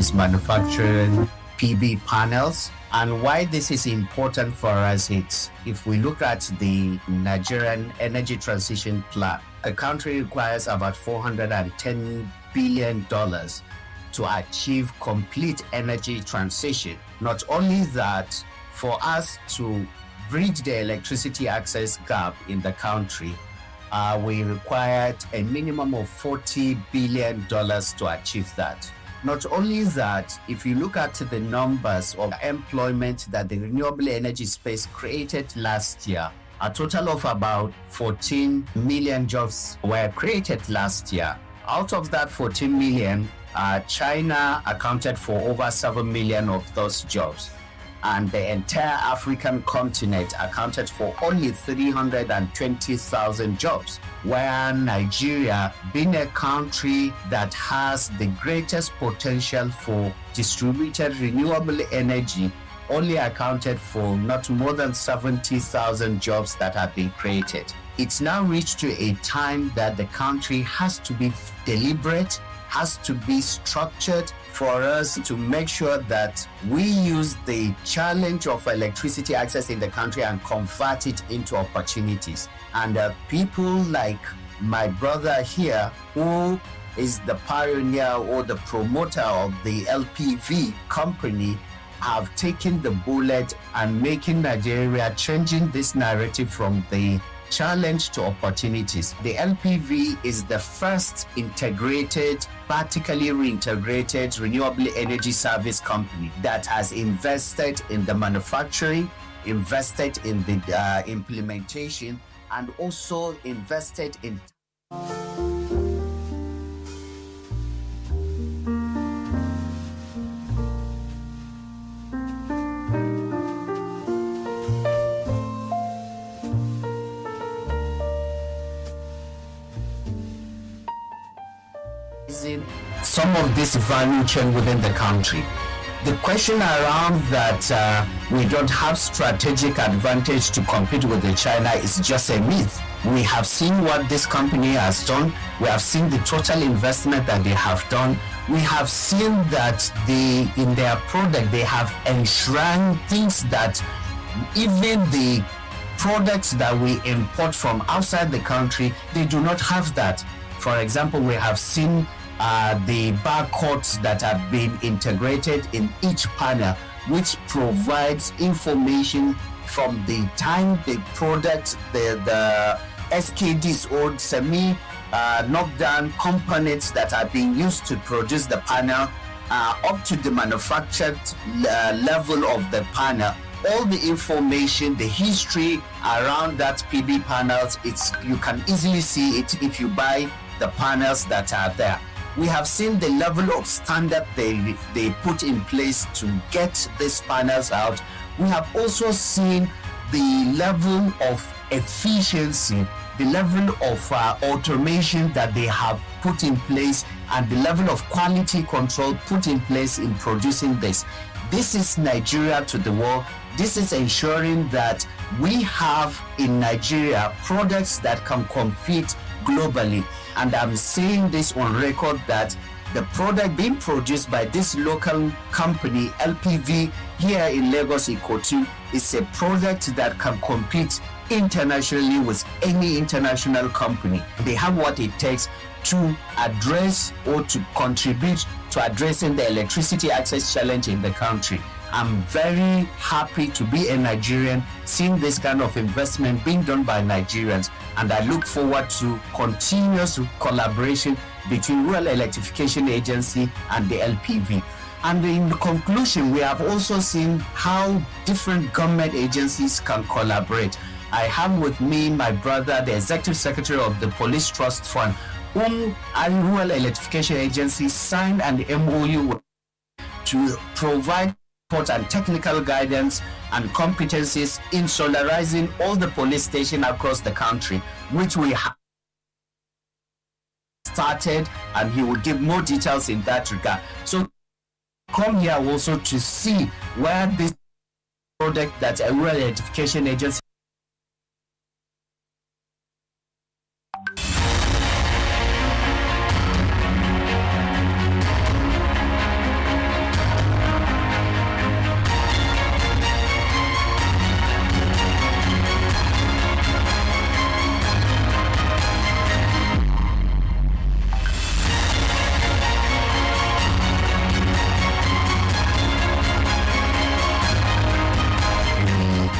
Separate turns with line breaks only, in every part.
is manufacturing PV panels. And why this is important for us, it's if we look at the Nigerian energy transition plan, a country requires about $410 billion to achieve complete energy transition. Not only that, for us to bridge the electricity access gap in the country, we required a minimum of $40 billion to achieve that. Not only that, if you look at the numbers of employment that the renewable energy space created last year, a total of about 14 million jobs were created last year. Out of that 14 million, China accounted for over 7 million of those jobs. And the entire African continent accounted for only 320,000 jobs, where Nigeria, being a country that has the greatest potential for distributed renewable energy, only accounted for not more than 70,000 jobs that have been created. It's now reached to a time that the country has to be deliberate, has to be structured for us to make sure that we use the challenge of electricity access in the country and convert it into opportunities. And people like my brother here, who is the pioneer or the promoter of the LPV company, have taken the bullet and making Nigeria changing this narrative from the challenge to opportunities. The LPV is the first integrated, vertically reintegrated renewable energy service company that has invested in the manufacturing, invested in the implementation, and also invested in some of this value chain within the country. The question around that we don't have strategic advantage to compete with China is just a myth. We have seen what this company has done. We have seen the total investment that they have done. We have seen that in their product, they have enshrined things that even the products that we import from outside the country, they do not have that. For example, we have seen the barcodes that have been integrated in each panel, which provides information from the time the product, the SKDs or semi knockdown components that are being used to produce the panel up to the manufactured level of the panel. All the information, the history around that PV panels, you can easily see it if you buy the panels that are there. We have seen the level of standard they put in place to get these panels out. We have also seen the level of efficiency, the level of automation that they have put in place, and the level of quality control put in place in producing this. This is Nigeria to the world. This is ensuring that we have in Nigeria products that can compete globally. And I'm saying this on record that the product being produced by this local company, LPV, here in Lagos, Ikotu, is a product that can compete internationally with any international company. They have what it takes to address or to contribute to addressing the electricity access challenge in the country. I'm very happy to be a Nigerian, seeing this kind of investment being done by Nigerians, and I look forward to continuous collaboration between Rural Electrification Agency and the LPV. And in conclusion, we have also seen how different government agencies can collaborate. I have with me my brother, the Executive Secretary of the Police Trust Fund, whom Rural Electrification Agency signed an MOU to provide support and technical guidance and competencies in solarizing all the police stations across the country, which we have started, and he will give more details in that regard. So come here also to see where this product that a Rural Electrification Agency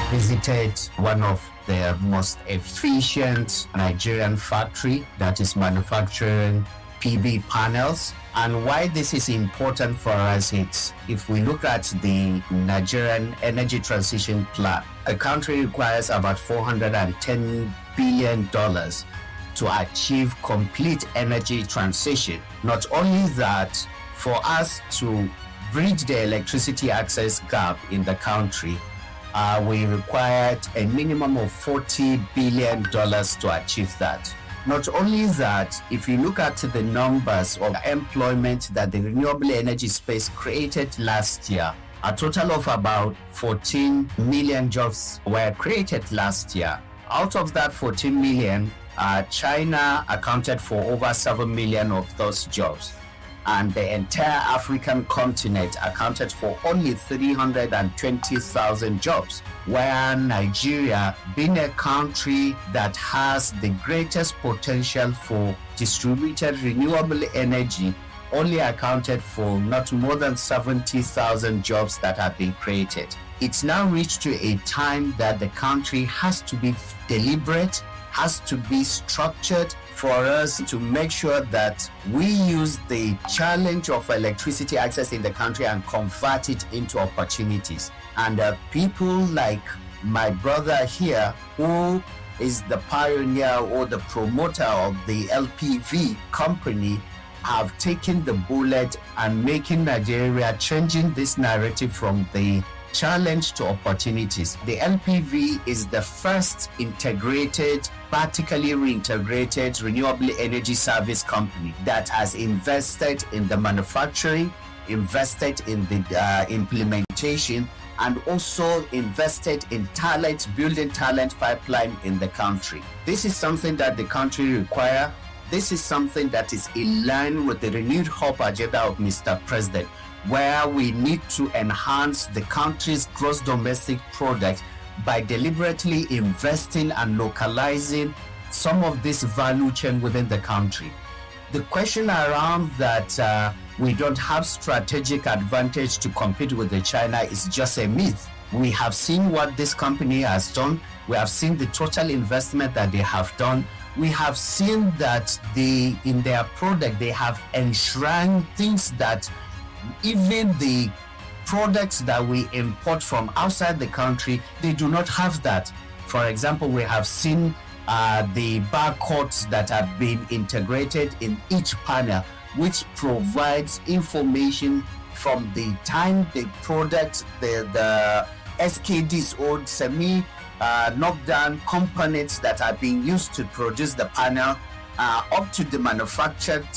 visited one of the most efficient Nigerian factory that is manufacturing PV panels. And why this is important for us is if we look at the Nigerian energy transition plan, a country requires about $410 billion to achieve complete energy transition. Not only that, for us to bridge the electricity access gap in the country, we required a minimum of $40 billion to achieve that. Not only that, if you look at the numbers of employment that the renewable energy space created last year, a total of about 14 million jobs were created last year. Out of that 14 million, China accounted for over 7 million of those jobs. And the entire African continent accounted for only 320,000 jobs, where Nigeria, being a country that has the greatest potential for distributed renewable energy, only accounted for not more than 70,000 jobs that have been created. It's now reached to a time that the country has to be deliberate, has to be structured for us to make sure that we use the challenge of electricity access in the country and convert it into opportunities. And people like my brother here, who is the pioneer or the promoter of the LPV company, have taken the bullet and making Nigeria changing this narrative from the challenge to opportunities. The LPV is the first integrated, vertically reintegrated renewable energy service company that has invested in the manufacturing, invested in the implementation, and also invested in talent, building talent pipeline in the country. This is something that the country requires. This is something that is in line with the renewed hope agenda of Mr. President, where we need to enhance the country's gross domestic product by deliberately investing and localizing some of this value chain within the country. The question around that we don't have strategic advantage to compete with the China is just a myth. We have seen what this company has done. We have seen the total investment that they have done. We have seen that in their product, they have enshrined things that even the products that we import from outside the country, they do not have that. For example, we have seen the barcodes that have been integrated in each panel, which provides information from the time the product, the SKDs or semi-knockdown components that are being used to produce the panel, up to the manufactured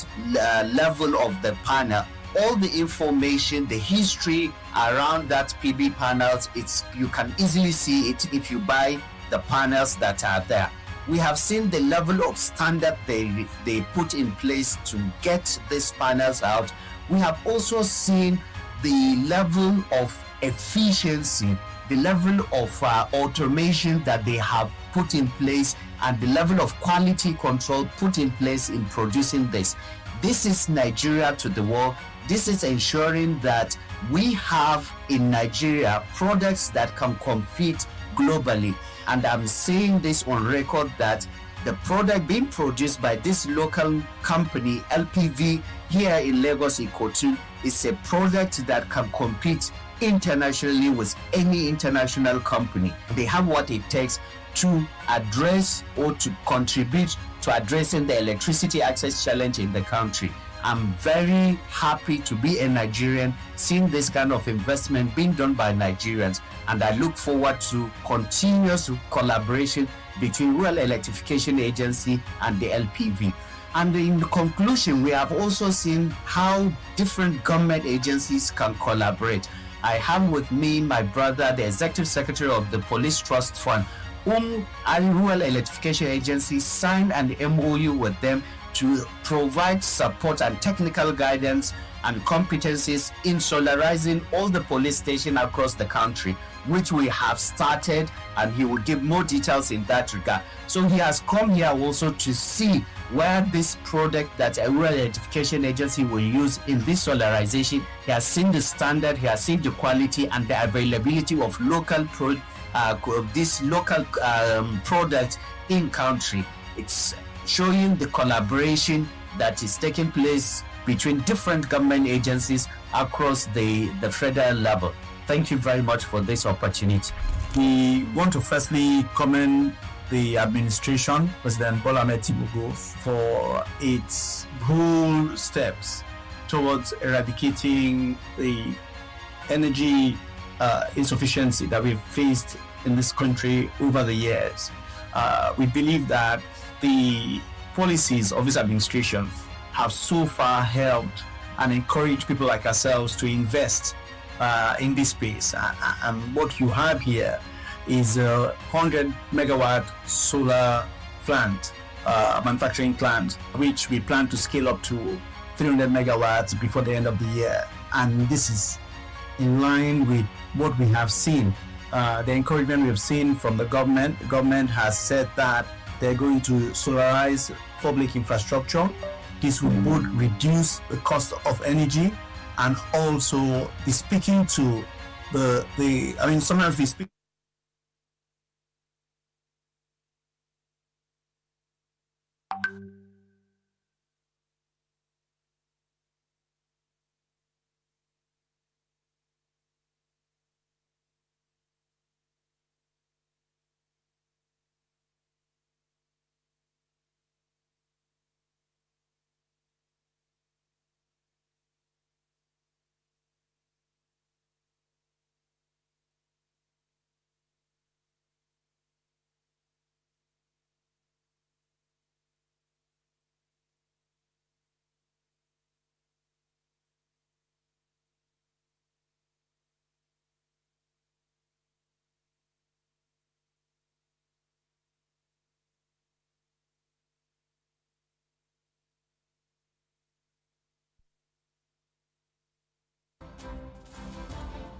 level of the panel. All the information, the history around that PV panels, you can easily see it if you buy the panels that are there. We have seen the level of standard they put in place to get these panels out. We have also seen the level of efficiency, the level of automation that they have put in place, and the level of quality control put in place in producing this. This is Nigeria to the world. This is ensuring that we have in Nigeria products that can compete globally. And I'm saying this on record that the product being produced by this local company, LPV, here in Lagos, Ikotun, is a product that can compete internationally with any international company. They have what it takes to address or to contribute to addressing the electricity access challenge in the country. I'm very happy to be a Nigerian, seeing this kind of investment being done by Nigerians, and I look forward to continuous collaboration between Rural Electrification Agency and the LPV. And in conclusion, we have also seen how different government agencies can collaborate. I have with me my brother, the Executive Secretary of the Police Trust Fund, whom Rural Electrification Agency signed an MOU with them to provide support and technical guidance and competencies in solarizing all the police stations across the country, which we have started, and he will give more details in that regard. So he has come here also to see where this product that a Rural Electrification Agency will use in this solarization. He has seen the standard, he has seen the quality and the availability of local this local product in country. It's showing the collaboration that is taking place between different government agencies across the federal level. Thank you very much for this opportunity.
We want to firstly commend the administration, President Bola Ahmed Tinubu, for its bold steps towards eradicating the energy insufficiency that we've faced in this country over the years. We believe that the policies of this administration have so far helped and encouraged people like ourselves to invest in this space. And what you have here is a 100 megawatt solar plant, manufacturing plant, which we plan to scale up to 300 megawatts before the end of the year. And this is in line with what we have seen. The encouragement we have seen from the government. The government has said that they're going to solarize public infrastructure. This will both reduce the cost of energy and also be speaking to sometimes we speak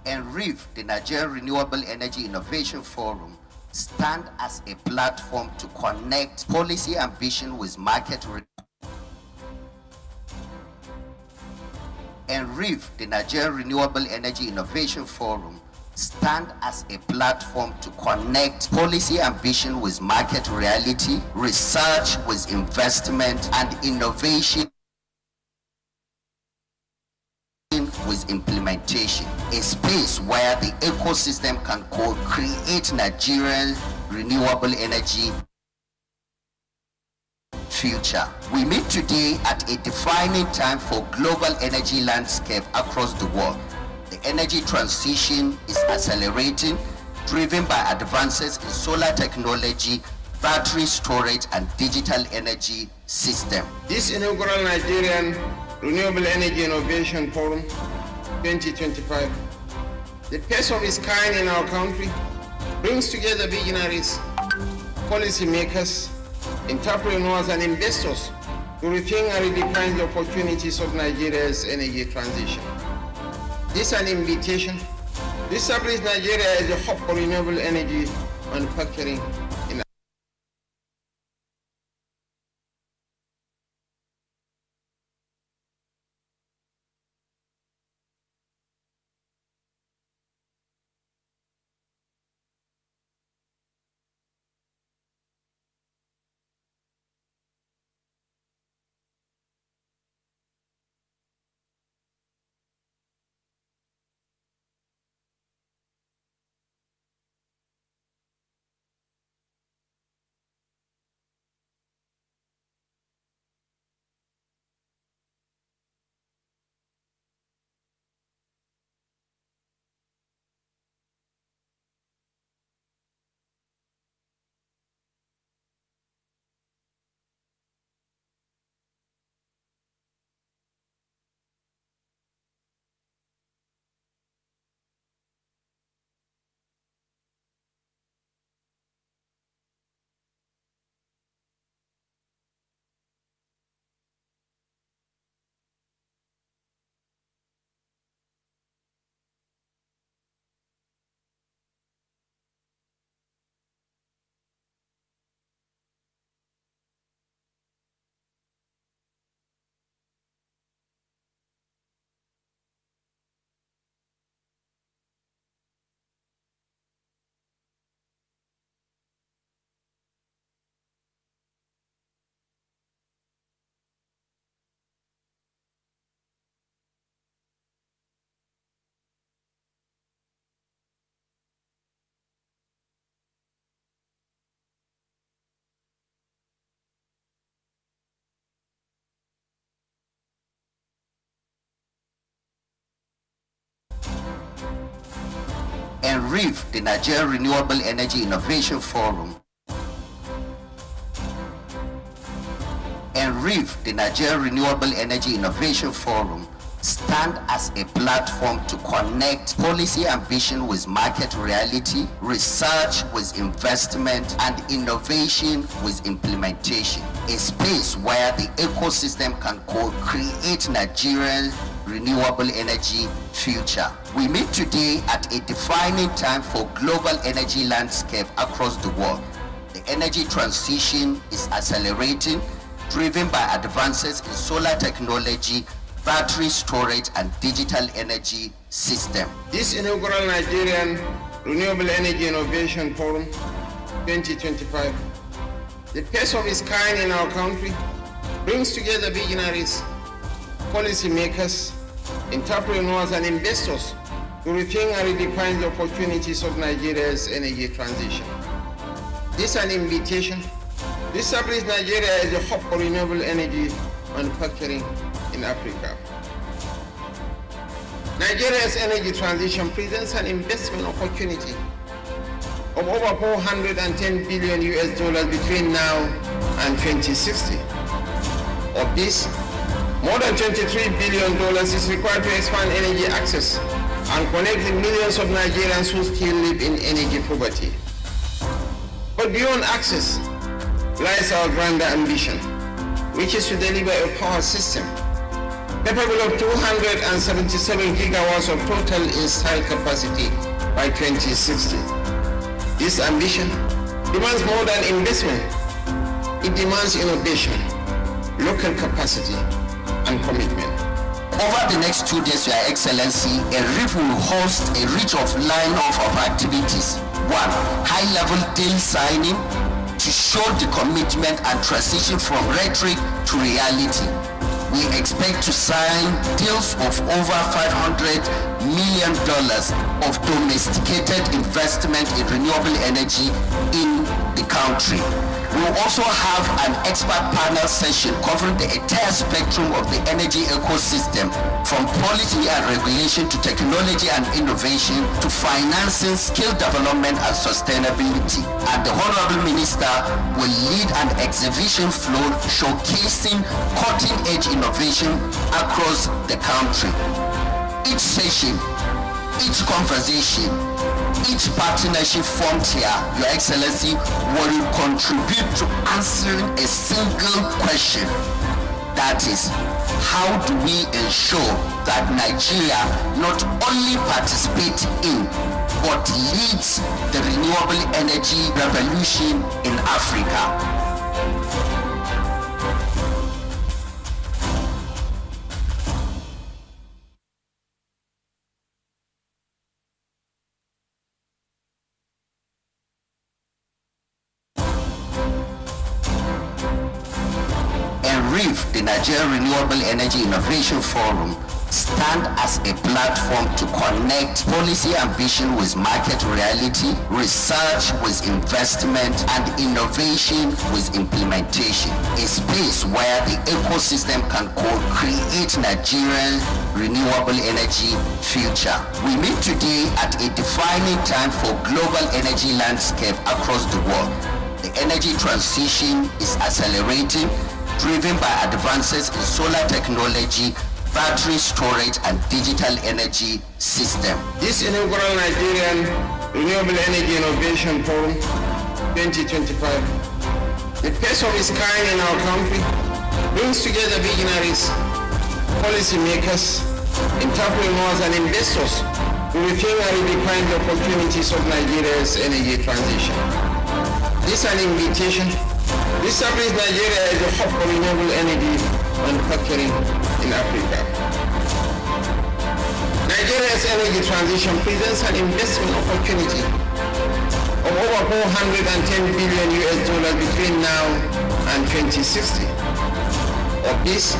NREIF, the Nigerian Renewable Energy Innovation Forum, stand as a platform to connect policy ambition with market NREIF, the Nigerian Renewable Energy Innovation Forum, stand as a platform to connect policy ambition with market reality, research with investment, and innovation with implementation, a space where the ecosystem can co-create Nigerian renewable energy future. We meet today at a defining time for global energy landscape across the world. The energy transition is accelerating, driven by advances in solar technology, battery storage, and digital energy system.
This inaugural Nigerian Renewable Energy Innovation Forum 2025, the first of its kind in our country, brings together visionaries, policymakers, entrepreneurs, and investors to rethink and redefine the opportunities of Nigeria's energy transition. This is an invitation to establish Nigeria as a hub for renewable energy manufacturing in
NREIF, the Nigerian Renewable Energy Innovation Forum. NREIF, the Nigerian Renewable Energy Innovation Forum, stand as a platform to connect policy ambition with market reality, research with investment, and innovation with implementation. A space where the ecosystem can co-create Nigeria's renewable energy future. We meet today at a defining time for global energy landscape across the world. The energy transition is accelerating, driven by advances in solar technology, battery storage, and digital energy system.
This inaugural Nigerian Renewable Energy Innovation Forum 2025, the first of its kind in our country, brings together visionaries, policymakers, entrepreneurs, and investors to rethink and redefine the opportunities of Nigeria's energy transition. This is an invitation to establish Nigeria as a hub for renewable energy manufacturing in Africa. Nigeria's energy transition presents an investment opportunity of over $410 billion between now and 2060. Of this, more than $23 billion is required to expand energy access and connect the millions of Nigerians who still live in energy poverty. But beyond access lies our grander ambition, which is to deliver a power system capable of 277 gigawatts of total installed capacity by 2060. This ambition demands more than investment. It demands innovation, local capacity, and commitment.
Over the next 2 days, Your Excellency, NREIF will host a rich lineup of activities. 1. High-level deal signing to show the commitment and transition from rhetoric to reality. We expect to sign deals of over $500 million of domesticated investment in renewable energy in the country. We will also have an expert panel session covering the entire spectrum of the energy ecosystem, from policy and regulation to technology and innovation to financing, skill development, and sustainability. And the Honorable Minister will lead an exhibition floor showcasing cutting-edge innovation across the country. Each session, each conversation, each partnership formed here, Your Excellency, will contribute to answering a single question. That is, how do we ensure that Nigeria not only participates in, but leads the renewable energy revolution in Africa? NREIF, the Nigerian Renewable Energy Innovation Forum, stand as a platform to connect policy ambition with market reality, research with investment, and innovation with implementation. A space where the ecosystem can co-create Nigeria's renewable energy future. We meet today at a defining time for global energy landscape across the world. The energy transition is accelerating, driven by advances in solar technology, battery storage, and digital energy system.
This inaugural Nigerian Renewable Energy Innovation Forum 2025, the first of its kind in our country, brings together visionaries, policymakers, entrepreneurs, and investors to rethink and redefine the opportunities of Nigeria's energy transition. This is an invitation to establish Nigeria as a hub for renewable energy manufacturing in Africa. Nigeria's energy transition presents an investment opportunity of over $410 billion between now and 2060. Of this,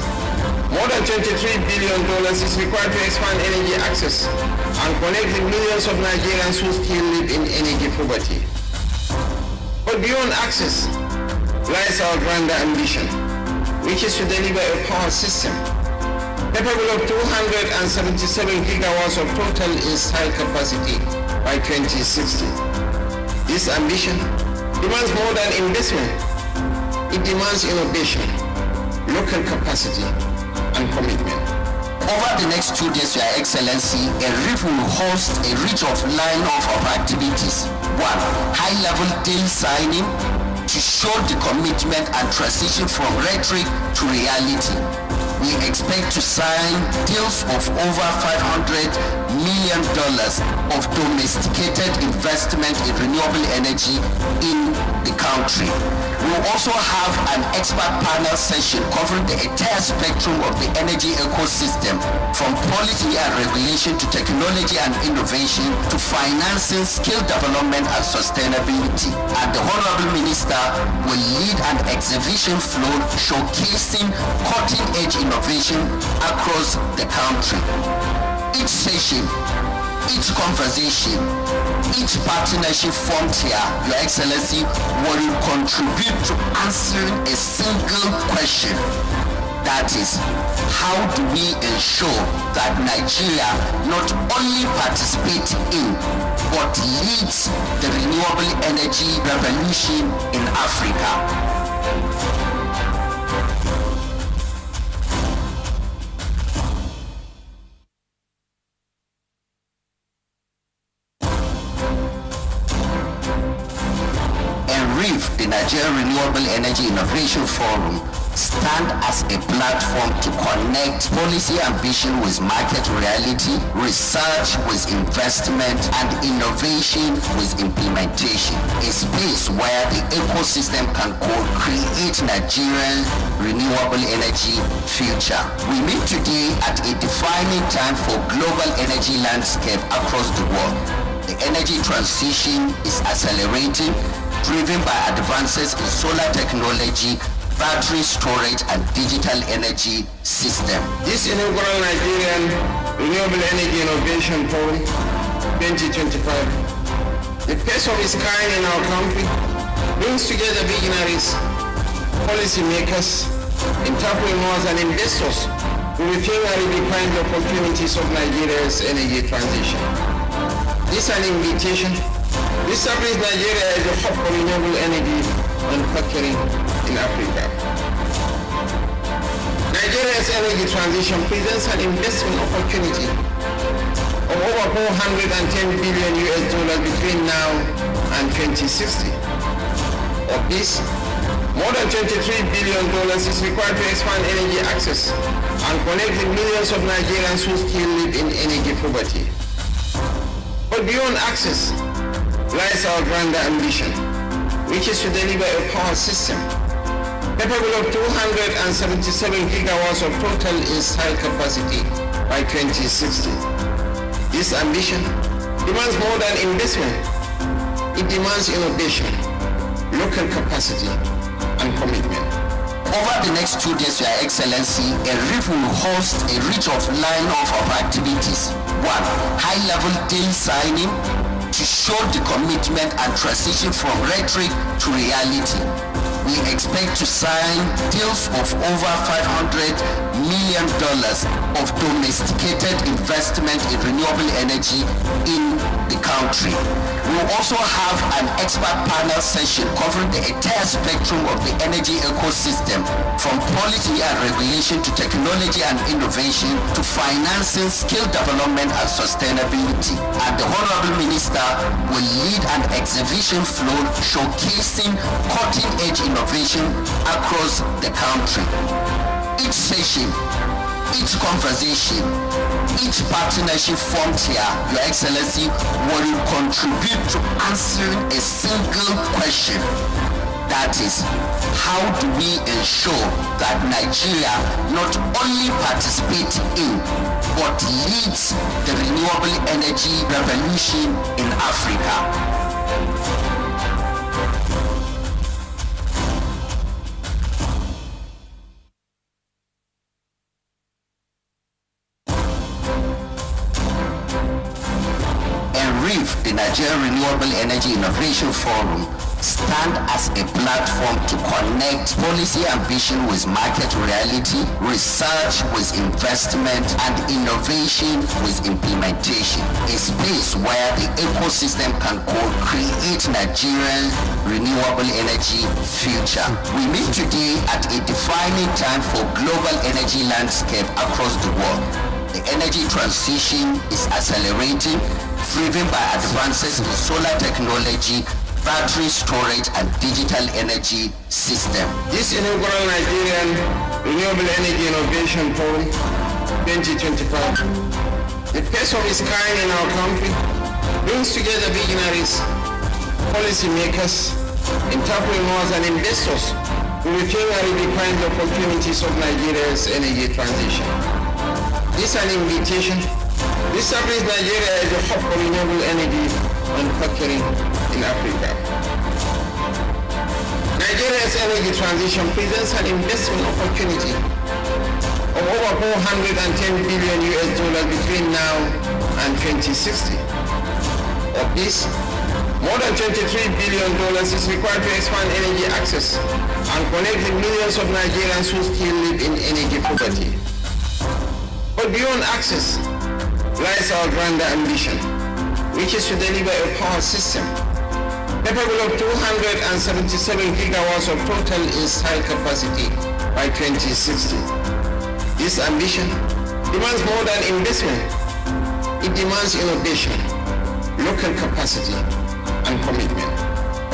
more than $23 billion is required to expand energy access and connect the millions of Nigerians who still live in energy poverty. But beyond access lies our grander ambition, which is to deliver a power system capable of 277 gigawatts of total installed capacity by 2060. This ambition demands more than investment. It demands innovation, local capacity, and commitment.
Over the next 2 days, Your Excellency, NREIF will host a rich line-up of activities. 1. High-level deal signing to show the commitment and transition from rhetoric to reality. We expect to sign deals of over $500 million of domesticated investment in renewable energy in the country. We will also have an expert panel session covering the entire spectrum of the energy ecosystem, from policy and regulation to technology and innovation to financing, skill development and sustainability. And the Honorable Minister will lead an exhibition flow showcasing cutting-edge innovation across the country. Each session, each conversation, each partnership formed here, Your Excellency, will contribute to answering a single question. That is, how do we ensure that Nigeria not only participates in, but leads the renewable energy revolution in Africa? NREIF, the Nigerian Renewable Energy Innovation Forum, stand as a platform to connect policy ambition with market reality, research with investment, and innovation with implementation. A space where the ecosystem can co-create Nigerian renewable energy future. We meet today at a defining time for global energy landscape across the world. The energy transition is accelerating, driven by advances in solar technology, battery storage, and digital energy system.
This inaugural Nigerian Renewable Energy Innovation Forum 2025, the first of its kind in our country, brings together visionaries, policymakers, entrepreneurs, and investors who rethink and redefine the opportunities of Nigeria's energy transition. This is an invitation to establish Nigeria as a hub for renewable energy manufacturing in Africa. Nigeria's energy transition presents an investment opportunity of over $410 billion between now and 2060. Of this, more than $23 billion is required to expand energy access and connect the millions of Nigerians who still live in energy poverty. But beyond access lies our grander ambition, which is to deliver a power system capable of 277 gigawatts of total installed capacity by 2060. This ambition demands more than investment. It demands innovation, local capacity, and commitment.
Over the next 2 days, Your Excellency, NREIF will host a rich line-up of activities. 1. High-level deal signing to show the commitment and transition from rhetoric to reality. We expect to sign deals of over $500 million of domesticated investment in renewable energy in the country. We will also have an expert panel session covering the entire spectrum of the energy ecosystem, from policy and regulation to technology and innovation to financing, skill development and sustainability. And the Honorable Minister will lead an exhibition flow showcasing cutting-edge innovation across the country. Each session, each conversation, each partnership formed here, Your Excellency, will contribute to answering a single question. That is, how do we ensure that Nigeria not only participates in, but leads the renewable energy revolution in Africa? NREIF, the Nigerian Renewable Energy Innovation Forum, stand as a platform to connect policy ambition with market reality, research with investment, and innovation with implementation. A space where the ecosystem can co-create Nigeria's renewable energy future. We meet today at a defining time for global energy landscape across the world. The energy transition is accelerating, driven by advances in solar technology, battery storage, and digital energy system.
This inaugural Nigerian Renewable Energy Innovation Forum 2025, the first of its kind in our country, brings together visionaries, policymakers, entrepreneurs, and investors to rethink and redefine the opportunities of Nigeria's energy transition. This is an invitation to establish Nigeria as a hub for renewable energy manufacturing in Africa. Nigeria's energy transition presents an investment opportunity of over $410 billion between now and 2060. Of this, more than $23 billion is required to expand energy access and connect the millions of Nigerians who still live in energy poverty. But beyond access lies our grander ambition, which is to deliver a power system capable of 277 gigawatts of total installed capacity by 2060. This ambition demands more than investment. It demands innovation, local capacity, and commitment.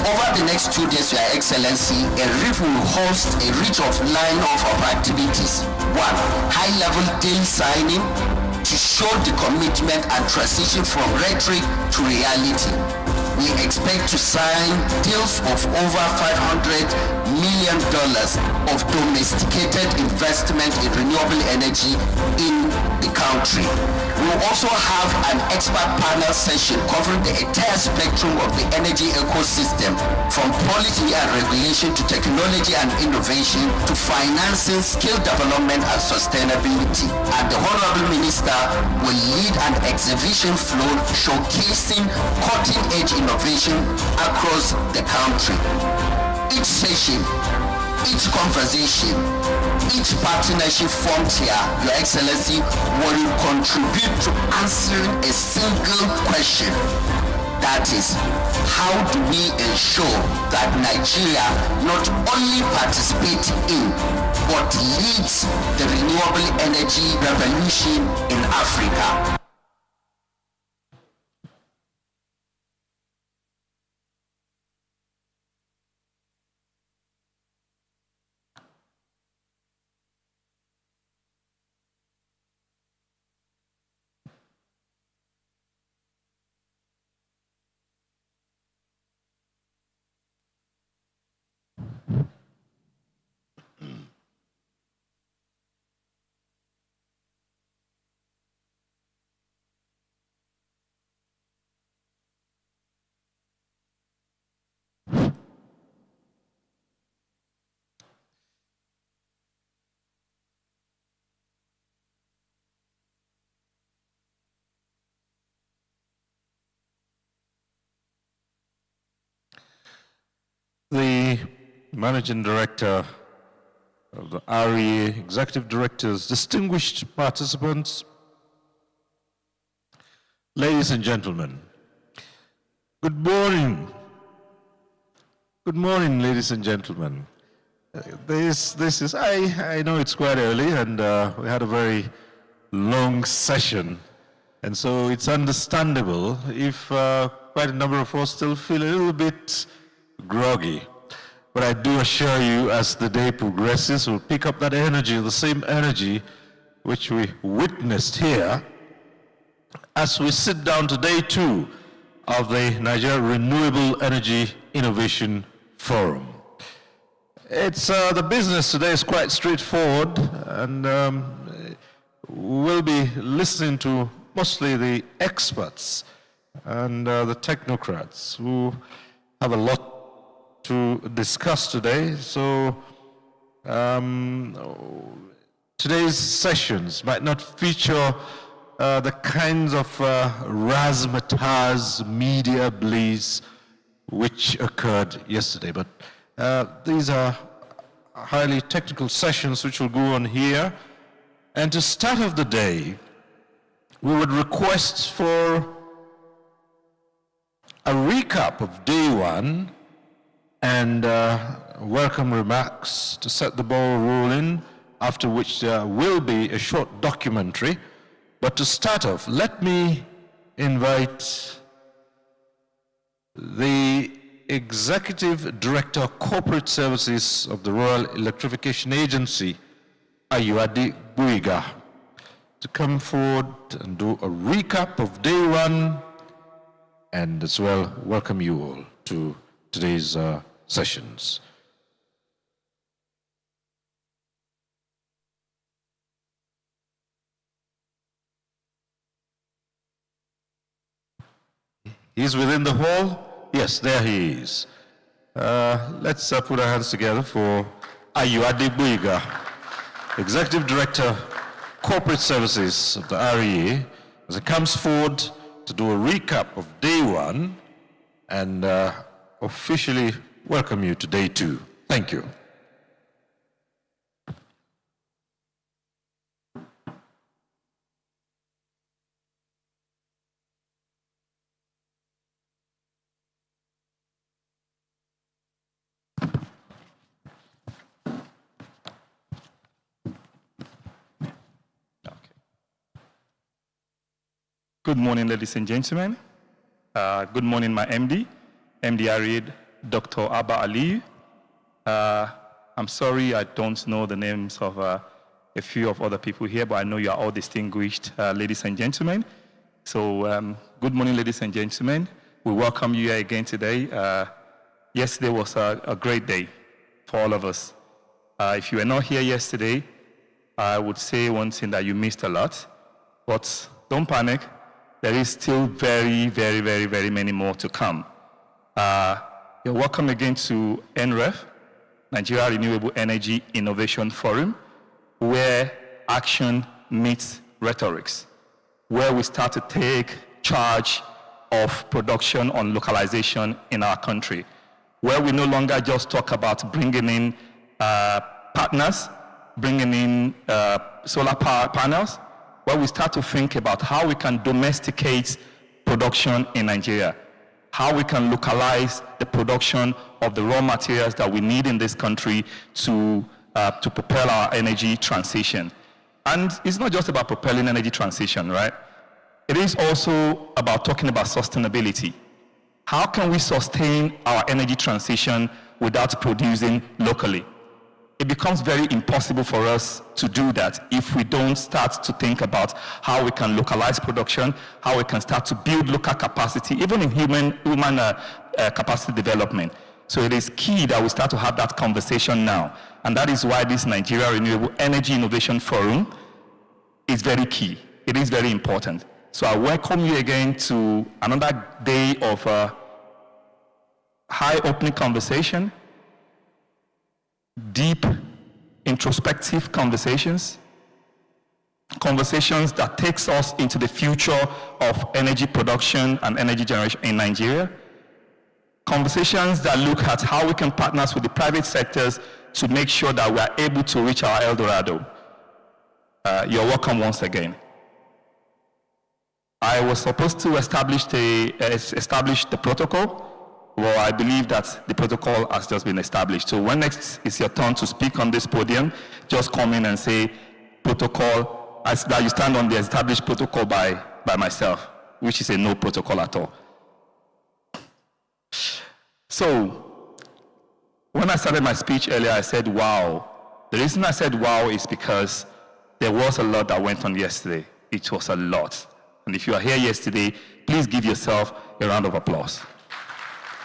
Over the next 2 days, Your Excellency, NREIF will host a rich line-up of activities. 1. High-level deal signing to show the commitment and transition from rhetoric to reality. We expect to sign deals of over $500 million of domesticated investment in renewable energy in the country. We will also have an expert panel session covering the entire spectrum of the energy ecosystem, from policy and regulation to technology and innovation to financing, skill development, and sustainability. And the Honorable Minister will lead an exhibition floor showcasing cutting-edge innovation across the country. Each session, each conversation, each partnership formed here, Your Excellency, will contribute to answering a single question. That is, how do we ensure that Nigeria not only participates in, but leads the renewable energy revolution in Africa?
The Managing Director of the NREIF, Executive Directors, distinguished participants, ladies and gentlemen, good morning. Good morning, ladies and gentlemen. I know it's quite early and we had a very long session, and so it's understandable if quite a number of us still feel a little bit groggy. But I do assure you, as the day progresses, we'll pick up that energy, the same energy which we witnessed here as we sit down to day 2 of the Nigeria Renewable Energy Innovation Forum. It's the business today is quite straightforward, and we'll be listening to mostly the experts and the technocrats who have a lot to discuss today. So today's sessions might not feature the kinds of razzmatazz media bliss which occurred yesterday. But these are highly technical sessions which will go on here. And to start off the day, we would request for a recap of day one and welcome remarks to set the ball rolling, after which there will be a short documentary. But to start off, let me invite the Executive Director of Corporate Services of the Royal Electrification Agency, Ayuadi Buiga, to come forward and do a recap of day one and as well welcome you all to today's sessions. He's within the hall? Yes, there he is. Let's put our hands together for Ayuadi Buiga, Executive Director, Corporate Services of the REA, as he comes forward to do a recap of day one and officially welcome you to day two. Thank you.
Good morning, ladies and gentlemen. Good morning, my MD Arid, Dr. Abba Ali. I'm sorry I don't know the names of a few of other people here, but I know you are all distinguished ladies and gentlemen. So good morning, ladies and gentlemen. We welcome you here again today. Yesterday was a great day for all of us. If you were not here yesterday, I would say one thing that you missed a lot, but don't panic. There is still very, very, very, very many more to come. You're welcome again to NREIF, Nigeria Renewable Energy Innovation Forum, where action meets rhetorics, where we start to take charge of production on localization in our country, where we no longer just talk about bringing in partners, bringing in solar power panels, where we start to think about how we can domesticate production in Nigeria, how we can localize the production of the raw materials that we need in this country to propel our energy transition. And it's not just about propelling energy transition, right? It is also about talking about sustainability. How can we sustain our energy transition without producing locally? It becomes very impossible for us to do that if we don't start to think about how we can localize production, how we can start to build local capacity, even in human capacity development. So it is key that we start to have that conversation now. And that is why this Nigeria Renewable Energy Innovation Forum is very key. It is very important. So I welcome you again to another day of high opening conversation, deep, introspective conversations that takes us into the future of energy production and energy generation in Nigeria, conversations that look at how we can partner with the private sectors to make sure that we are able to reach our El Dorado. You're welcome once again. I was supposed to establish the protocol. Well, I believe that the protocol has just been established. So when next is your turn to speak on this podium, just come in and say protocol, as that you stand on the established protocol by myself, which is a no protocol at all. So when I started my speech earlier, I said, wow. The reason I said wow is because there was a lot that went on yesterday. It was a lot. And if you are here yesterday, please give yourself a round of applause.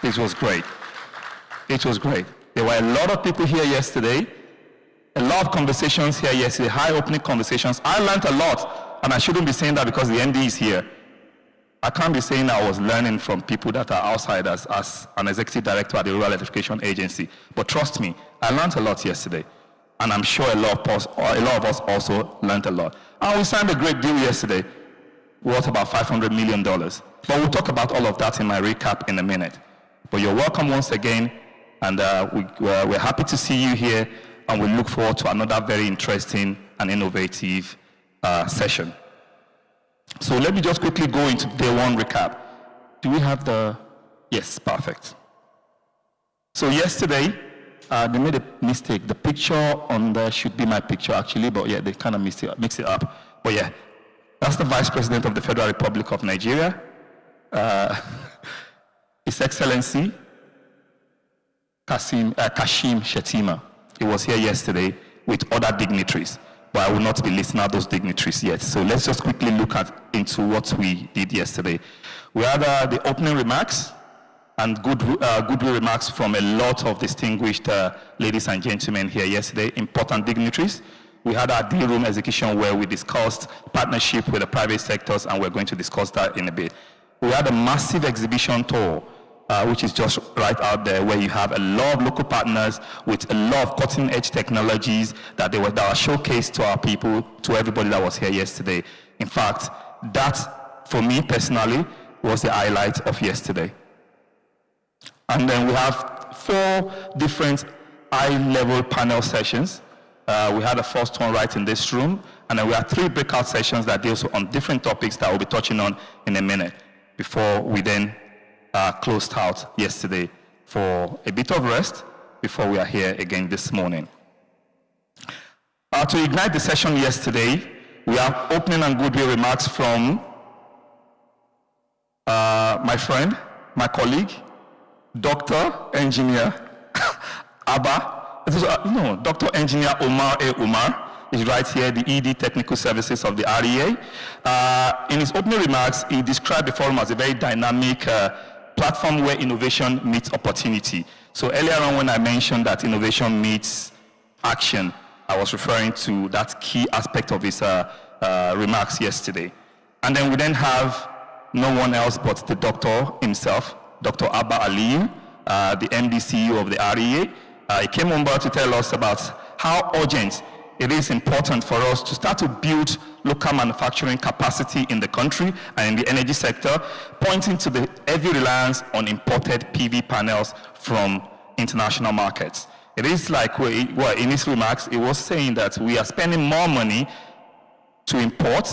It was great. It was great. There were a lot of people here yesterday, a lot of conversations here yesterday, high opening conversations. I learned a lot, and I shouldn't be saying that because the MD is here. I can't be saying I was learning from people that are outsiders as an executive director at the Rural Electrification Agency. But trust me, I learned a lot yesterday. And I'm sure a lot of us also learned a lot. And we signed a great deal yesterday, worth about $500 million. But we'll talk about all of that in my recap in a minute. But you're welcome once again, and we're happy to see you here, and we look forward to another very interesting and innovative session. So let me just quickly go into day one recap. Do we have the... Yes, perfect. So yesterday, they made a mistake. The picture on there should be my picture, actually, but yeah, they kind of mix it up. But yeah, that's the Vice President of the Federal Republic of Nigeria, His Excellency Kashim Shettima. He was here yesterday with other dignitaries, but I will not be listing out those dignitaries yet. So let's just quickly look into what we did yesterday. We had the opening remarks and goodwill remarks from a lot of distinguished ladies and gentlemen here yesterday, important dignitaries. We had our deal room execution where we discussed partnership with the private sectors, and we're going to discuss that in a bit. We had a massive exhibition tour, which is just right out there, where you have a lot of local partners with a lot of cutting-edge technologies that were showcased to our people, to everybody that was here yesterday. In fact, that, for me personally, was the highlight of yesterday. And then we have 4 different high-level panel sessions. We had the first one right in this room, and then we had 3 breakout sessions that deal on different topics that we'll be touching on in a minute, before we then closed out yesterday for a bit of rest before we are here again this morning. To ignite the session yesterday, we have opening and goodwill remarks from my friend, my colleague, Dr. Engineer Dr. Engineer Omar A. Umar is right here, the ED Technical Services of the REA. In his opening remarks, he described the forum as a very dynamic platform where innovation meets opportunity. So earlier on, when I mentioned that innovation meets action, I was referring to that key aspect of his remarks yesterday. And then we then have no one else but the doctor himself, Dr. Abba Aliyu, the MD CEO of the REA. He came on board to tell us about how urgent it is important for us to start to build local manufacturing capacity in the country and in the energy sector, pointing to the heavy reliance on imported PV panels from international markets. It is like, in his remarks, he was saying that we are spending more money to import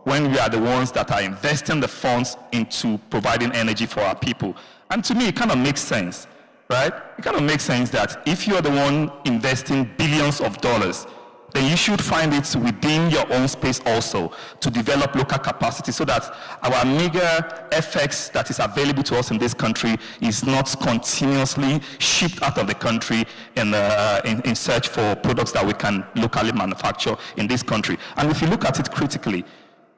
when we are the ones that are investing the funds into providing energy for our people. And to me, it kind of makes sense, right? It kind of makes sense that if you're the one investing billions of dollars, then you should find it within your own space also to develop local capacity so that our meager FX that is available to us in this country is not continuously shipped out of the country in search for products that we can locally manufacture in this country. And if you look at it critically,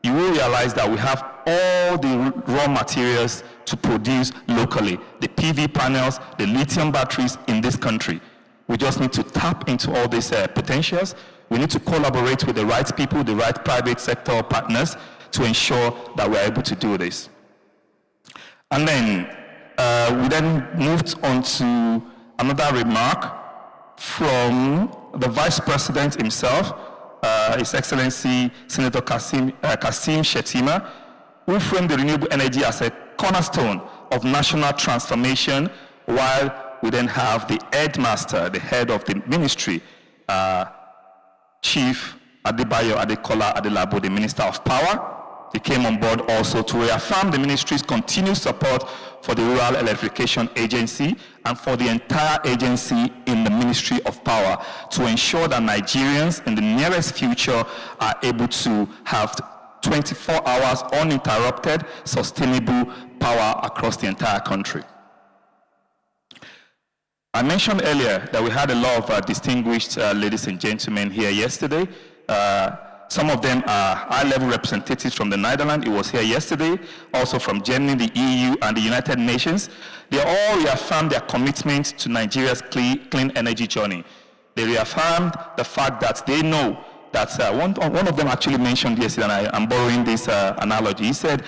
you will realize that we have all the raw materials to produce locally, the PV panels, the lithium batteries in this country. We just need to tap into all these potentials. We need to collaborate with the right people, the right private sector partners to ensure that we're able to do this. And then we then moved on to another remark from the Vice President himself, His Excellency Senator Kashim Shettima, who framed the renewable energy as a cornerstone of national transformation, while we then have the headmaster, the head of the ministry, Chief Adebayo Adekola Adelabo, the Minister of Power. He came on board also to reaffirm the ministry's continued support for the Rural Electrification Agency and for the entire agency in the Ministry of Power to ensure that Nigerians in the nearest future are able to have 24 hours uninterrupted, sustainable power across the entire country. I mentioned earlier that we had a lot of distinguished ladies and gentlemen here yesterday. Some of them are high-level representatives from the Netherlands. It was here yesterday, also from Germany, the EU, and the United Nations. They all reaffirmed their commitment to Nigeria's clean energy journey. They reaffirmed the fact that they know that one of them actually mentioned yesterday, and I'm borrowing this analogy. He said,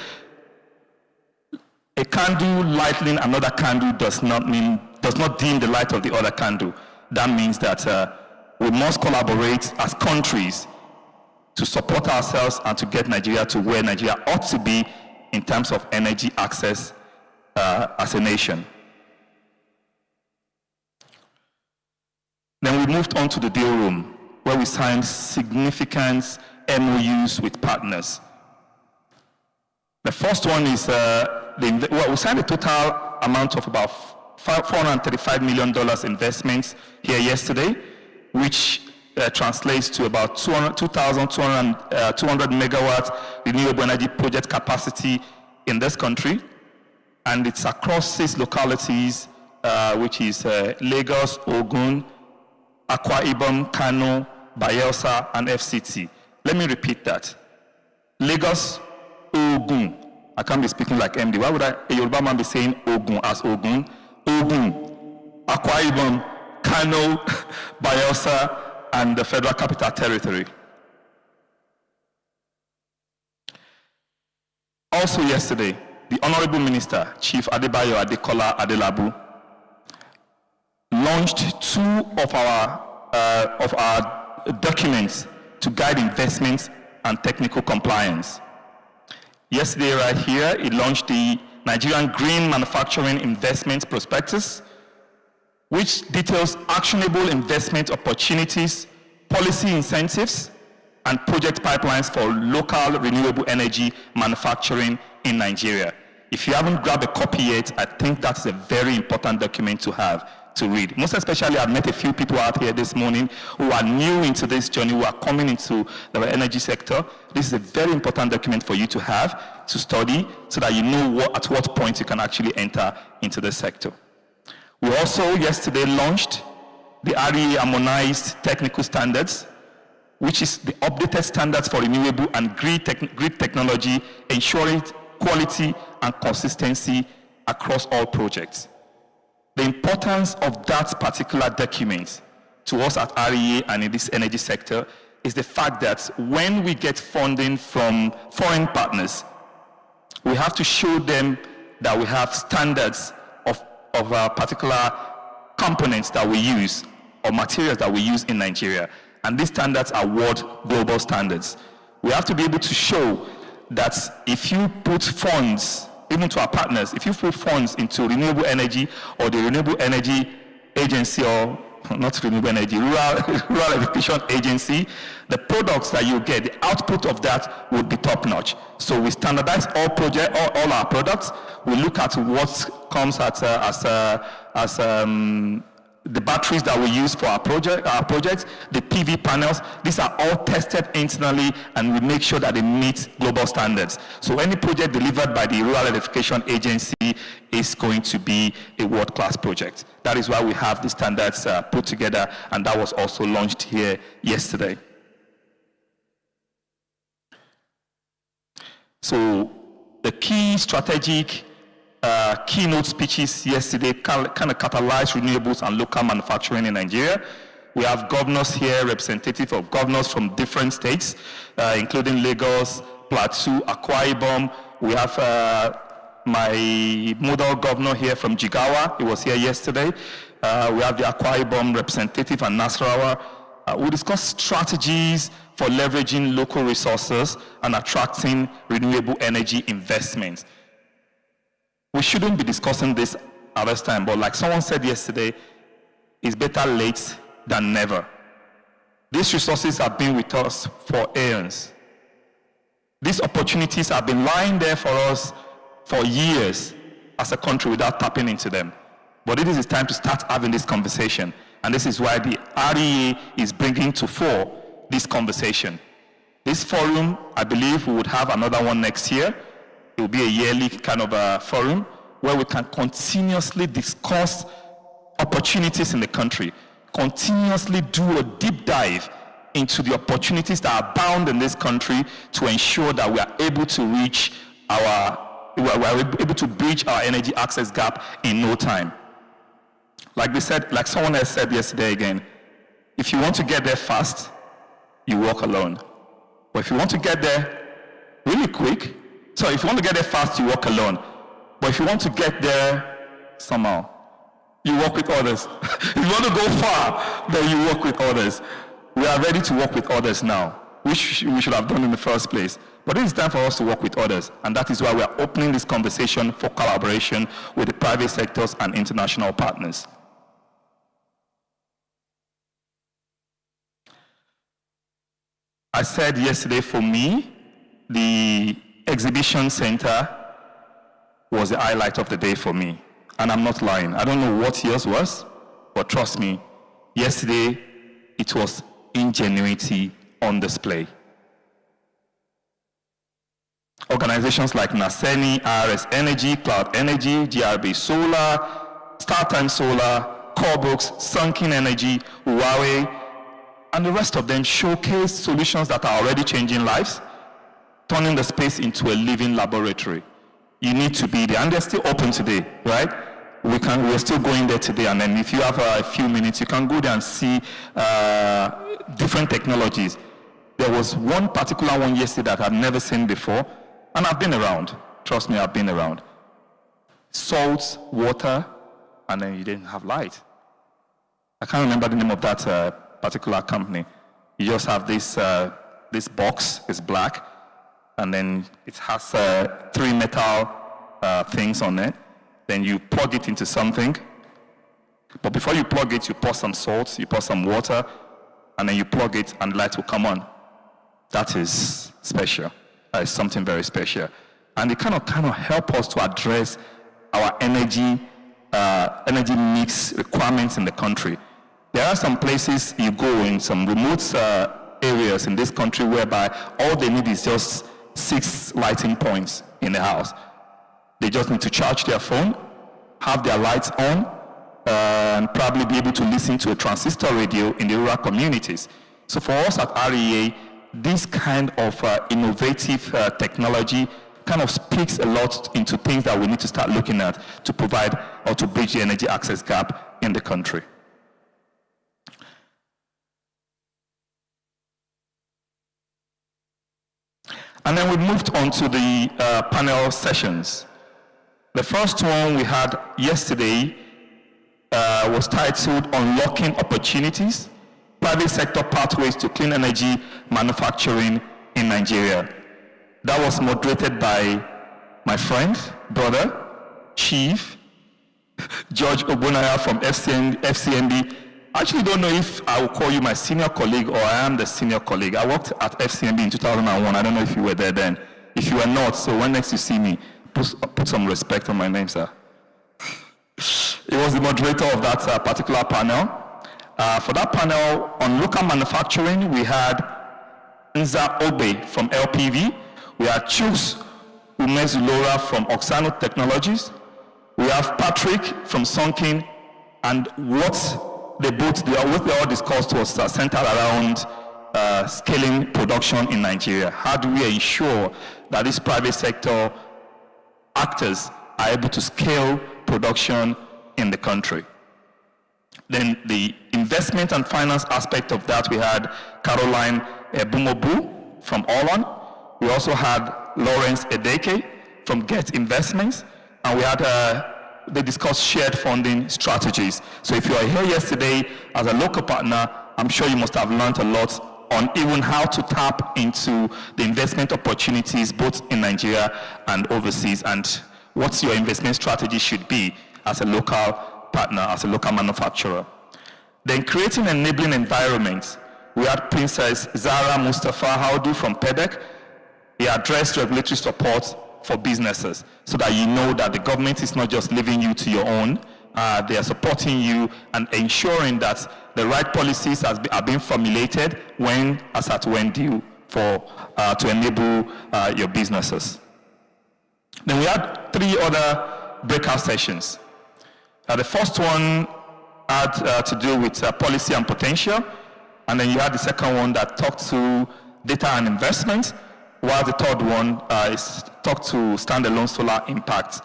a candle lighting another candle does not dim the light of the other candle. That means that we must collaborate as countries to support ourselves and to get Nigeria to where Nigeria ought to be in terms of energy access as a nation. moved on to the deal room, where we signed significant MOUs with partners. The first one is, we signed a total amount of about $435 million investments here yesterday, which translates to about 2,200 megawatt renewable energy project capacity in this country. And it's across 6 localities, which is Lagos, Ogun, Akwa Ibom, Kano, Bayelsa, and FCT. Let me repeat that. Lagos, Ogun. I can't be speaking like MD. Why would a Yoruba man be saying Ogun as Ogun? Ogun, Akwa Ibom, Kano, Bayelsa, and the Federal Capital Territory. Also yesterday, the Honorable Minister, Chief Adebayo Adekola Adelabu, launched 2 of our documents to guide investments and technical compliance. Yesterday, right here, it launched the Nigerian Green Manufacturing Investment Prospectus, which details actionable investment opportunities, policy incentives, and project pipelines for local renewable energy manufacturing in Nigeria. If you haven't grabbed a copy yet, I think that's a very important document to have to read. Most especially, I've met a few people out here this morning who are new into this journey, who are coming into the energy sector. This is a very important document for you to have, to study, so that you know at what point you can actually enter into the sector. We also yesterday launched the REA Harmonized Technical Standards, which is the updated standards for renewable and grid technology, ensuring quality and consistency across all projects. The importance of that particular document to us at REA and in this energy sector is the fact that when we get funding from foreign partners, we have to show them that we have standards of particular components that we use or materials that we use in Nigeria. And these standards are world global standards. We have to be able to show that if you put funds, even to our partners, if you put funds into renewable energy or the Renewable Energy Agency, or not renewable energy, Rural Electrification Agency, the products that you get, the output of that would be top notch. So we standardize all our products. We look at what comes as the batteries that we use for our projects, the PV panels. These are all tested internally, and we make sure that they meet global standards. So any project delivered by the Rural Electrification Agency is going to be a world-class project. That is why we have the standards put together, and that was also launched here yesterday. So the key strategic keynote speeches yesterday kind of catalyzed renewables and local manufacturing in Nigeria. We have governors here, representative of governors from different states, including Lagos, Plateau, Akwa Ibom. We have my model governor here from Jigawa. He was here yesterday. We have the Akwa Ibom representative and Nasarawa. We discussed strategies for leveraging local resources and attracting renewable energy investments. We shouldn't be discussing this at this time, but like someone said yesterday, it's better late than never. These resources have been with us for eons. These opportunities have been lying there for us for years as a country without tapping into them. But it is time to start having this conversation. And this is why the REA is bringing to fore this conversation. This forum, I believe we would have another one next year. It will be a yearly kind of a forum where we can continuously discuss opportunities in the country, continuously do a deep dive into the opportunities that are bound in this country to ensure that we are able to reach we are able to bridge our energy access gap in no time. Like we said, like someone else said yesterday again, if you want to get there fast, you walk alone. But if you want to get there really quick, if you want to get there fast, you walk alone. But if you want to get there somehow, you work with others. If you want to go far, then you work with others. We are ready to work with others now, which we should have done in the first place. But it is time for us to work with others, and that is why we are opening this conversation for collaboration with the private sectors and international partners. I said yesterday, for me, the exhibition center was the highlight of the day for me. And I'm not lying. I don't know what yours was, but trust me, yesterday it was ingenuity on display. Organizations like Naseni, RS Energy, Cloud Energy, GRB Solar, StarTime Solar, Corebooks, Sunken Energy, Huawei, and the rest of them showcase solutions that are already changing lives, turning the space into a living laboratory. You need to be there, and they're still open today, right? We're still going there today, and then if you have a few minutes, you can go there and see different technologies. There was one particular one yesterday that I've never seen before, and I've been around. Trust me, I've been around. Salt, water, and then you didn't have light. I can't remember the name of that particular company. You just have this box, it's black, and then it has 3 metal things on it. Then you plug it into something. But before you plug it, you pour some salt, you pour some water, and then you plug it and the light will come on. That is special. That is something very special. And it kind of help us to address our energy mix requirements in the country. There are some places you go in some remote areas in this country whereby all they need is just 6 lighting points in the house. They just need to charge their phone, have their lights on, and probably be able to listen to a transistor radio in the rural communities. So for us at REA, this kind of innovative technology kind of speaks a lot into things that we need to start looking at to provide or to bridge the energy access gap in the country. And then we moved on to the panel sessions. The first one we had yesterday was titled Unlocking Opportunities, Private Sector Pathways to Clean Energy Manufacturing in Nigeria. That was moderated by my friend, brother, Chief George Obunaya from FCMB. I actually don't know if I will call you my senior colleague or I am the senior colleague. I worked at FCMB in 2001. I don't know if you were there then. If you were not, so when next you see me, put some respect on my name, sir. He was the moderator of that particular panel. For that panel on local manufacturing, we had Nza Obe from LPV. We had Chus Umezulora from Oxano Technologies. We have Patrick from Sunken, and what they all discussed was centered around scaling production in Nigeria. How do we ensure that these private sector actors are able to scale production in the country? Then the investment and finance aspect of that, we had Caroline Bumobu from Orlan. We also had Lawrence Edeke from Get Investments, and we had they discussed shared funding strategies. So if you are here yesterday as a local partner, I'm sure you must have learned a lot on even how to tap into the investment opportunities both in Nigeria and overseas, and what your investment strategy should be as a local partner, as a local manufacturer. Then creating enabling environments. We had Princess Zara Mustafa Haudu from PEDEC. He addressed regulatory support for businesses so that you know that the government is not just leaving you to your own. They are supporting you and ensuring that the right policies are being formulated when due to enable your businesses. Then we had 3 other breakout sessions. The first one had to do with policy and potential, and then you had the second one that talked to data and investment, while the third one is talked to standalone solar impact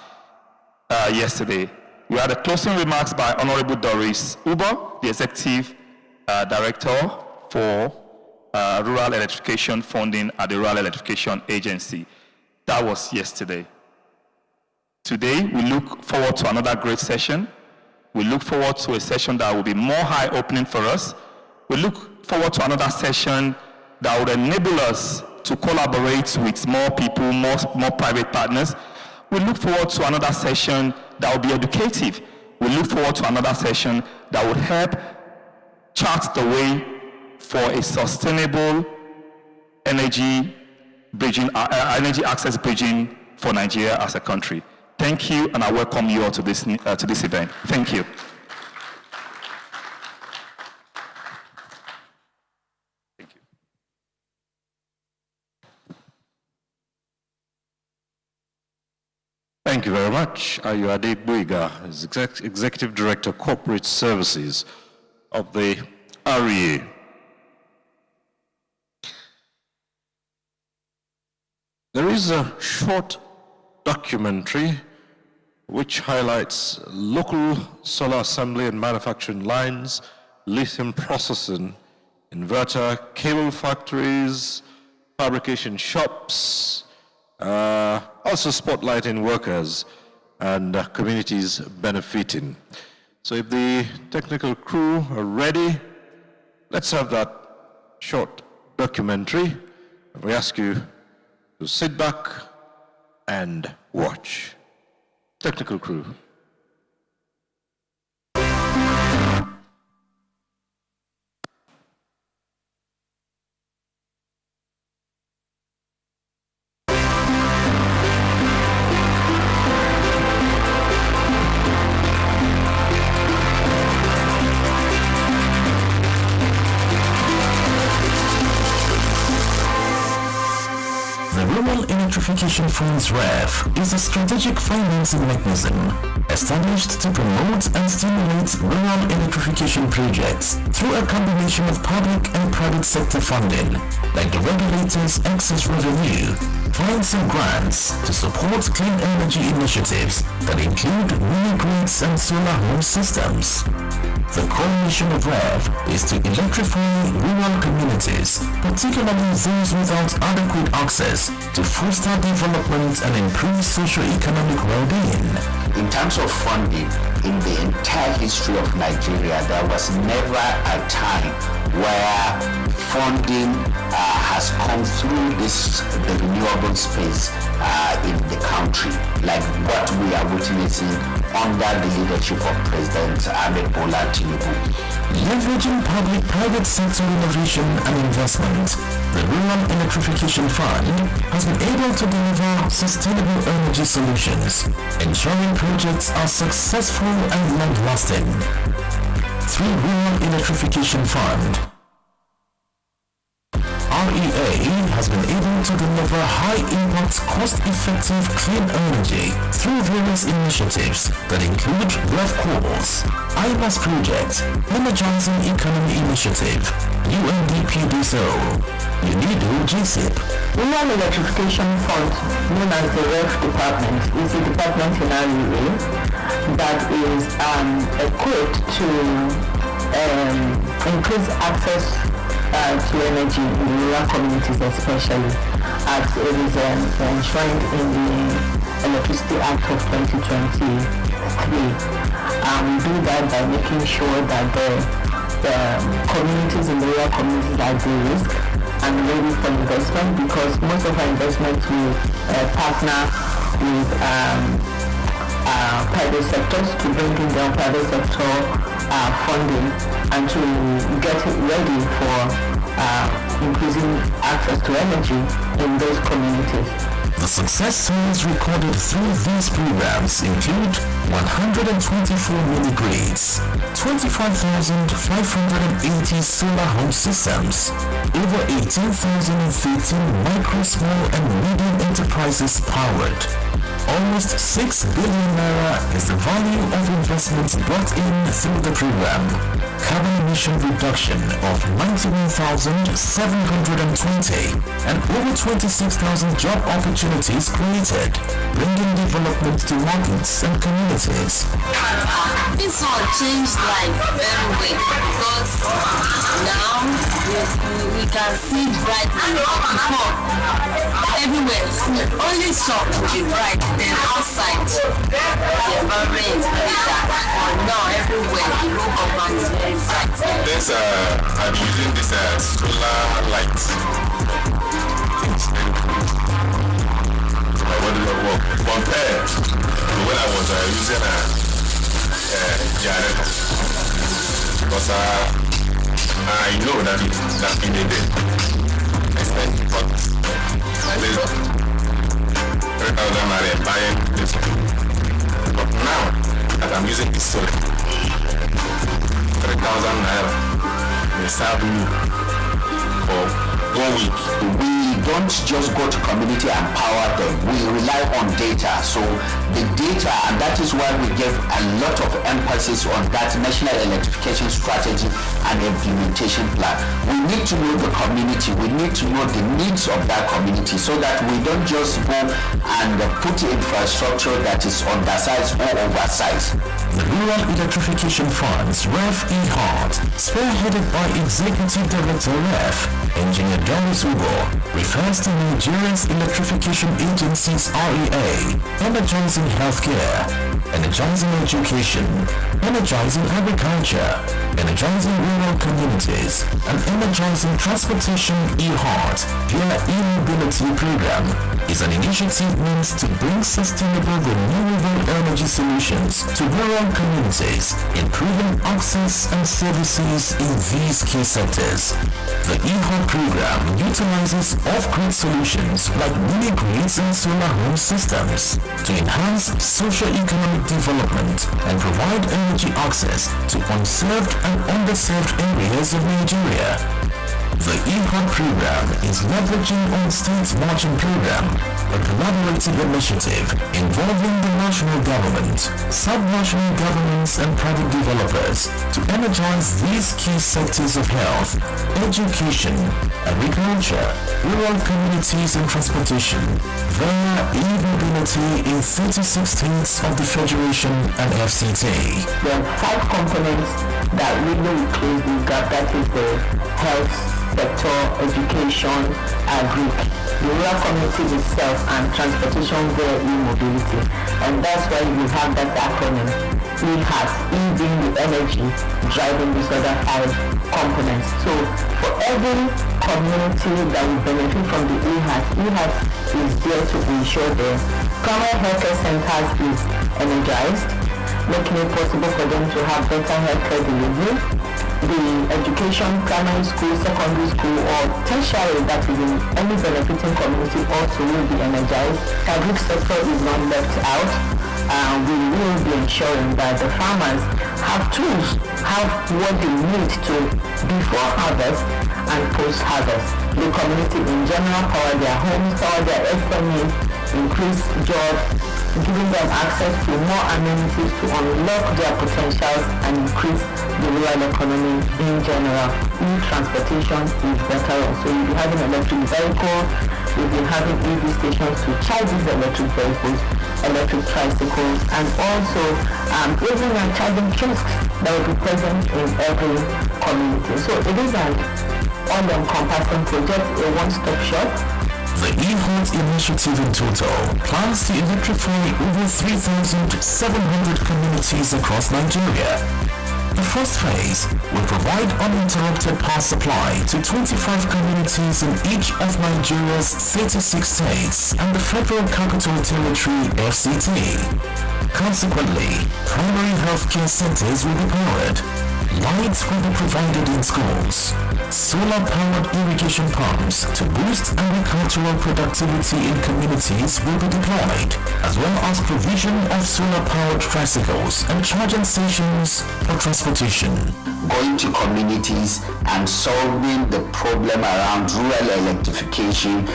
yesterday. We had the closing remarks by Honorable Doris Uber, the Executive Director for Rural Electrification Funding at the Rural Electrification Agency. That was yesterday. Today, we look forward to another great session. We look forward to a session that will be more eye-opening for us. We look forward to another session that will enable us to collaborate with more people, more private partners. We look forward to another session that will be educative. We look forward to another session that will help chart the way for a sustainable energy bridging, energy access bridging for Nigeria as a country. Thank you, and I welcome you all to this event. Thank you.
Thank you very much. Ayuade Buiga is Executive Director, Corporate Services of the REA. There is a short documentary which highlights local solar assembly and manufacturing lines, lithium processing, inverter, cable factories, fabrication shops, also spotlighting workers and communities benefiting. So if the technical crew are ready, let's have that short documentary. We ask you to sit back and watch. Technical crew.
Electrification Fund's REIF is a strategic financing mechanism established to promote and stimulate rural electrification projects through a combination of public and private sector funding, like the regulator's excess revenue, funds and grants to support clean energy initiatives that include mini-grids and solar home systems. The core mission of REIF is to electrify rural communities, particularly those without adequate access, to foster development and improve socio-economic well-being.
In terms of funding, in the entire history of Nigeria, there was never a time where funding has come through the renewable space in the country, like what we are witnessing under the leadership of President Bola Tinubu.
Leveraging public-private sector innovation and investment, the Rural Electrification Fund has been able to deliver sustainable energy solutions, ensuring projects are successful and long-lasting. Through Rural Electrification Fund, REA has been able to deliver high-impact, cost-effective clean energy through various initiatives that include REF Calls, IMAS Project, Energizing Economy Initiative, UNDP DSO, UNIDO GSIP.
Rural Electrification Fund, known as the REF Department, is a department in REA that is equipped to increase access to energy in rural communities, especially as it is enshrined in the Electricity Act of 2023. We do that by making sure that the communities in the rural communities are de-risked and ready for investment, because most of our investments will partner with private sectors to bring in their private sector funding and to get it ready for increasing access to energy in those communities.
The success stories recorded through these programs include 124 mini-grids, 25,580 solar home systems, over 18,013 micro, small and medium enterprises powered. Almost 6 billion naira is the value of investments brought in through the program. Carbon emission reduction of 91,720 and over 26,000 job opportunities created, bringing development to markets and communities.
This one changed life very well, because now we can see brightly. Before, everywhere, only shop will be bright, then outside the environment is very dark. Now everywhere, the room compound is very bright.
This, I'm using this solar light. It's very cool. So my body will work compared to when I was using a generator. Because I know that it's not in the day. investment but at least 3,000 naira buying this. But now that I'm using this solar, 3,000 naira may serve me for 1 week.
We don't just go to community and power them. We rely on data. So the data, and that is why we give a lot of emphasis on that national electrification strategy and implementation plan. We need to know the community. We need to know the needs of that community so that we don't just go and put infrastructure that is undersized or oversized.
The Rural Electrification Fund's REF e-Heart, spearheaded by Executive Director REF, Engineer Doris Ugo, refers to Nigeria's electrification agencies REA, energizing healthcare, energizing education, energizing agriculture, energizing rural communities, and energizing transportation e-Heart via e-mobility program is an initiative meant to bring sustainable renewable energy solutions to rural communities, improving access and services in these key sectors. The e-Heart program utilizes off-grid solutions like mini-grids and solar home systems to enhance socio-economic development and provide energy access to unserved and underserved areas of Nigeria. The e-Heart program is leveraging on State's Marching Program, a collaborative initiative involving the national government, sub-national governments and private developers to energize these key sectors of health, education, agriculture, rural communities and transportation via e-mobility in 36 states of the Federation and FCT.
There are 5 components that really close this gap, that is the health sector, education, agri, the rural communities itself, and transportation via e-mobility. And that's why we have that acronym, E-HAT, E being the energy driving these other 5 components. So for every community that will benefit from the E-HAT is there to ensure the primary healthcare centers is energized, making it possible for them to have better healthcare delivery. The education, primary school, secondary school, or tertiary that is in any benefiting community also will be energized. Agri sector is not left out. We will be ensuring that the farmers have tools, have what they need to before harvest and post-harvest. The community in general power their homes, power their SMEs, increase jobs, giving them access to more amenities to unlock their potentials and increase the rural economy in general. E-transportation is better. So you'll be having electric vehicles, we'll be having EV stations to charge these electric vehicles, electric tricycles, and also even charging kiosks that will be present in every community. So it is an all-encompassing project, a one-stop shop.
The e-Heart initiative in total plans to electrify over 3,700 communities across Nigeria. The first phase will provide uninterrupted power supply to 25 communities in each of Nigeria's 36 states and the Federal Capital Territory FCT. Consequently, primary healthcare centers will be powered. Lights will be provided in schools. Solar-powered irrigation pumps to boost agricultural productivity in communities will be deployed, as well as provision of solar-powered tricycles and charging stations for transportation.
Going to communities and solving the problem around rural electrification,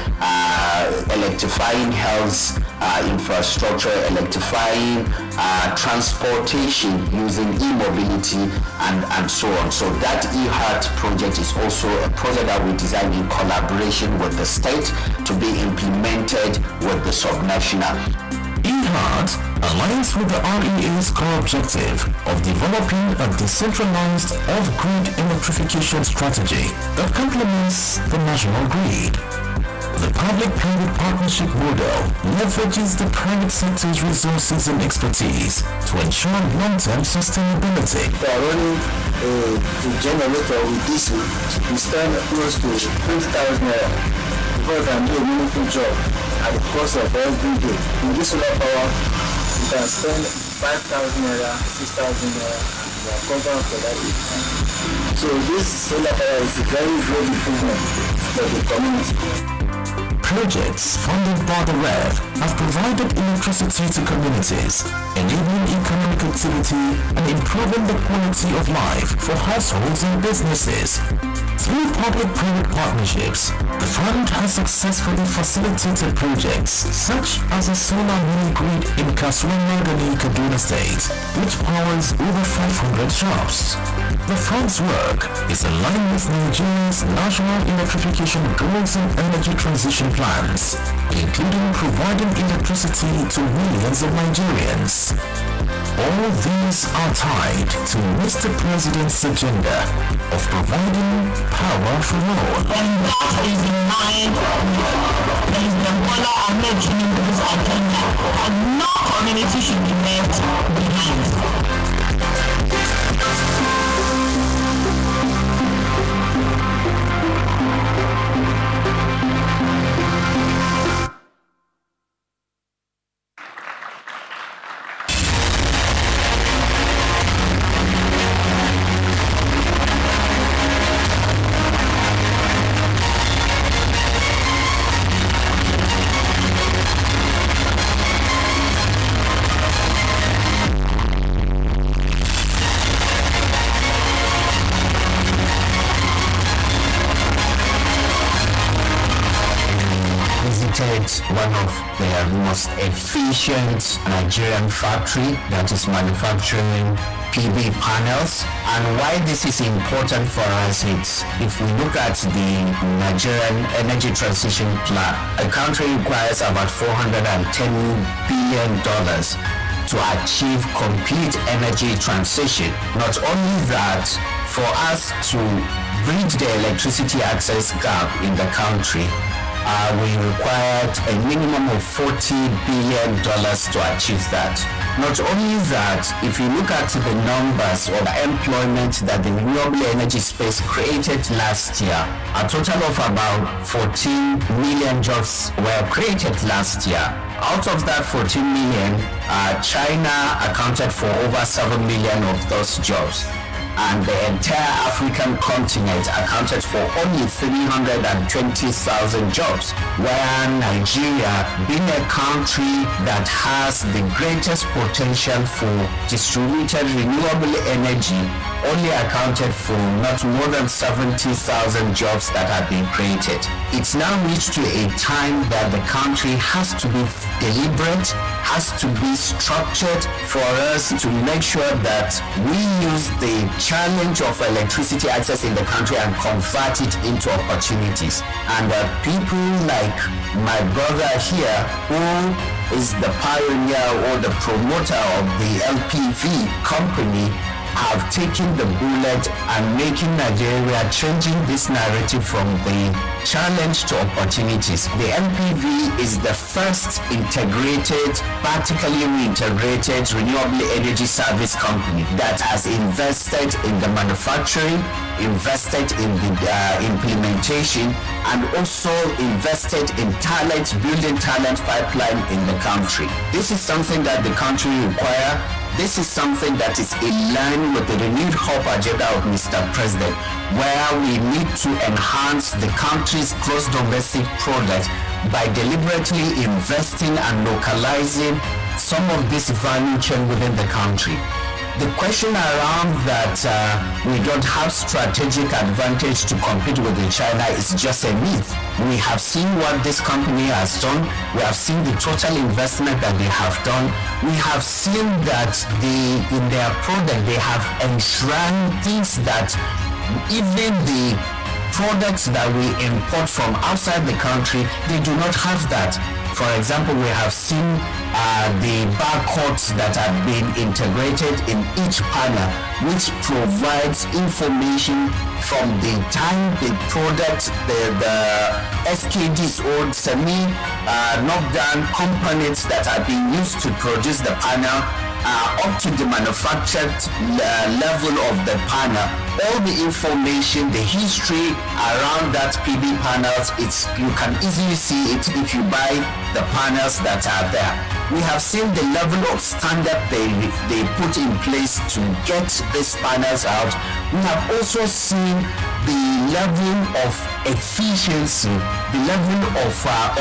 electrifying health infrastructure, electrifying transportation using e-mobility and so on. So that e-Heart project is also a project that we designed in collaboration with the state to be implemented with the subnational.
e-Heart aligns with the REA's core objective of developing a decentralized off-grid electrification strategy that complements the national grid. The public-private partnership model leverages the private sector's resources and expertise to ensure long-term sustainability.
We are running a generator with this, we spend close to 20,000 naira before we can do a meaningful job at the cost of every day. In this solar power, we can spend 5,000 naira, 6,000 naira, and we are covered for that. So this solar power is a very great improvement for the community.
Projects funded by the REIF have provided electricity to communities, enabling economic activity and improving the quality of life for households and businesses. Through public-private partnerships, the fund has successfully facilitated projects such as a solar mini-grid in Kaswan-Magani, Kaduna State, which powers over 500 shops. The fund's work is aligned with Nigeria's national electrification goals and energy transition plans, including providing electricity to millions of Nigerians. All these are tied to Mr. President's agenda of providing power for all.
And that is in mind President Bola Ahmed Tinubu's agenda, and no community should be left behind.
One of the most efficient Nigerian factory that is manufacturing PV panels. And why this is important for us is if we look at the Nigerian energy transition plan, a country requires about $410 billion to achieve complete energy transition. Not only that, for us to bridge the electricity access gap in the country, we required a minimum of $40 billion to achieve that. Not only that, if you look at the numbers of employment that the renewable energy space created last year, a total of about 14 million jobs were created last year. Out of that 14 million, China accounted for over 7 million of those jobs. And the entire African continent accounted for only 320,000 jobs, where Nigeria, being a country that has the greatest potential for distributed renewable energy, only accounted for not more than 70,000 jobs that have been created. It's now reached to a time that the country has to be deliberate, has to be structured for us to make sure that we use the challenge of electricity access in the country and convert it into opportunities. And people like my brother here, who is the pioneer or the promoter of the LPV company, have taken the bullet and making Nigeria changing this narrative from the challenge to opportunities. The NPV is the first integrated, vertically integrated renewable energy service company that has invested in the manufacturing, invested in the implementation, and also invested in talent, building talent pipeline in the country. This is something that the country requires. This is something that is in line with the renewed hope agenda of Mr. President, where we need to enhance the country's gross domestic product by deliberately investing and localizing some of this value chain within the country. The question around that we don't have strategic advantage to compete with China is just a myth. We have seen what this company has done. We have seen the total investment that they have done. We have seen that in their product they have enshrined things that even the products that we import from outside the country, they do not have that. For example, we have seen the barcodes that have been integrated in each panel, which provides information from the time the product, the SKDs or semi-knockdown components that are being used to produce the panel, up to the manufactured level of the panel. All the information, the history around that PV panels, you can easily see it if you buy the panels that are there. We have seen the level of standard they put in place to get these panels out. We have also seen the level of efficiency, the level of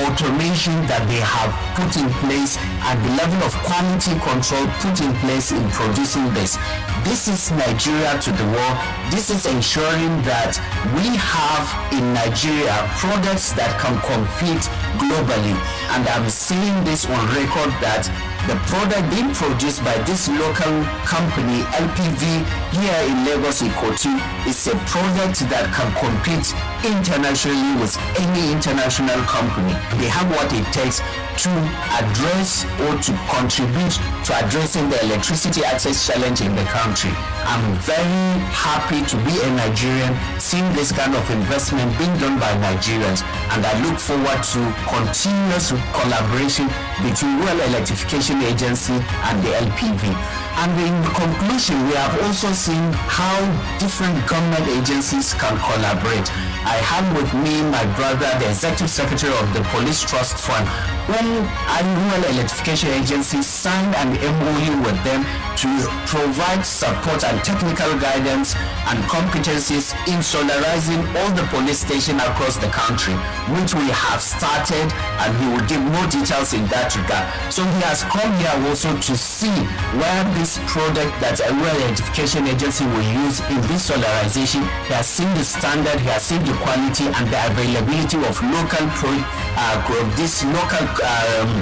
automation that they have put in place, and the level of quality control put in place in producing this. This is Nigeria to the world. This is ensuring that we have in Nigeria products that can compete globally. And I'm saying this on record that the product being produced by this local company, LPV, here in Lagos, Ikoti, is a product that can compete internationally with any international company. They have what it takes to address or to contribute to addressing the electricity access challenge in the country. I'm very happy to be a Nigerian, seeing this kind of investment being done by Nigerians, and I look forward to continuous collaboration between Rural Electrification Agency and the LPV. And in conclusion, we have also seen how different government agencies can collaborate. I have with me my brother, the Executive Secretary of the Police Trust Fund, whom Rural Electrification Agency signed an MOU with them to provide support and technical guidance and competencies in solarizing all the police stations across the country, which we have started, and he will give more details in that regard. So he has come here also to see where this product that a Rural Electrification Agency will use in this solarization. He has seen the standard, he has seen the quality and the availability of local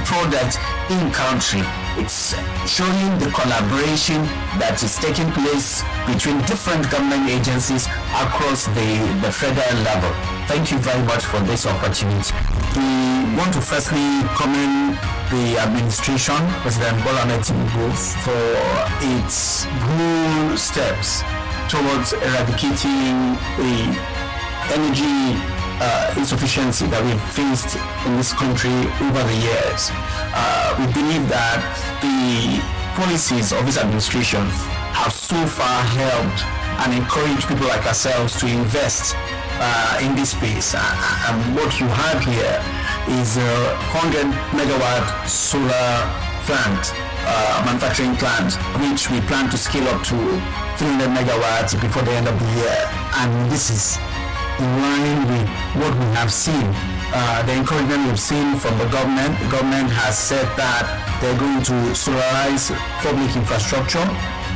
product in country. It's showing the collaboration that is taking place between different government agencies across the federal level. Thank you very much for this opportunity.
We want to firstly commend the administration, President Tinubu, for its bold steps towards eradicating the energy insufficiency that we've faced in this country over the years. We believe that the policies of this administration have so far helped and encouraged people like ourselves to invest in this space. And what you have here is a 100 megawatt solar plant, manufacturing plant, which we plan to scale up to 300 megawatts before the end of the year. And this is in line with what we have seen. The encouragement we've seen from the government has said that they're going to solarize public infrastructure.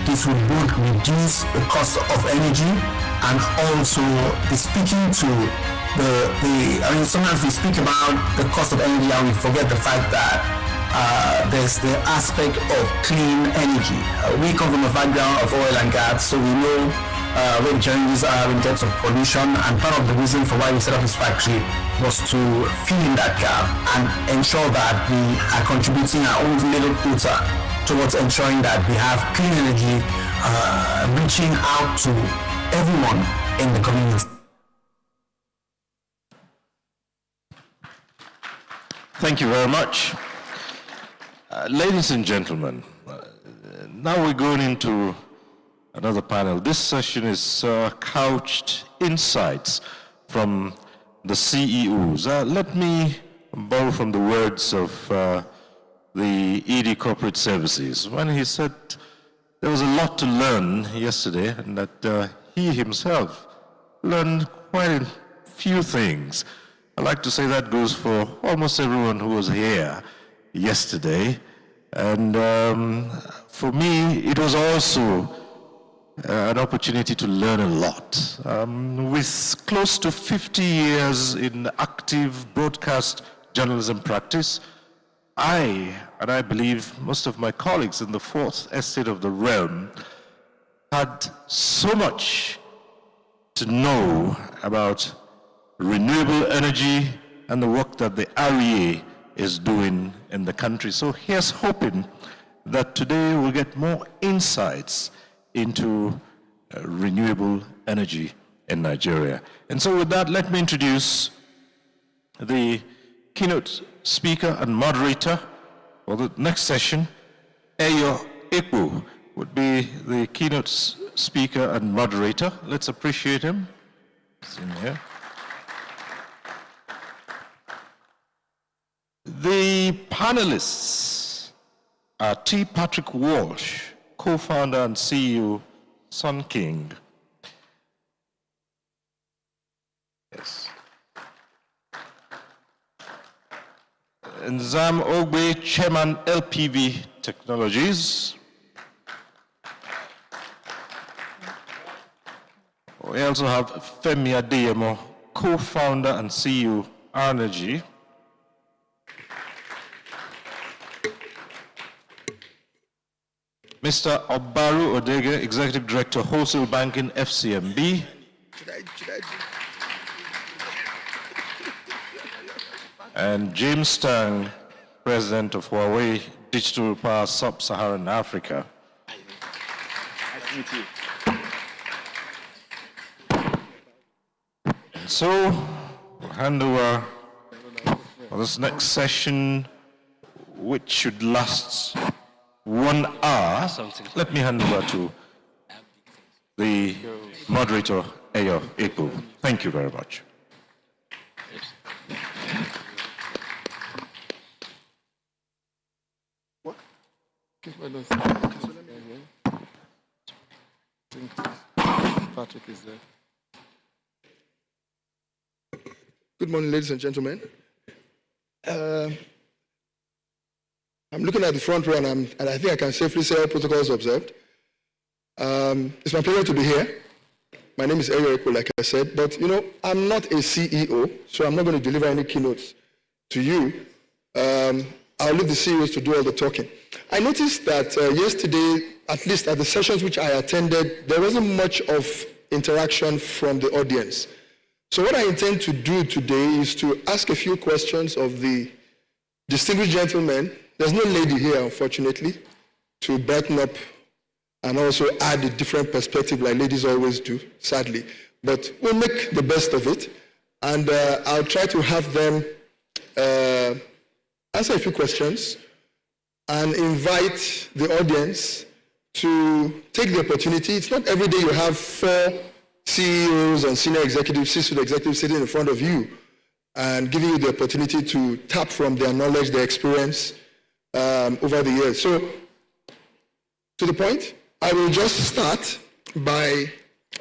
This would both reduce the cost of energy and also speaking to sometimes we speak about the cost of energy and we forget the fact that there's the aspect of clean energy. We come from a background of oil and gas, so we know where the challenges are in terms of pollution, and part of the reason for why we set up this factory was to fill in that gap and ensure that we are contributing our own little quota towards ensuring that we have clean energy reaching out to everyone in the community.
Thank you very much. Ladies and gentlemen, now we're going into another panel. This session is couched insights from the CEOs. Let me borrow from the words of the ED Corporate Services when he said there was a lot to learn yesterday and that he himself learned quite a few things. I like to say that goes for almost everyone who was here yesterday. And for me, it was also an opportunity to learn a lot. With close to 50 years in active broadcast journalism practice, I believe most of my colleagues in the fourth estate of the realm had so much to know about renewable energy and the work that the REA is doing in the country. So here's hoping that today we'll get more insights into renewable energy in Nigeria. And so with that, let me introduce the keynote speaker and moderator for the next session. Eyo Ekpo would be the keynote speaker and moderator. Let's appreciate him. It's in here. The panelists are T. Patrick Walsh, co-founder and CEO, Sun King. Nzam Ogbe, Chairman LPV Technologies. We also have Femi Adeyemo, co-founder and CEO, Energy. Mr. Obaru Odege, Executive Director, Wholesale Banking, FCMB. And James Tang, President of Huawei Digital Power Sub-Saharan Africa. And so, we'll hand over for this next session, which should last 1 hour. Let me hand over to the moderator, Ayo Eko. Thank you very much.
Patrick is there. Good morning, ladies and gentlemen. I'm looking at the front row, and I think I can safely say all protocols observed. It's my pleasure to be here. My name is Ayo Eko, like I said, but I'm not a CEO, so I'm not going to deliver any keynotes to you. I'll leave the CEOs to do all the talking. I noticed that yesterday, at least at the sessions which I attended, there wasn't much of interaction from the audience. So what I intend to do today is to ask a few questions of the distinguished gentlemen. There's no lady here, unfortunately, to brighten up and also add a different perspective like ladies always do, sadly. But we'll make the best of it, and I'll try to have them answer a few questions and invite the audience to take the opportunity. It's not every day you have 4 CEOs and senior executives, C-suite executives sitting in front of you and giving you the opportunity to tap from their knowledge, their experience over the years. So, to the point, I will just start by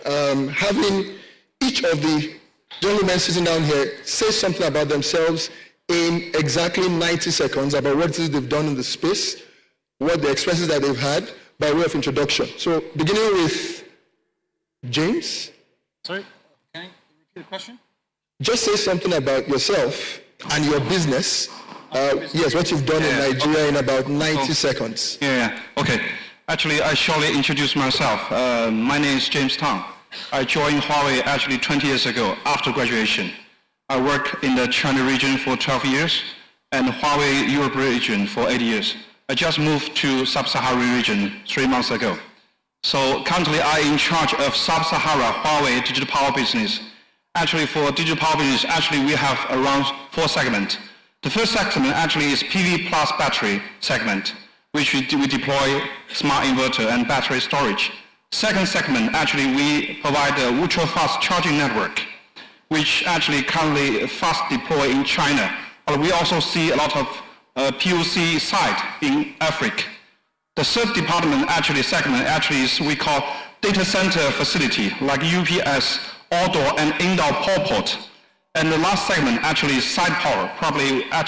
having each of the gentlemen sitting down here say something about themselves in exactly 90 seconds about what it is they've done in the space, what the experiences that they've had, by way of introduction. So, beginning with James.
Sorry, can you repeat the question?
Just say something about yourself and your business. Yes, what you've done in Nigeria in about 90 seconds.
Okay. Actually, I shortly introduce myself. My name is James Tang. I joined Huawei actually 20 years ago after graduation. I worked in the China region for 12 years and Huawei Europe region for 8 years. I just moved to Sub-Saharan region 3 months ago. So currently I'm in charge of Sub-Sahara Huawei digital power business. Actually for digital power business, actually we have around 4 segments. The first segment actually is PV plus battery segment, which we deploy smart inverter and battery storage. Second segment, actually we provide a ultra-fast charging network, which actually currently fast deploy in China. But we also see a lot of POC site in Africa. The third segment is we call data center facility, like UPS, outdoor and indoor power port. And the last segment actually is side power.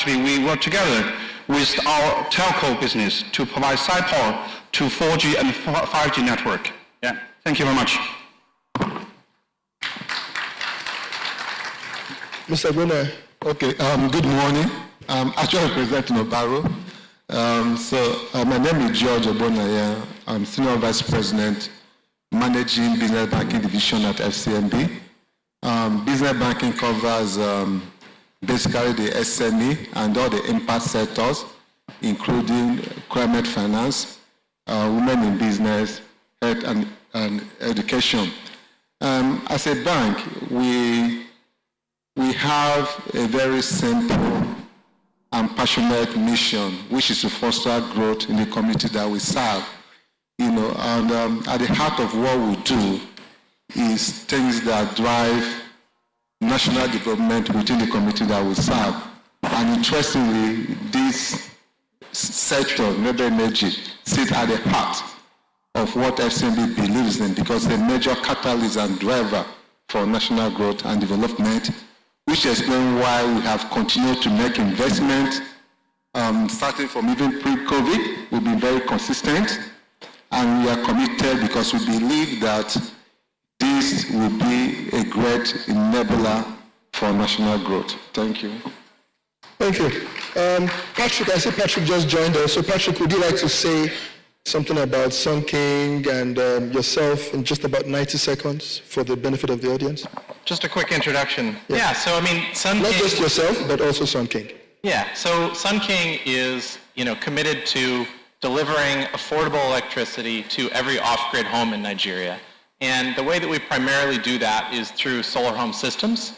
We work together with our telco business to provide side power to 4G and 5G network. Yeah, thank you very much.
Mr. Gunnar.
Okay, good morning. I'm actually representing Obaru. My name is George Obonaya. I'm Senior Vice President, Managing Business Banking Division at FCMB. Business banking covers basically the SME and all the impact sectors, including climate finance, women in business, health and education. As a bank, we have a very simple and passionate mission, which is to foster growth in the community that we serve. And at the heart of what we do is things that drive national development within the community that we serve. And interestingly, this sector, renewable energy, sits at the heart of what FCMB believes in, because it's a major catalyst and driver for national growth and development, which explains why we have continued to make investment starting from even pre-COVID. We've been very consistent, and we are committed because we believe that this will be a great enabler for national growth. Thank you.
Thank you. Patrick, I see Patrick just joined us. So Patrick, would you like to say something about Sun King and yourself in just about 90 seconds for the benefit of the audience?
Just a quick introduction. Yeah, so I mean, Sun King...
Not just yourself, but also Sun King.
Yeah, so Sun King is, committed to delivering affordable electricity to every off-grid home in Nigeria. And the way that we primarily do that is through solar home systems.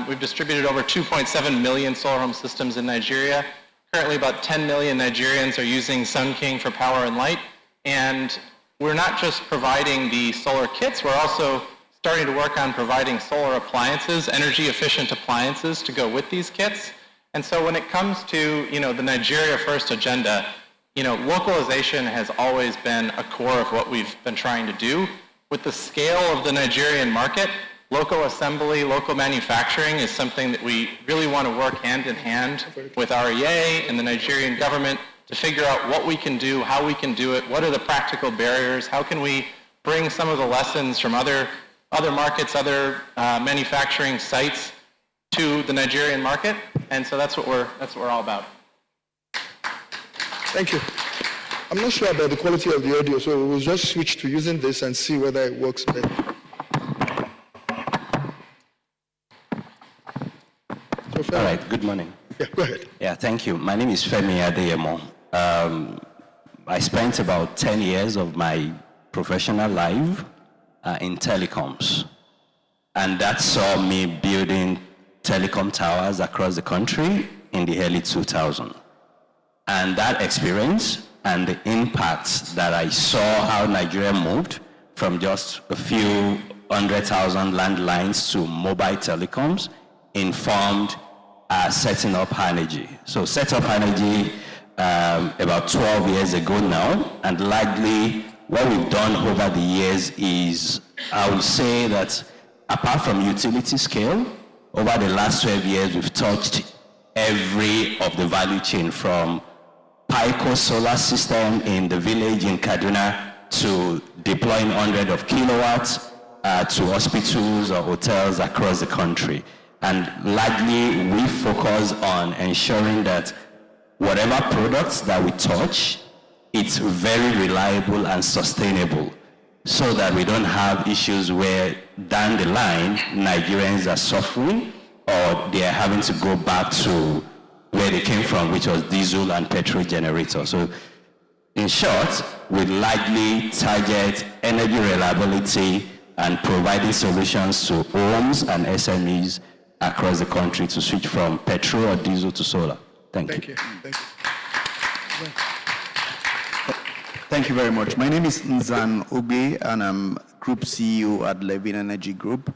We've distributed over 2.7 million solar home systems in Nigeria. Currently, about 10 million Nigerians are using Sun King for power and light. And we're not just providing the solar kits, we're also starting to work on providing solar appliances, energy-efficient appliances to go with these kits. And so when it comes to, the Nigeria First agenda, localization has always been a core of what we've been trying to do. With the scale of the Nigerian market, local assembly, local manufacturing is something that we really want to work hand in hand with REA and the Nigerian government to figure out what we can do, how we can do it, what are the practical barriers, how can we bring some of the lessons from other markets, other manufacturing sites to the Nigerian market, and so that's what we're all about.
Thank you. I'm not sure about the quality of the audio, so we'll just switch to using this and see whether it works better.
All right, good morning.
Yeah, go ahead.
Yeah, thank you. My name is Femi Adeyemo. I spent about 10 years of my professional life in telecoms, and that saw me building telecom towers across the country in the early 2000s. And that experience and the impact that I saw how Nigeria moved from just a few 100,000 landlines to mobile telecoms informed setting up Energy. So set up Energy about 12 years ago now, and likely what we've done over the years is, I would say that apart from utility scale, over the last 12 years, we've touched every of the value chain from Pico solar system in the village in Kaduna to deploying hundreds of kilowatts to hospitals or hotels across the country. And largely, we focus on ensuring that whatever products that we touch, it's very reliable and sustainable, so that we don't have issues where down the line, Nigerians are suffering or they are having to go back to where they came from, which was diesel and petrol generators. So in short, we largely target energy reliability and providing solutions to homes and SMEs across the country to switch from petrol or diesel to solar. Thank you.
Thank you.
Thank you very much. My name is Nzan Obe, and I'm Group CEO at Levin Energy Group,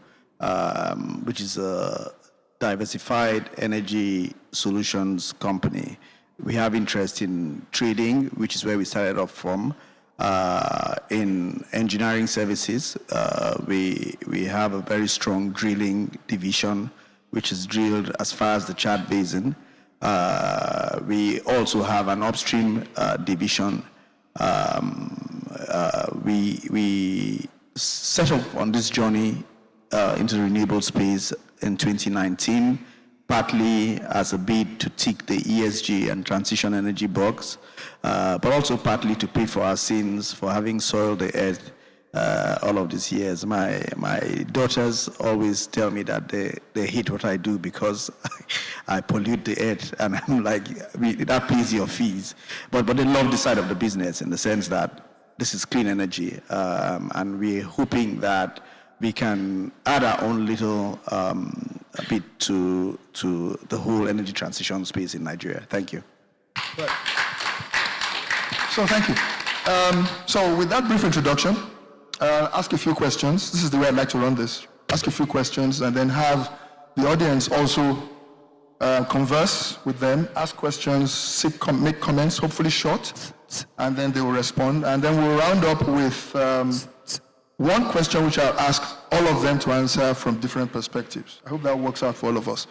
which is a diversified energy solutions company. We have interest in trading, which is where we started off from. In engineering services, we have a very strong drilling division, which is drilled as far as the Chad Basin. We also have an upstream division. We set off on this journey into the renewable space in 2019, partly as a bid to tick the ESG and transition energy box, but also partly to pay for our sins for having soiled the earth all of these years. My daughters always tell me that they hate what I do because I pollute the earth, and I'm like, that pays your fees. But they love this side of the business in the sense that this is clean energy, and we're hoping that we can add our own little bit to the whole energy transition space in Nigeria. Thank you.
Right. So thank you. So with that brief introduction, ask a few questions. This is the way I'd like to run this. Ask a few questions and then have the audience also converse with them, ask questions, make comments, hopefully short, and then they will respond. And then we'll round up with one question which I'll ask all of them to answer from different perspectives. I hope that works out for all of us.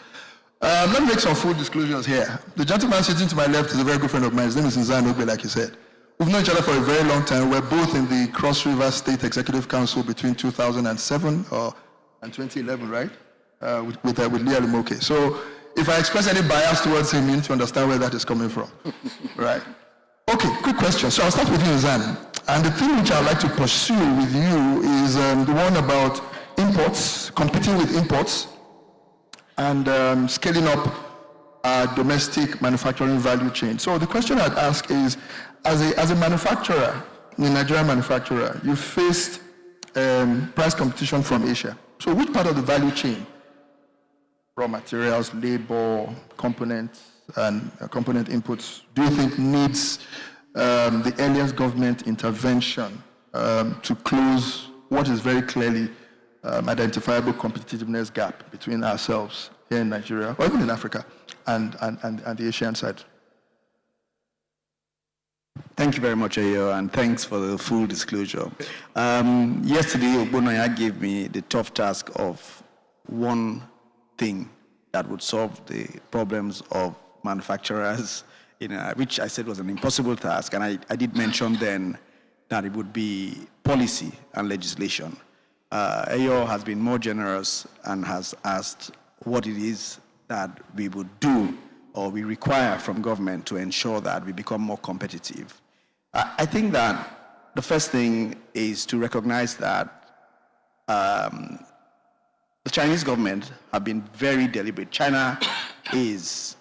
Let me make some full disclosures here. The gentleman sitting to my left is a very good friend of mine. His name is Nzanobe, like you said. We've known each other for a very long time. We're both in the Cross River State Executive Council between 2007 and 2011, right? With Leah Lumoke. So if I express any bias towards him, you need to understand where that is coming from, right? Okay, quick question. So I'll start with you, Nzan. And the thing which I'd like to pursue with you is the one about imports, competing with imports, and scaling up our domestic manufacturing value chain. So the question I'd ask is, as a manufacturer, a Nigerian manufacturer, you faced price competition from Asia. So which part of the value chain, raw materials, labor, components, and component inputs, do you think needs the earliest government intervention to close what is very clearly identifiable competitiveness gap between ourselves here in Nigeria, or even in Africa, and the Asian side?
Thank you very much, Ayo, and thanks for the full disclosure. Yesterday, Ogbonaya gave me the tough task of one thing that would solve the problems of manufacturers, which I said was an impossible task, and I did mention then that it would be policy and legislation. Ayo has been more generous and has asked what it is that we would do or we require from government to ensure that we become more competitive. I think that the first thing is to recognize that the Chinese government have been very deliberate. China is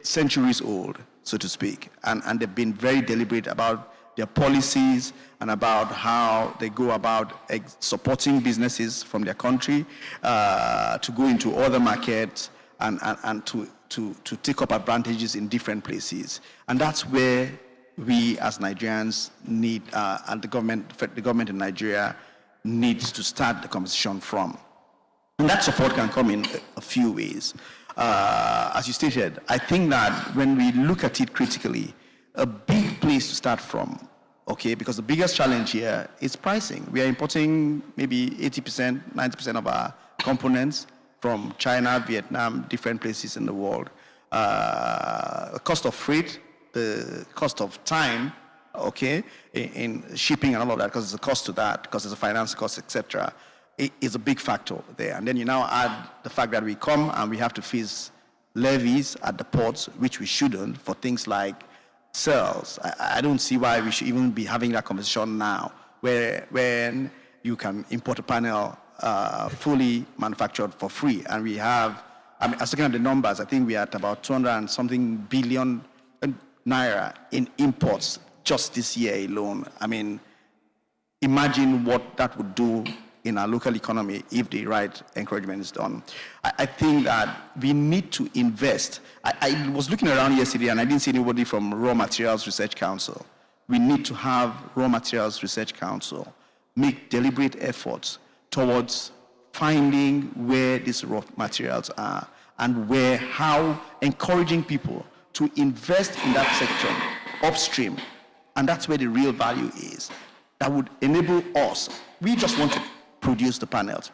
centuries old, so to speak, and they've been very deliberate about their policies and about how they go about supporting businesses from their country to go into other markets and to take up advantages in different places. And that's where we as Nigerians need, and the government in Nigeria needs to start the conversation from. And that support can come in a few ways. As you stated, I think that when we look at it critically, a big place to start from, okay, because the biggest challenge here is pricing. We are importing maybe 80%, 90% of our components from China, Vietnam, different places in the world. The cost of freight, the cost of time, okay, in shipping and all of that, because there's a cost to that, because there's a finance cost, etc., is a big factor there. And then you now add the fact that we come and we have to face levies at the ports, which we shouldn't, for things like cells. I don't see why we should even be having that conversation now, when you can import a panel fully manufactured for free. And we have, I was looking at the numbers, I think we are at about 200 and something billion naira in imports just this year alone. I mean, imagine what that would do in our local economy if the right encouragement is done. I think that we need to invest. I was looking around yesterday and I didn't see anybody from Raw Materials Research Council. We need to have Raw Materials Research Council make deliberate efforts towards finding where these raw materials are and how encouraging people to invest in that section upstream. And that's where the real value is. That would enable us. We just want to produce the panels.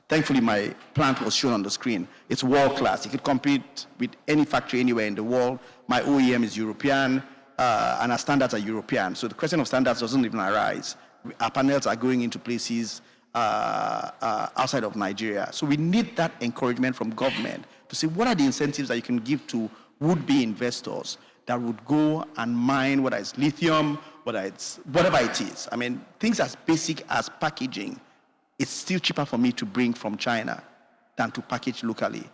Thankfully, my plant was shown on the screen. It's world class. It could compete with any factory anywhere in the world. My OEM is European, and our standards are European. So the question of standards doesn't even arise. Our panels are going into places outside of Nigeria. So we need that encouragement from government to see what are the incentives that you can give to would-be investors that would go and mine, whether it's lithium, whether it's whatever it is. I mean, things as basic as packaging. It's still cheaper for me to bring from China than to package locally.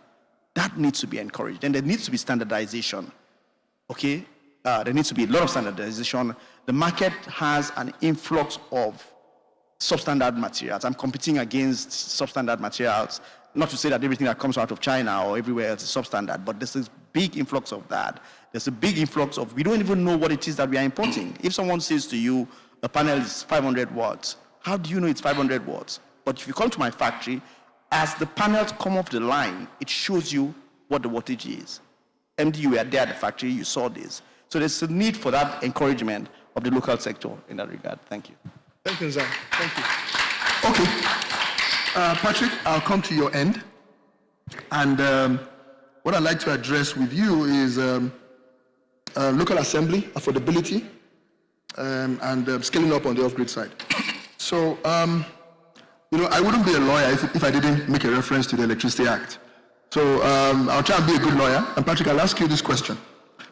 That needs to be encouraged. And there needs to be standardization, okay? There needs to be a lot of standardization. The market has an influx of substandard materials. I'm competing against substandard materials, not to say that everything that comes out of China or everywhere else is substandard, but there's this big influx of that. There's a big influx of, we don't even know what it is that we are importing. If someone says to you, the panel is 500 watts, how do you know it's 500 watts? But if you come to my factory, as the panels come off the line, it shows you what the wattage is. MD, you were there at the factory, you saw this. So there's a need for that encouragement of the local sector in that regard. Thank you.
Thank you, Zan. Thank you. Okay. Patrick, I'll come to your end. And what I'd like to address with you is local assembly, affordability, and scaling up on the off-grid side. So, I wouldn't be a lawyer if I didn't make a reference to the Electricity Act. So I'll try and be a good lawyer. And Patrick, I'll ask you this question.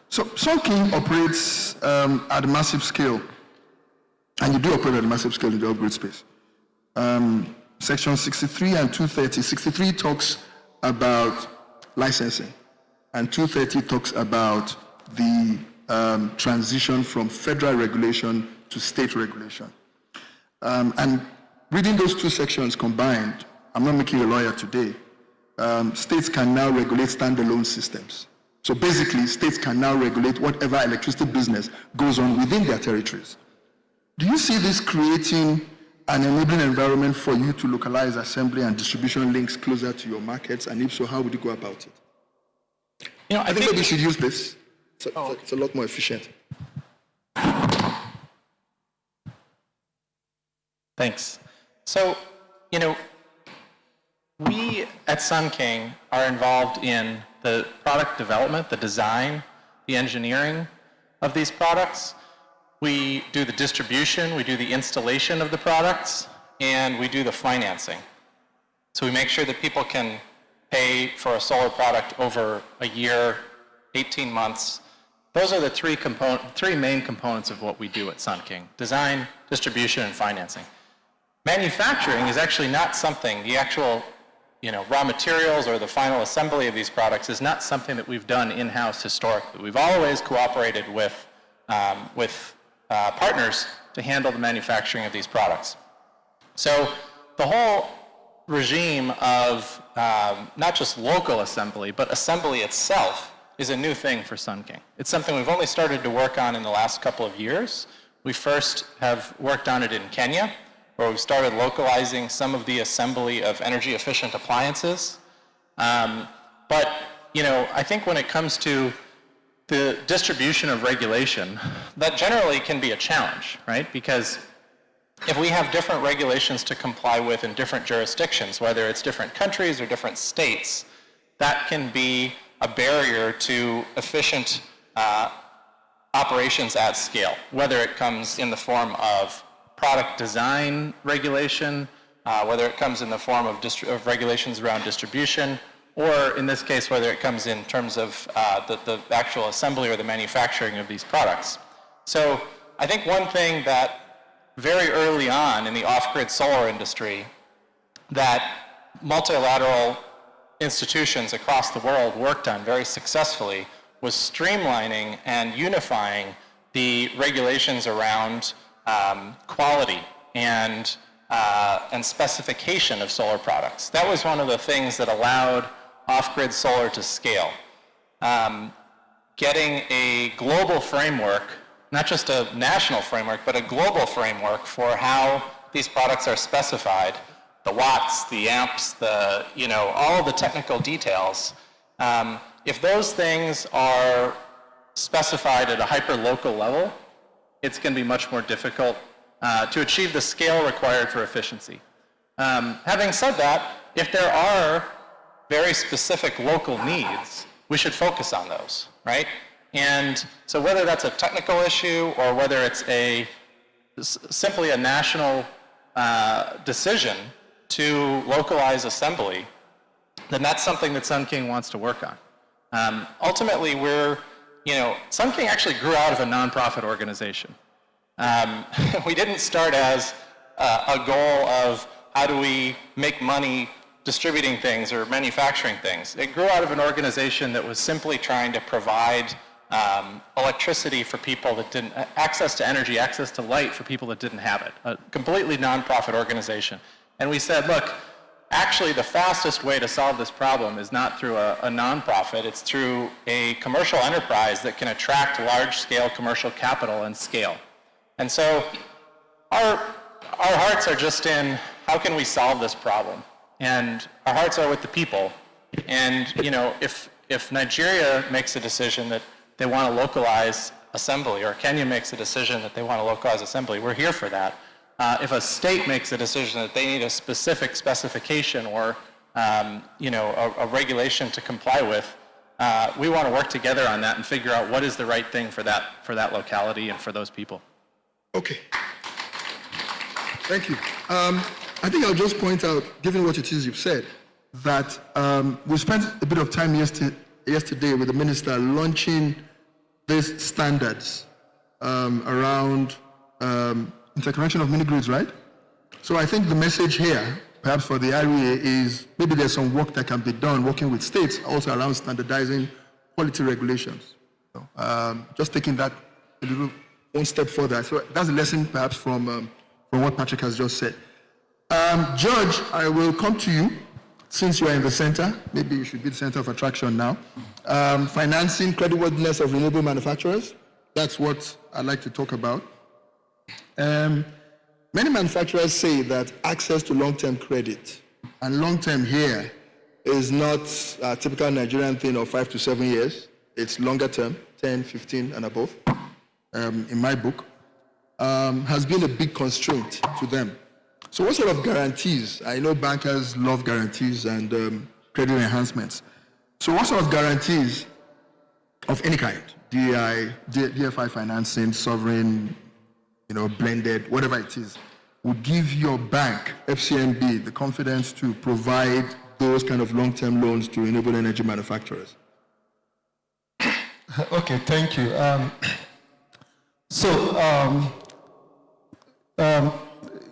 So Sun King operates at a massive scale, and you do operate at a massive scale in the off-grid space. Section 63 and 230. 63 talks about licensing, and 230 talks about the transition from federal regulation to state regulation. And reading those two sections combined, I'm not making a lawyer today, states can now regulate standalone systems. So basically, states can now regulate whatever electricity business goes on within their territories. Do you see this creating an enabling environment for you to localize assembly and distribution links closer to your markets? And if so, how would you go about it? I think maybe we should use this. It's a lot more efficient.
Thanks. So, we at Sun King are involved in the product development, the design, the engineering of these products. We do the distribution, we do the installation of the products, and we do the financing. So we make sure that people can pay for a solar product over a year, 18 months. Those are the three main components of what we do at Sun King: design, distribution, and financing. Manufacturing is actually not something, the actual raw materials or the final assembly of these products is not something that we've done in-house historically. We've always cooperated with partners to handle the manufacturing of these products. So the whole regime of not just local assembly, but assembly itself is a new thing for Sun King. It's something we've only started to work on in the last couple of years. We first have worked on it in Kenya, where we've started localizing some of the assembly of energy efficient appliances. But I think when it comes to the distribution of regulation, that generally can be a challenge, right? Because if we have different regulations to comply with in different jurisdictions, whether it's different countries or different states, that can be a barrier to efficient operations at scale, whether it comes in the form of product design regulation, whether it comes in the form of regulations around distribution, or in this case, whether it comes in terms of the actual assembly or the manufacturing of these products. So I think one thing that very early on in the off-grid solar industry that multilateral institutions across the world worked on very successfully was streamlining and unifying the regulations around quality and specification of solar products. That was one of the things that allowed off-grid solar to scale. Getting a global framework, not just a national framework, but a global framework for how these products are specified, the watts, the amps, all of the technical details. If those things are specified at a hyper-local level, it's going to be much more difficult to achieve the scale required for efficiency. Having said that, if there are very specific local needs, we should focus on those, right? And so whether that's a technical issue or whether it's simply a national decision to localize assembly, then that's something that Sun King wants to work on. Ultimately, Sun King actually grew out of a nonprofit organization. We didn't start as a goal of how do we make money distributing things or manufacturing things. It grew out of an organization that was simply trying to provide electricity for people that didn't, access to energy, access to light for people that didn't have it. A completely nonprofit organization. And we said, look, actually the fastest way to solve this problem is not through a nonprofit, it's through a commercial enterprise that can attract large-scale commercial capital and scale. And so our hearts are just in how can we solve this problem? And our hearts are with the people. And if Nigeria makes a decision that they want to localize assembly, or Kenya makes a decision that they want to localize assembly, we're here for that. If a state makes a decision that they need a specific specification or a regulation to comply with, we want to work together on that and figure out what is the right thing for that locality and for those people.
Okay. Thank you. I think I'll just point out, given what it is you've said, that we spent a bit of time yesterday with the minister launching these standards around interconnection of mini-grids, right? So I think the message here, perhaps for the REA, is maybe there's some work that can be done working with states also around standardizing quality regulations. Just taking that a little one step further. So that's a lesson perhaps from what Patrick has just said. George, I will come to you since you are in the center. Maybe you should be the center of attraction now. Financing creditworthiness of renewable manufacturers. That's what I'd like to talk about. Many manufacturers say that access to long-term credit, and long-term here is not a typical Nigerian thing of 5 to 7 years. It's longer term, 10, 15 and above, in my book, has been a big constraint to them. So what sort of guarantees? I know bankers love guarantees and credit enhancements. So what sort of guarantees of any kind, DFI financing, sovereign, blended, whatever it is, would give your bank, FCMB, the confidence to provide those kind of long-term loans to renewable energy manufacturers?
Okay, thank you.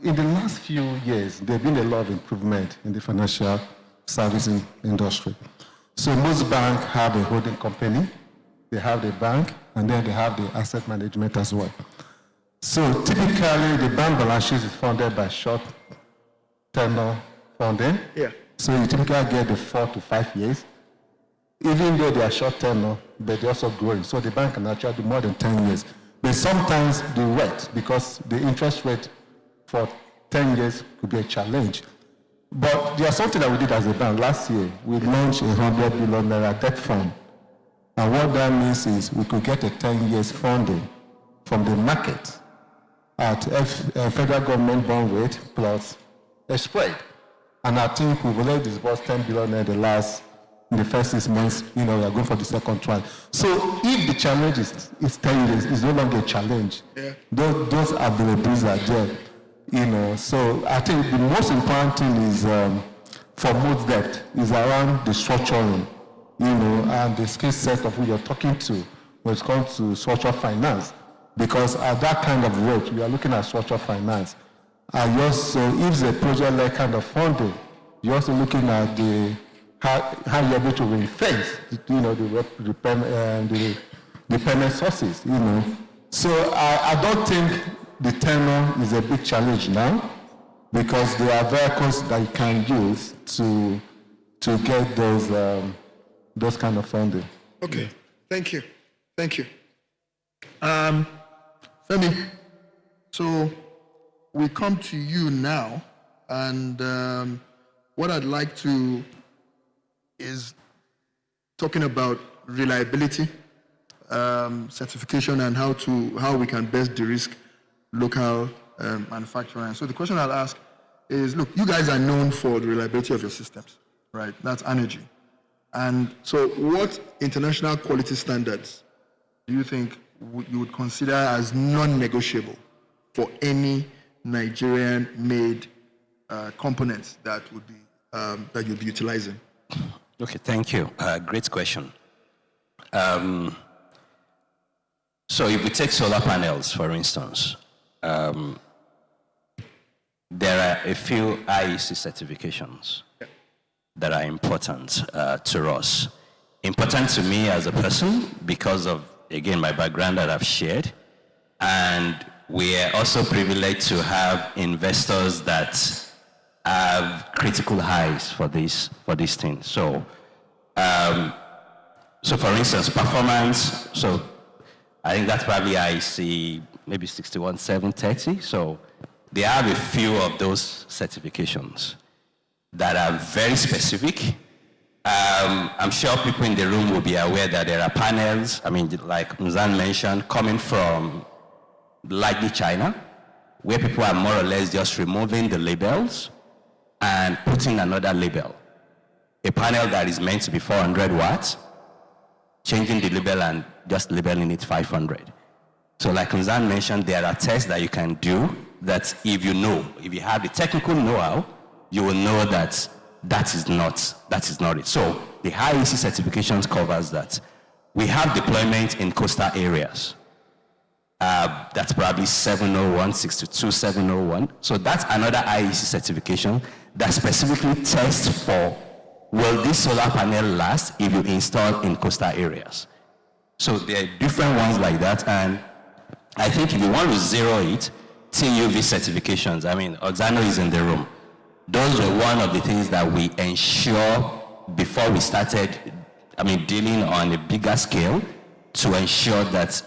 In the last few years, there has been a lot of improvement in the financial servicing industry. So most banks have a holding company, they have the bank, and then they have the asset management as well. So typically, the bank balance sheet is funded by short tenor funding.
Yeah.
So you typically get the 4 to 5 years. Even though they are short tenor, but they're also growing. So the bank can actually do more than 10 years. But sometimes they wait because the interest rate for 10 years could be a challenge. But there's something that we did as a bank last year. We launched a 100 billion naira debt fund. And what that means is we could get a 10 years funding from the market at federal government bond rate plus a spread. And I think we've already disbursed 10 billion in the first 6 months, we are going for the second trial. So if the challenge is 10 years, it's no longer a challenge.
Yeah.
Those availabilities are there, So I think the most important thing is for most debt is around the structuring, and the skill set of who you're talking to when it comes to structural finance. Because at that kind of rate, we are looking at structural finance. And also, if the project-like kind of funding, you're also looking at how you're able to ring-fence, the payment sources, So I don't think the tenor is a big challenge now, because there are vehicles that you can use to get those kind of funding.
Okay, thank you. Femi, so we come to you now, and what I'd like to is talking about reliability, certification, and how we can best de-risk local manufacturing. So the question I'll ask is, look, you guys are known for the reliability of your systems, right? That's energy. And so what international quality standards do you think you would consider as non-negotiable for any Nigerian-made components that would be that you'd be utilizing?
Okay, thank you. Great question. So if we take solar panels, for instance, there are a few IEC certifications that are important to us. Important to me as a person because of, again, my background that I've shared. And we are also privileged to have investors that have critical eyes for this thing. So, for instance, performance. So I think that's probably IEC maybe 61730. So they have a few of those certifications that are very specific. I'm sure people in the room will be aware that there are panels, like Mzan mentioned, coming from likely China, where people are more or less just removing the labels and putting another label. A panel that is meant to be 400 watts changing the label and just labeling it 500. So like Nzan mentioned, there are tests that you can do that if you have the technical know-how, you will know that that is not it. So the high EC certifications covers that. We have deployment in coastal areas. That's probably 701, 622, 701. So that's another IEC certification that specifically tests for, will this solar panel last if you install in coastal areas? So there are different ones like that. And I think if you want to zero it, TUV certifications, I mean, Oxano is in the room. Those were one of the things that we ensure before we started, dealing on a bigger scale to ensure that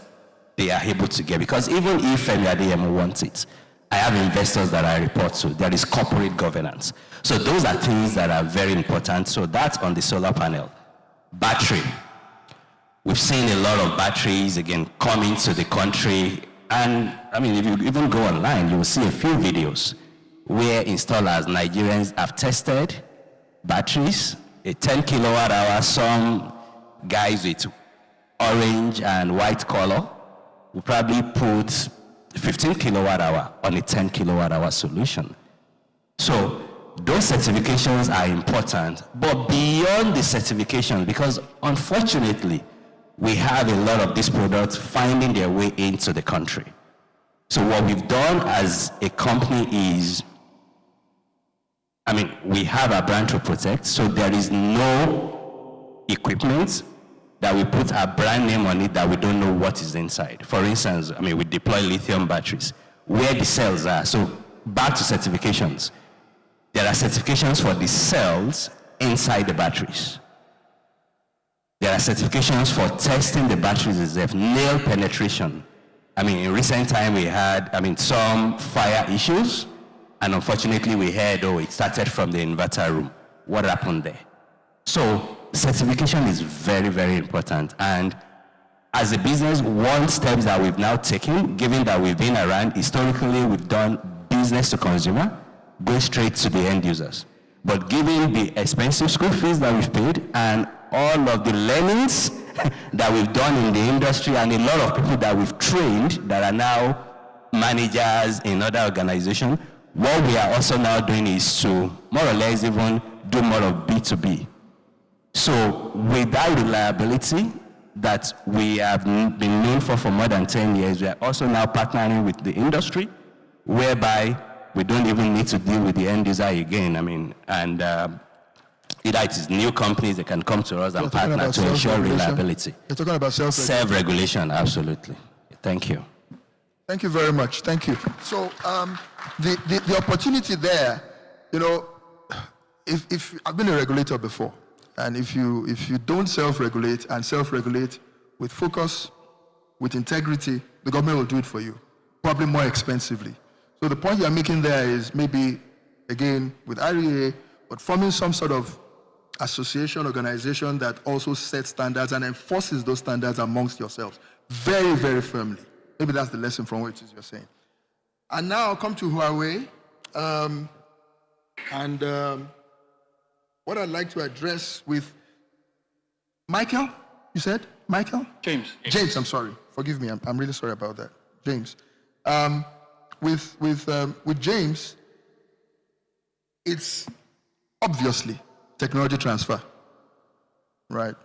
they are able to get, because even if Femi Adeyemo wants it, I have investors that I report to. There is corporate governance. So those are things that are very important. So that's on the solar panel. Battery. We've seen a lot of batteries, again, coming to the country. And, if you even go online, you will see a few videos where installers, Nigerians, have tested batteries, a 10 kilowatt hour, some guys with orange and white color will probably put 15 kilowatt hour on a 10 kilowatt hour solution. So those certifications are important, but beyond the certifications, because unfortunately, we have a lot of these products finding their way into the country. So what we've done as a company is, we have a brand to protect, so there is no equipment that we put our brand name on it that we don't know what is inside. For instance, we deploy lithium batteries, where the cells are. So back to certifications. There are certifications for the cells inside the batteries. There are certifications for testing the batteries itself, nail penetration. In recent time we had, some fire issues, and unfortunately we heard, it started from the inverter room. What happened there? So certification is very, very important. And as a business, one step that we've now taken, given that we've been around, historically we've done business to consumer, go straight to the end users. But given the expensive school fees that we've paid and all of the learnings that we've done in the industry and a lot of people that we've trained that are now managers in other organizations, what we are also now doing is to more or less even do more of B2B. So with that reliability that we have been known for more than 10 years, we are also now partnering with the industry, whereby we don't even need to deal with the end user again. Either it is new companies that can come to us and partner to ensure reliability.
You're talking about
self-regulation, absolutely. Thank you.
Thank you very much. Thank you. So the opportunity there, if I've been a regulator before, and if you don't self-regulate and self-regulate with focus, with integrity, the government will do it for you, probably more expensively. So the point you're making there is maybe, again, with NREIF, but forming some sort of association, organization that also sets standards and enforces those standards amongst yourselves very, very firmly. Maybe that's the lesson from what you're saying. And now I'll come to Huawei. What I'd like to address with Michael, you said? Michael?
James,
I'm sorry. Forgive me. I'm really sorry about that. James. With James, it's obviously technology transfer, right?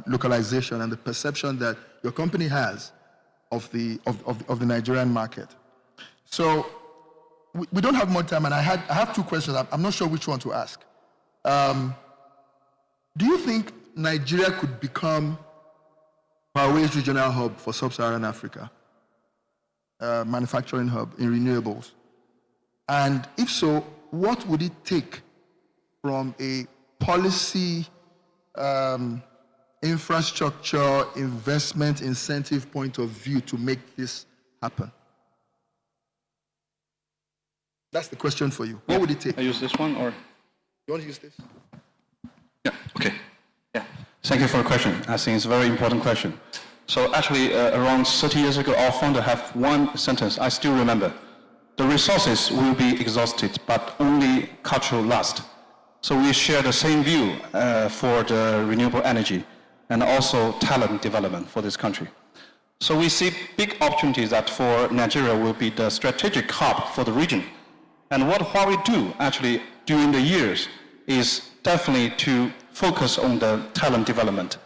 Localization and the perception that your company has of the Nigerian market. So we don't have more time, and I have two questions. I'm not sure which one to ask. Do you think Nigeria could become Huawei's regional hub for sub-Saharan Africa? Manufacturing hub in renewables? And if so, what would it take from a policy, infrastructure, investment, incentive point of view to make this happen? That's the question for you. What would it take?
I use this one, or?
You want to use this?
Yeah, okay. Yeah. Thank you for the question. I think it's a very important question. So actually, around 30 years ago, our founder had one sentence I still remember. The resources will be exhausted, but only culture will last. So we share the same view for the renewable energy. and also talent development for this country. So we see big opportunities that for Nigeria will be the strategic hub for the region. And what Huawei do actually during the years is definitely to focus on the talent development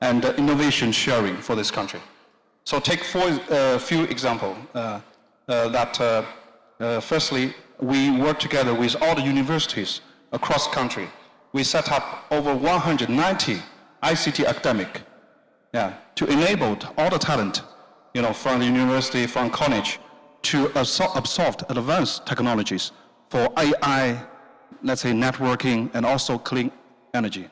and the innovation sharing for this country. So take a few examples firstly, we work together with all the universities across the country. We set up over 190 ICT academic to enable all the talent, from the university, from college, to absorb advanced technologies for AI, let's say networking, and also clean energy.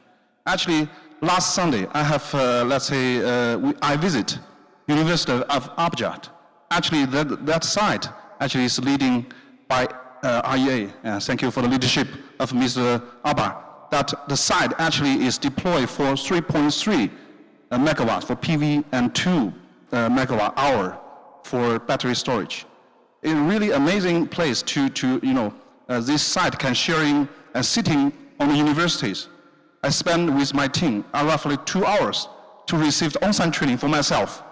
Actually, last Sunday, I have, I visit University of Abuja. Actually, that site actually is leading by IEA. Thank you for the leadership of Mr. Abba. That the site actually is deployed for 3.3 megawatts for PV and 2 megawatt hour for battery storage. It's a really amazing place to this site can sharing and sitting on the universities. I spend with my team roughly 2 hours to receive the on-site training for myself.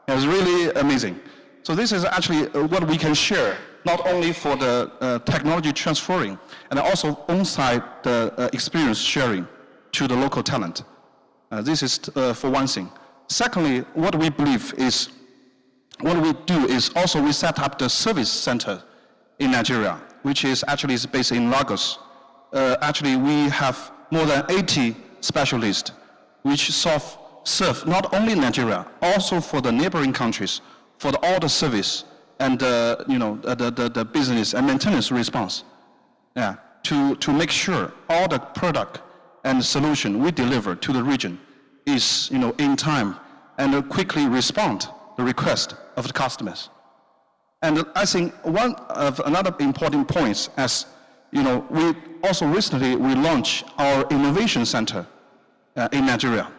It's really amazing. So this is actually what we can share, not only for the technology transferring, and also on-site experience sharing to the local talent. This is for one thing. Secondly, what we do is also we set up the service center in Nigeria, which is actually based in Lagos. Actually, we have more than 80 specialists, which serve not only Nigeria, also for the neighboring countries, for all the service and the business and maintenance response, to make sure all the product and solution we deliver to the region is in time and quickly respond the request of the customers. And I think one of another important points, as we also recently we launched our innovation center in Nigeria,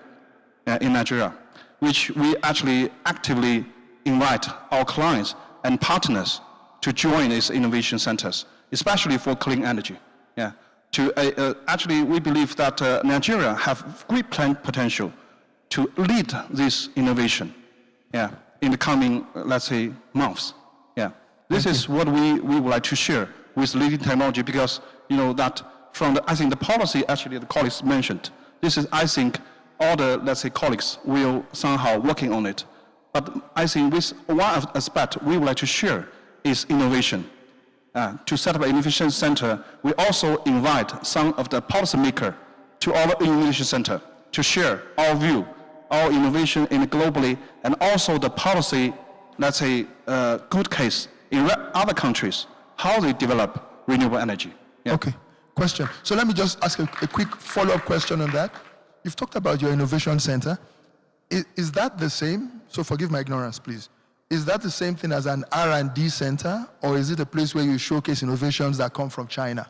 which we actually actively invite our clients and partners to join these innovation centers, especially for clean energy. Actually, we believe that Nigeria have great potential to lead this innovation in the coming, let's say, months. This is what we would like to share with leading technology, because that from I think the policy actually the colleagues mentioned. This is, I think, all the, let's say, colleagues will somehow working on it. But I think with one aspect we would like to share is innovation. To set up an innovation center, we also invite some of the policymakers to our innovation center to share our view, our innovation in globally, and also the policy, let's say, good case in other countries, how they develop renewable energy.
Okay, question. So let me just ask a quick follow-up question on that. You've talked about your innovation center. Is that the same? So forgive my ignorance, please. Is that the same thing as an R&D center, or is it a place where you showcase innovations that come from China?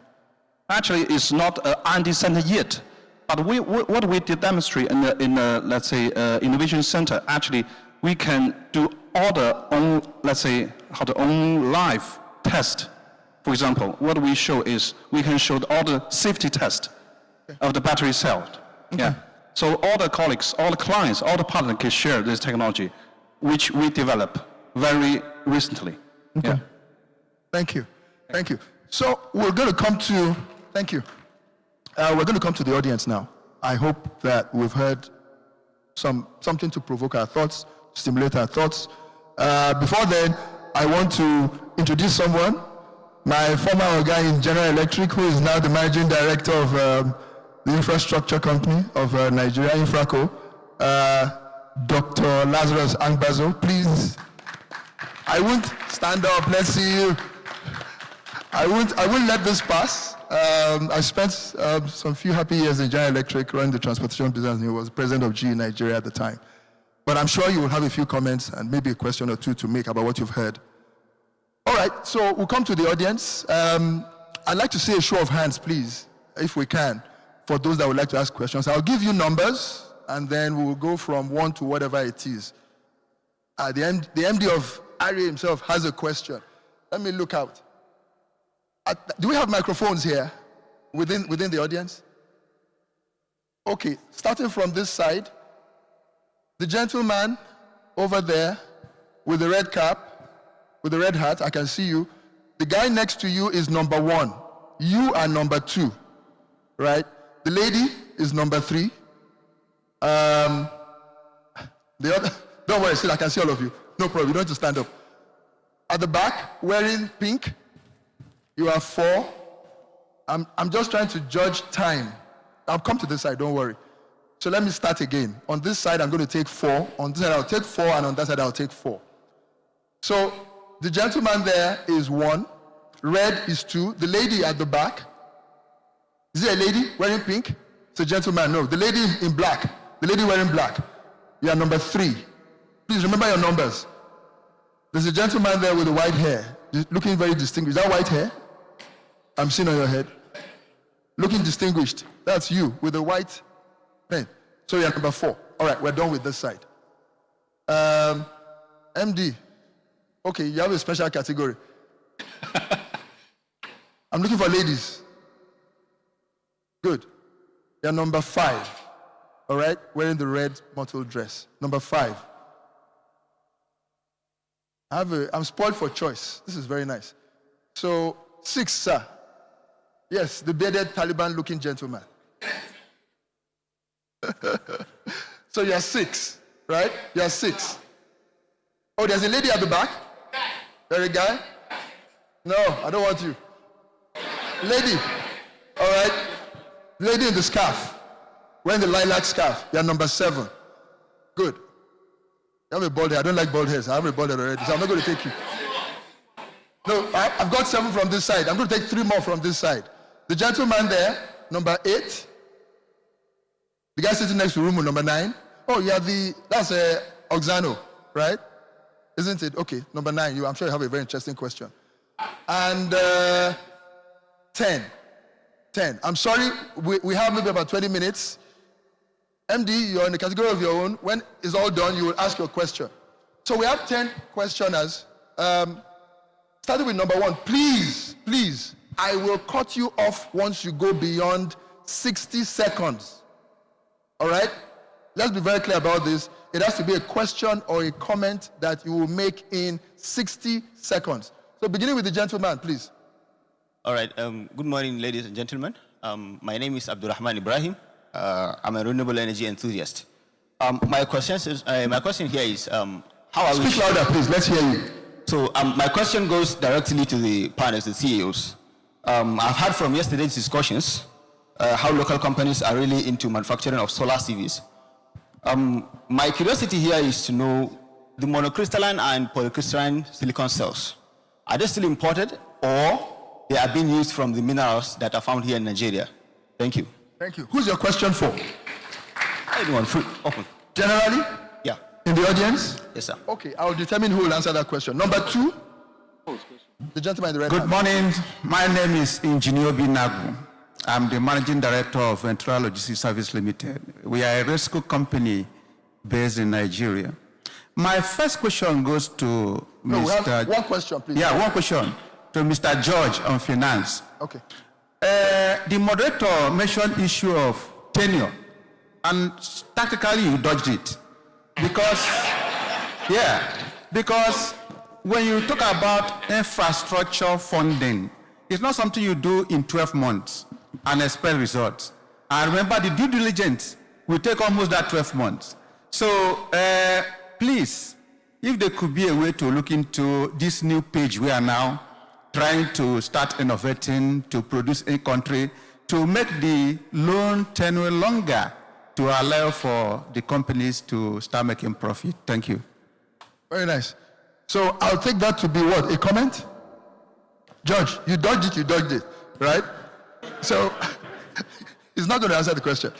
Actually, it's not an R&D center yet. But what we did demonstrate in the let's say, innovation center, actually, we can do all the own, let's say, own live test. For example, what we show is we can show all the safety test of the battery cell. Okay. So all the colleagues, all the clients, all the partners can share this technology, which we developed very recently.
Okay. Thank you. Thank you. So we're going to come to, thank you. We're going to come to the audience now. I hope that we've heard something to provoke our thoughts, stimulate our thoughts. Before then, I want to introduce someone, my former guy in General Electric, who is now the managing director of the infrastructure company of Nigeria, Infraco, Dr. Lazarus Angbazo. Please, I won't stand up, let's see you. I won't let this pass. I spent some few happy years in General Electric running the transportation business, and he was president of GE Nigeria at the time. But I'm sure you will have a few comments and maybe a question or two to make about what you've heard. All right, so we'll come to the audience. I'd like to see a show of hands, please, if we can, for those that would like to ask questions. I'll give you numbers, and then we'll go from 1 to whatever it is. The MD of NREIF himself has a question. Let me look out. Do we have microphones here within the audience? Okay, starting from this side, The gentleman over there with the red cap, with the red hat, I can see you. The guy next to you is number 1. You are number 2, right? The lady is number 3. The other, don't worry, still I can see all of you. No problem, you don't have to stand up. At the back, wearing pink, you are 4. I'm just trying to judge time. I'll come to this side, don't worry. So let me start again. On this side, I'm going to take 4. On this side, I'll take 4, and on that side, I'll take 4. So the gentleman there is 1. Red is 2. The lady at the back, is it a lady wearing pink? It's a gentleman, no. The lady in black, the lady wearing black, you are number 3. Please remember your numbers. There's a gentleman there with the white hair, looking very distinguished. Is that white hair? I'm seeing on your head. Looking distinguished. That's you with the white pen. So you're number 4. All right, we're done with this side. MD. Okay, you have a special category. I'm looking for ladies. Good. You're number 5. All right, wearing the red mottled dress. Number 5. I'm spoiled for choice. This is very nice. So 6, sir. Yes, the bearded Taliban-looking gentleman. So you're 6, right? You're 6. Oh, there's a lady at the back? There a guy? No, I don't want you. Lady. All right. Lady in the scarf. Wearing the lilac scarf. You're number 7. Good. You have a bald hair. I don't like bald hairs. I have a bald head already, so I'm not going to take you. No, I've got 7 from this side. I'm going to take 3 more from this side. The gentleman there, number 8. The guy sitting next to Rumu, number 9. Oh, yeah, that's Oxano, right? Isn't it? Okay, number 9. I'm sure you have a very interesting question. And 10. I'm sorry, we have maybe about 20 minutes. MD, you're in the category of your own. When it's all done, you will ask your question. So we have 10 questioners. Starting with number 1. Please, I will cut you off once you go beyond 60 seconds. All right? Let's be very clear about this. It has to be a question or a comment that you will make in 60 seconds. So beginning with the gentleman, please.
All right. Good morning, ladies and gentlemen. My name is Abdurrahman Ibrahim. I'm a renewable energy enthusiast. My question here is, how are we...
Speak louder, please. Let's hear you.
So my question goes directly to the panelists, the CEOs. I've heard from yesterday's discussions how local companies are really into manufacturing of solar CVs. My curiosity here is to know the monocrystalline and polycrystalline silicon cells. Are they still imported, or they are being used from the minerals that are found here in Nigeria? Thank you.
Thank you. Who's your question for?
Anyone, open.
Generally?
Yeah.
In the audience?
Yes, sir.
Okay, I'll determine who will answer that question. Number 2, the gentleman in the red hat.
Good morning. My name is Engineer Binagu. I'm the Managing Director of Ventura Logistics Service Limited. We are a rescue company based in Nigeria. My first question goes to
No,
Mr.
we have one question, please.
Yeah, one question to Mr. George on finance.
Okay.
The moderator mentioned issue of tenure, and tactically you dodged it. Because when you talk about infrastructure funding, it's not something you do in 12 months and expect results. And remember, the due diligence will take almost that 12 months. So please, if there could be a way to look into this new page we are now trying to start innovating to produce in country, to make the loan tenure longer to allow for the companies to start making profit. Thank you.
Very nice. So I'll take that to be what? A comment? George, you dodged it, right? So he's not going to answer the question.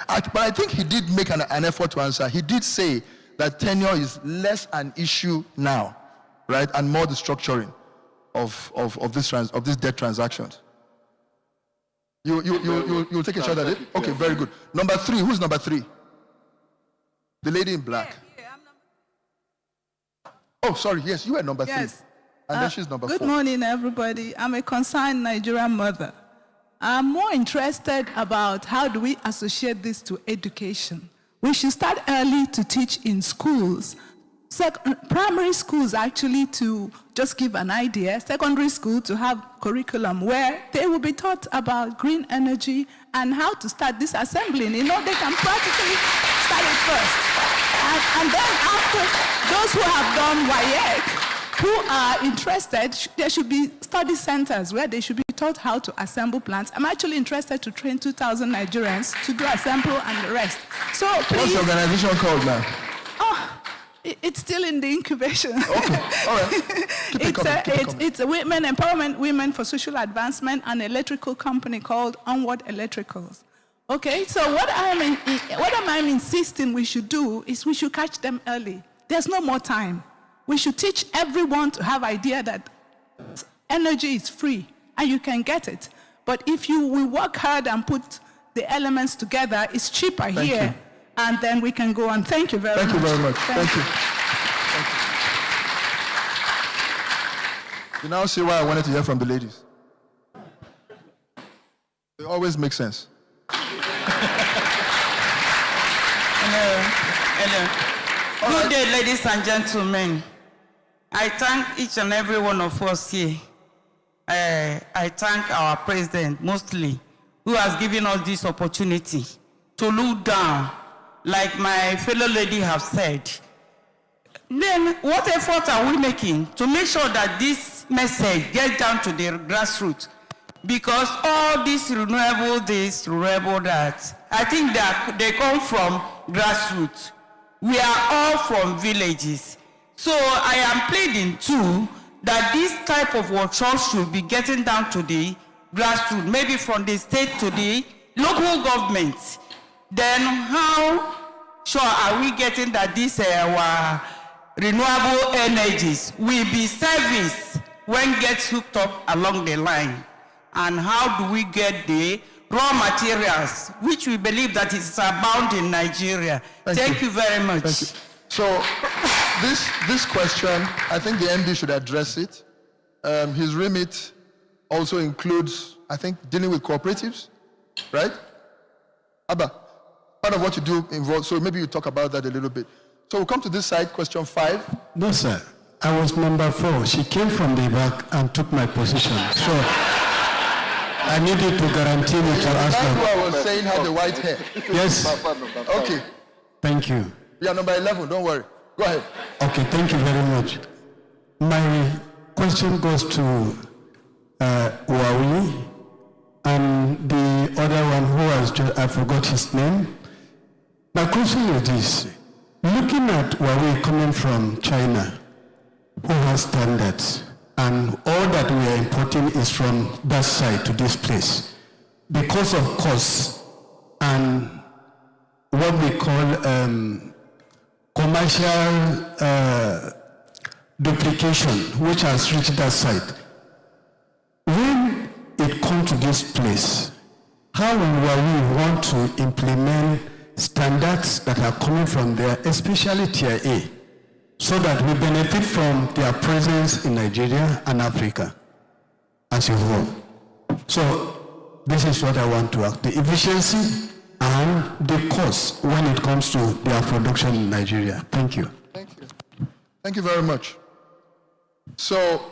But I think he did make an effort to answer. He did say that tenure is less an issue now, right? And more the structuring of this debt transactions. You'll take a shot at it? Okay, very good. Number 3, who's number 3? The lady in black. Oh, sorry, yes, you are number 3.
Yes.
And then she's number 4.
Good morning, everybody. I'm a concerned Nigerian mother. I'm more interested about how do we associate this to education. We should start early to teach in schools. Primary schools actually to just give an idea, secondary school to have curriculum where they will be taught about green energy and how to start disassembling. You know, they can practically start it first. And then after, those who have done WAEC, who are interested, there should be study centers where they should be taught how to assemble plants. I'm actually interested to train 2,000 Nigerians to do assemble and the rest. So please,
what's the organization called now?
It's still in the incubation.
Okay, all right.
It's a women empowerment, women for social advancement, an electrical company called Onward Electricals. Okay, so what I'm insisting we should do is we should catch them early. There's no more time. We should teach everyone to have idea that energy is free and you can get it. But if we work hard and put the elements together, it's cheaper here. And then we can go on. Thank you very much.
Thank you very much. Thank you. You now see why I wanted to hear from the ladies. They always make sense.
Hello. Good day, ladies and gentlemen. I thank each and every one of us here. I thank our president mostly, who has given us this opportunity to look down, like my fellow lady have said. Then what effort are we making to make sure that this message gets down to the grassroots? Because all this renewable this, renewable that, I think that they come from grassroots. We are all from villages. So I am pleading too that this type of workshop should be getting down to the grassroots, maybe from the state to the local government. Then how sure are we getting that these renewable energies will be serviced when gets hooked up along the line? And how do we get the raw materials, which we believe that is abound in Nigeria? Thank you very much.
Thank you. So this question, I think the MD should address it. His remit also includes, I think, dealing with cooperatives, right? Abba, part of what you do involves, so maybe you talk about that a little bit. So we'll come to this side, question 5.
No, sir. I was number 4. She came from the back and took my position. So I needed to guarantee me to ask her.
That's who I was saying had the white hair.
Yes.
Okay.
Thank you.
Yeah, number 11, don't worry. Go ahead.
Okay, thank you very much. My question goes to Huawei and the other one who has just, I forgot his name. My question is this. Looking at Huawei coming from China, who has standards, and all that we are importing is from that side to this place, because of cost and what we call commercial duplication, which has reached that side. When it comes to this place, how will we want to implement standards that are coming from there, especially Tier A, so that we benefit from their presence in Nigeria and Africa as a whole? So this is what I want to ask. The efficiency and the cost when it comes to their production in Nigeria. Thank you.
Thank you. Thank you very much. So,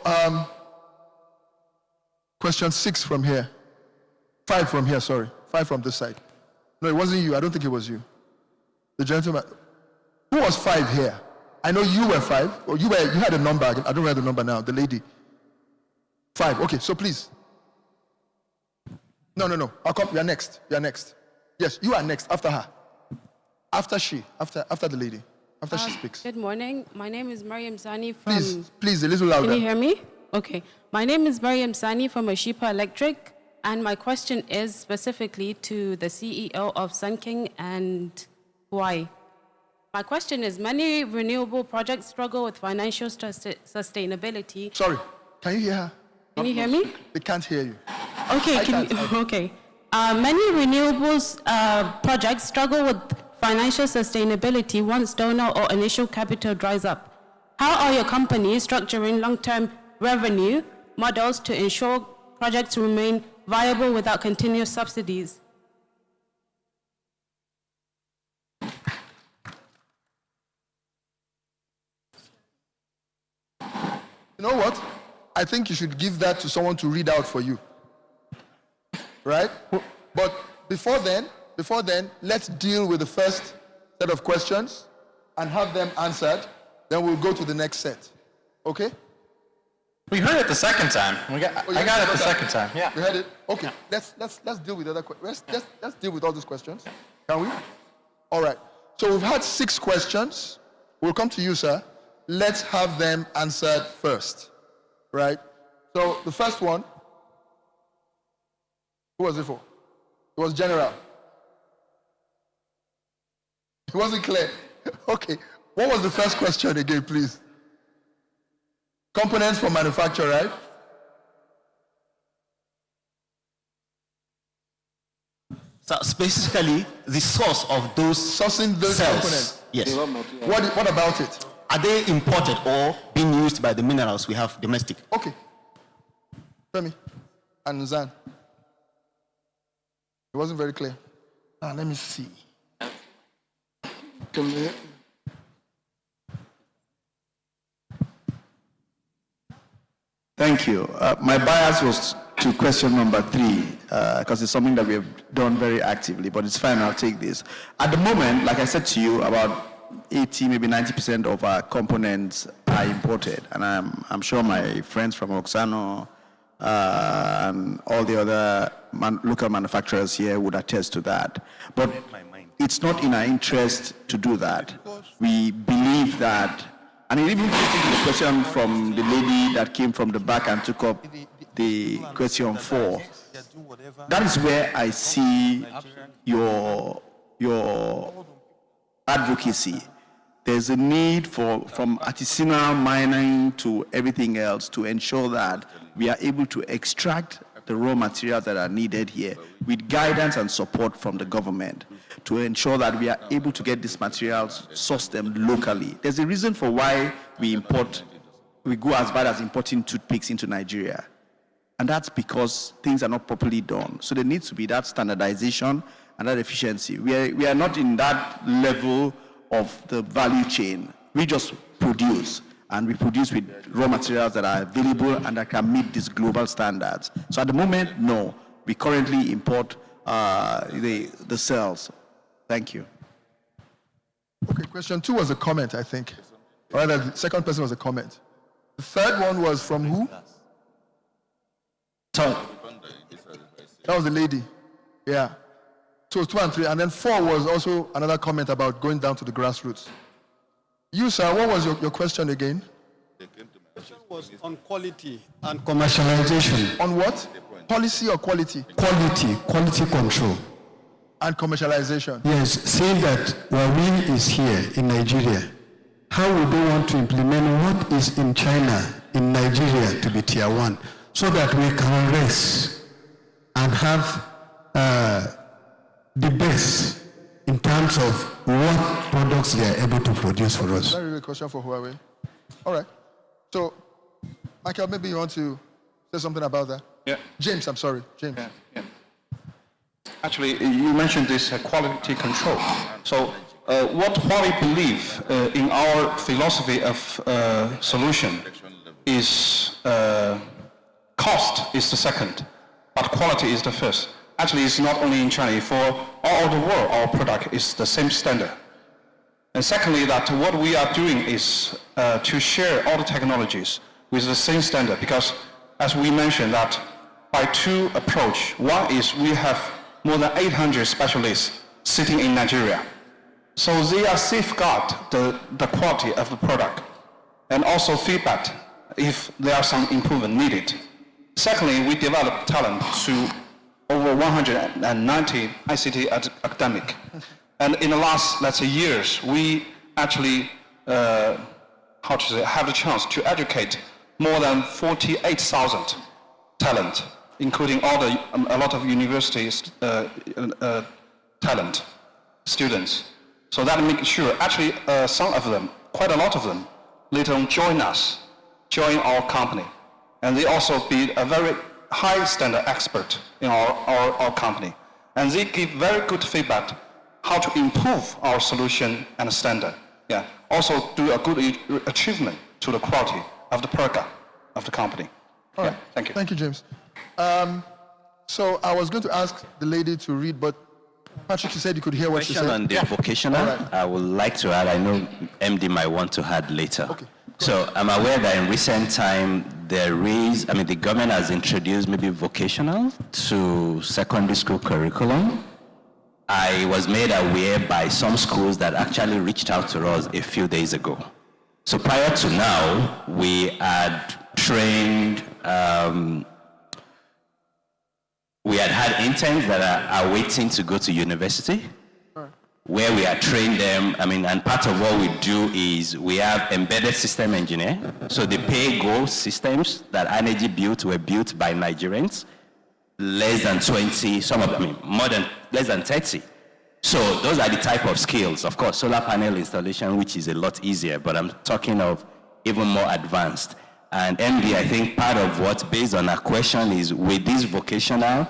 question 6 from here. 5 from here, sorry. 5 from this side. No, it wasn't you. I don't think it was you. The gentleman. Who was 5 here? I know you were 5. Or you had a number. I don't remember the number now. The lady. 5. Okay, so please. No. I'll come. You're next. Yes, you are next after her. After the lady. After she speaks.
Good morning. My name is Mariam Sani from...
Please, a little louder.
Can you hear me? Okay. My name is Mariam Sani from Ashipa Electric, and my question is specifically to the CEO of Sun King and Hawaii. My question is, many renewable projects struggle with financial sustainability.
Sorry, can you hear her?
Can you hear me?
They can't hear you.
Okay, okay. Many renewables projects struggle with financial sustainability once donor or initial capital dries up. How are your companies structuring long-term revenue models to ensure projects remain viable without continuous subsidies?
You know what? I think you should give that to someone to read out for you. Right? But before then, let's deal with the first set of questions and have them answered. Then we'll go to the next set. Okay?
We heard it the second time. I got it the second time. Yeah.
We heard it. Okay. Yeah. Let's deal with other questions. Let's deal with all these questions. Can we? All right. So we've had 6 questions. We'll come to you, sir. Let's have them answered first. Right? So the first one, who was it for? It was general. It wasn't clear. Okay. What was the first question again, please? Components for manufacture, right?
So specifically, the source of those
sourcing those
cells.
Components.
Yes.
What about it?
Are they imported or being used by the minerals we have domestic?
Okay. Femi and Zan. It wasn't very clear. Let me see. Come here.
Thank you. My bias was to question number 3, because it's something that we have done very actively, but it's fine, I'll take this. At the moment, like I said to you, about 80, maybe 90% of our components are imported. And I'm sure my friends from Oxano and all the other local manufacturers here would attest to that. But it's not in our interest to do that. We believe that, and it even fits into the question from the lady that came from the back and took up the question 4. That is where I see your advocacy. There's a need from artisanal mining to everything else to ensure that we are able to extract the raw materials that are needed here with guidance and support from the government to ensure that we are able to get these materials, source them locally. There's a reason for why we go as bad as importing toothpicks into Nigeria. And that's because things are not properly done. So there needs to be that standardization and that efficiency. We are not in that level of the value chain. We just produce, and we produce with raw materials that are available and that can meet these global standards. So at the moment, no. We currently import the cells. Thank you.
Okay, question 2 was a comment, I think. Or rather, the second person was a comment. The third one was from who?
So,
that was the lady. Yeah. So it was 2 and 3. And then 4 was also another comment about going down to the grassroots. You, sir, what was your question again?
The question was on quality and commercialization.
On what? Policy or quality?
Quality control.
And commercialization.
Yes, saying that Huawei is here in Nigeria, how would they want to implement what is in China, in Nigeria, to be tier 1, so that we can rest and have the best in terms of what products they are able to produce for us?
That's really a question for Huawei. All right. So, Michael, maybe you want to say something about that?
Yeah.
James, I'm sorry. James.
Yeah. Actually, you mentioned this quality control. So, what Huawei believe in our philosophy of solution is cost is the second, but quality is the first. Actually, it's not only in China. For all over the world, our product is the same standard. And secondly, that what we are doing is to share all the technologies with the same standard, because as we mentioned that by 2 approach. One is we have more than 800 specialists sitting in Nigeria. So they are safeguard the quality of the product and also feedback if there are some improvement needed. Secondly, we develop talent through over 190 ICT academic. And in the last, let's say, years, we actually, have the chance to educate more than 48,000 talent, including a lot of universities talent students. So that makes sure, actually, some of them, quite a lot of them, later on join our company. And they also be a very high standard expert in our company. And they give very good feedback how to improve our solution and standard. Yeah. Also do a good achievement to the quality of the product. of the company.
All right.
Thank you.
Thank you, James. So I was going to ask the lady to read, but Patrick, you said you could hear what she
Question
said.
on the vocational,
Right.
I would like to add, I know MD might want to add later.
Okay.
So I'm aware that in recent time, the government has introduced maybe vocational to secondary school curriculum. I was made aware by some schools that actually reached out to us a few days ago. So prior to now, we had trained, we had interns that are waiting to go to university, where we are trained them. And part of what we do is we have embedded system engineer. So the pay-go systems that Energy built were built by Nigerians, less than 20, some of them, less than 30. So those are the type of skills. Of course, solar panel installation, which is a lot easier, but I'm talking of even more advanced. And MD, I think part of what, based on our question, is with this vocational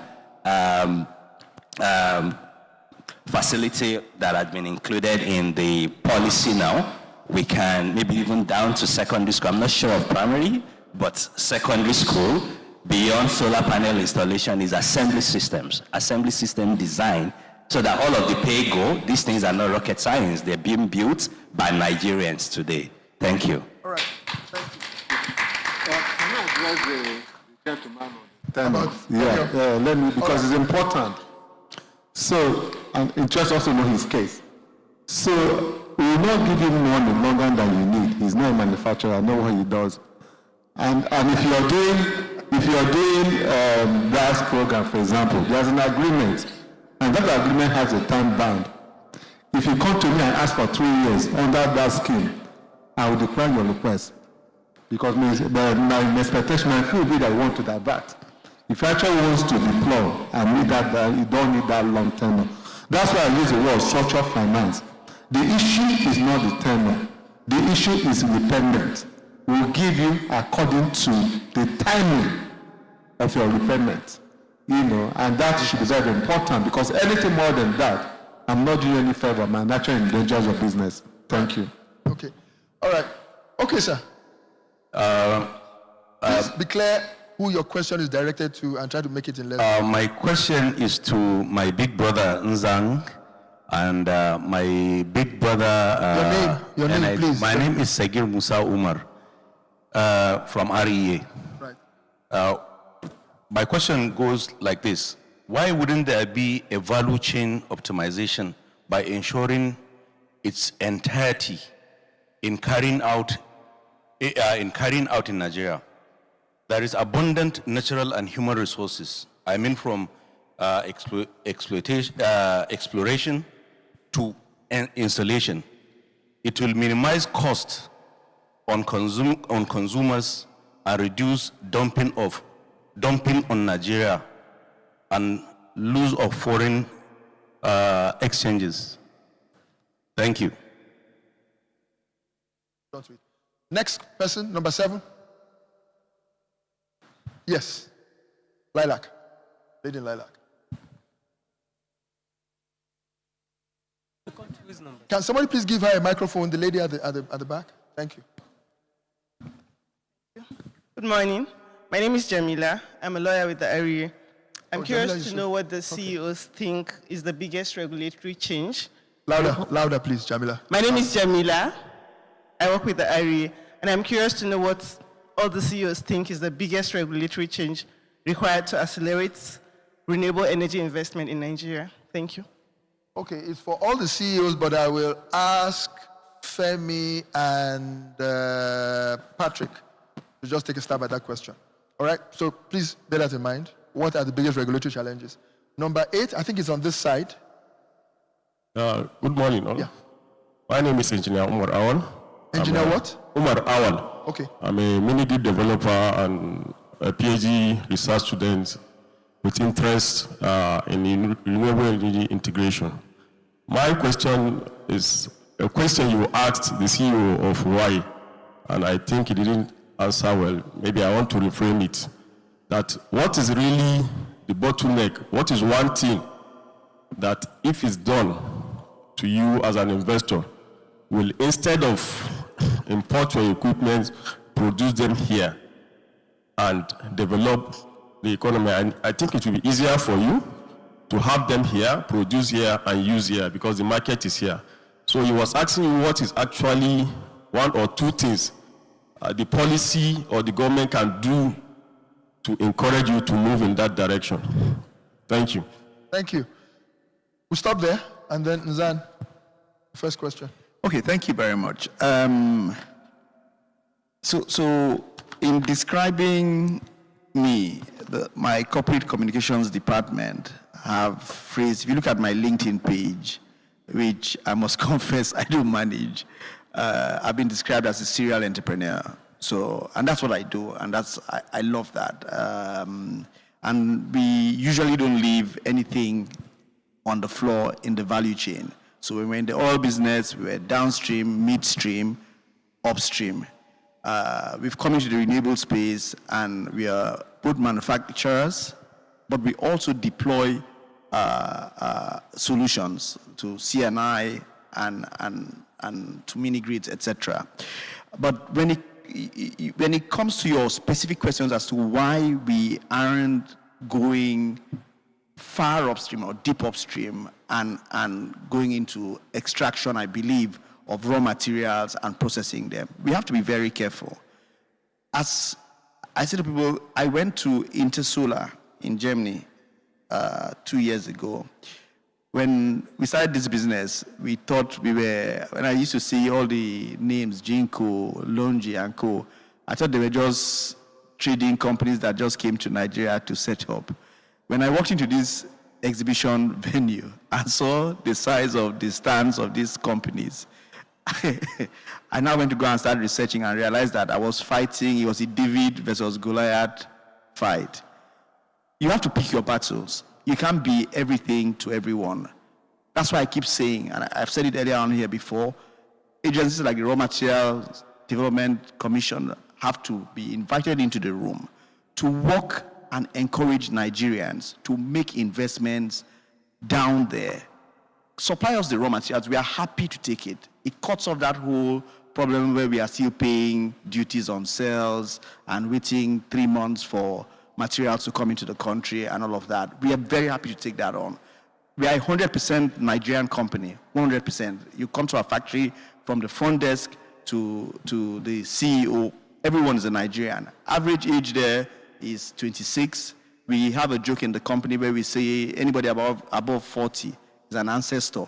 facility that had been included in the policy now, we can maybe even down to secondary school. I'm not sure of primary, but secondary school, beyond solar panel installation, is assembly system design, so that all of the pay-go, these things are not rocket science. They're being built by Nigerians today. Thank you.
All right.
Can I address the gentleman on the let me, because it's important. So, and it just also know his case. So, we will not give him money longer than you need. He's not a manufacturer, I know what he does. And if you're doing gas program, for example, there's an agreement, and that agreement has a time bound. If you come to me and ask for 3 years under that scheme, I will decline your request. Because my expectation, I feel that I want to divert. If you actually wants to deploy and need that, you don't need that long tenure. That's why I use the word structured finance. The issue is not the tenure. The issue is repayment. We'll give you according to the timing of your repayment. And that should be very important, because anything more than that, I'm not doing any favor. I'm actually endangers your business. Thank you.
Okay. All right. Okay, sir. Please declare who your question is directed to and try to make it in less.
My question is to my big brother Nzang and my big brother.
Your name, please.
My name is Sagir Musa Umar from REA.
Right.
My question goes like this: why wouldn't there be a value chain optimization by ensuring its entirety in carrying out in Nigeria? There is abundant natural and human resources. I mean, from exploration to installation. It will minimize cost on consumers and reduce dumping on Nigeria and loss of foreign exchanges. Thank you.
Next person, number 7. Yes. Lilac. Lady in lilac. Can somebody please give her a microphone, the lady at the back? Thank you.
Good morning. My name is Jamila. I'm a lawyer with the NREIF. I'm curious to know what the CEOs think is the biggest regulatory change.
Louder, please, Jamila.
My name is Jamila. I work with the NREIF, and I'm curious to know what all the CEOs think is the biggest regulatory change required to accelerate renewable energy investment in Nigeria. Thank you.
Okay, it's for all the CEOs, but I will ask Femi and Patrick to just take a stab at that question. All right, so please bear that in mind. What are the biggest regulatory challenges? Number 8, I think it's on this side.
Good morning. All.
Yeah.
My name is Engineer Umar Awal.
Engineer what?
Umar Awal.
Okay.
I'm a mini-grid developer and a PhD research student with interest in renewable energy integration. My question is a question you asked the CEO of why, and I think he didn't answer well. Maybe I want to reframe it. That what is really the bottleneck? What is one thing that if it's done to you as an investor, will instead of import your equipment, produce them here? and develop the economy. And I think it will be easier for you to have them here, produce here, and use here because the market is here. So he was asking you what is actually one or two things the policy or the government can do to encourage you to move in that direction. Thank you.
Thank you. We'll stop there, and then Nzan, first question.
Okay, thank you very much. So in describing me, my corporate communications department have phrased, if you look at my LinkedIn page, which I must confess I do manage, I've been described as a serial entrepreneur. So, and that's what I do, and I love that. And we usually don't leave anything on the floor in the value chain. So we were in the oil business, we were downstream, midstream, upstream. We've come into the renewable space, and we are both manufacturers, but we also deploy solutions to C&I and to mini grids, etc. But when it comes to your specific questions as to why we aren't going far upstream or deep upstream and going into extraction, I believe, of raw materials and processing them, we have to be very careful. As I said to people, I went to Intersolar in Germany 2 years ago. When we started this business, we thought we were, when I used to see all the names, Jinko, Longi, and Co., I thought they were just trading companies that just came to Nigeria to set up. When I walked into this exhibition venue, I saw the size of the stands of these companies. I now went to go and start researching and realized that I was fighting, it was a David versus Goliath fight. You have to pick your battles. You can't be everything to everyone. That's why I keep saying, and I've said it earlier on here before, agencies like the Raw Materials Development Commission have to be invited into the room to work and encourage Nigerians to make investments down there. Supply us the raw materials. We are happy to take it. It cuts off that whole problem where we are still paying duties on sales and waiting 3 months for materials to come into the country and all of that. We are very happy to take that on. We are a 100% Nigerian company, 100%. You come to our factory, from the front desk to the CEO, everyone is a Nigerian. Average age there is 26. We have a joke in the company where we say anybody above 40 is an ancestor.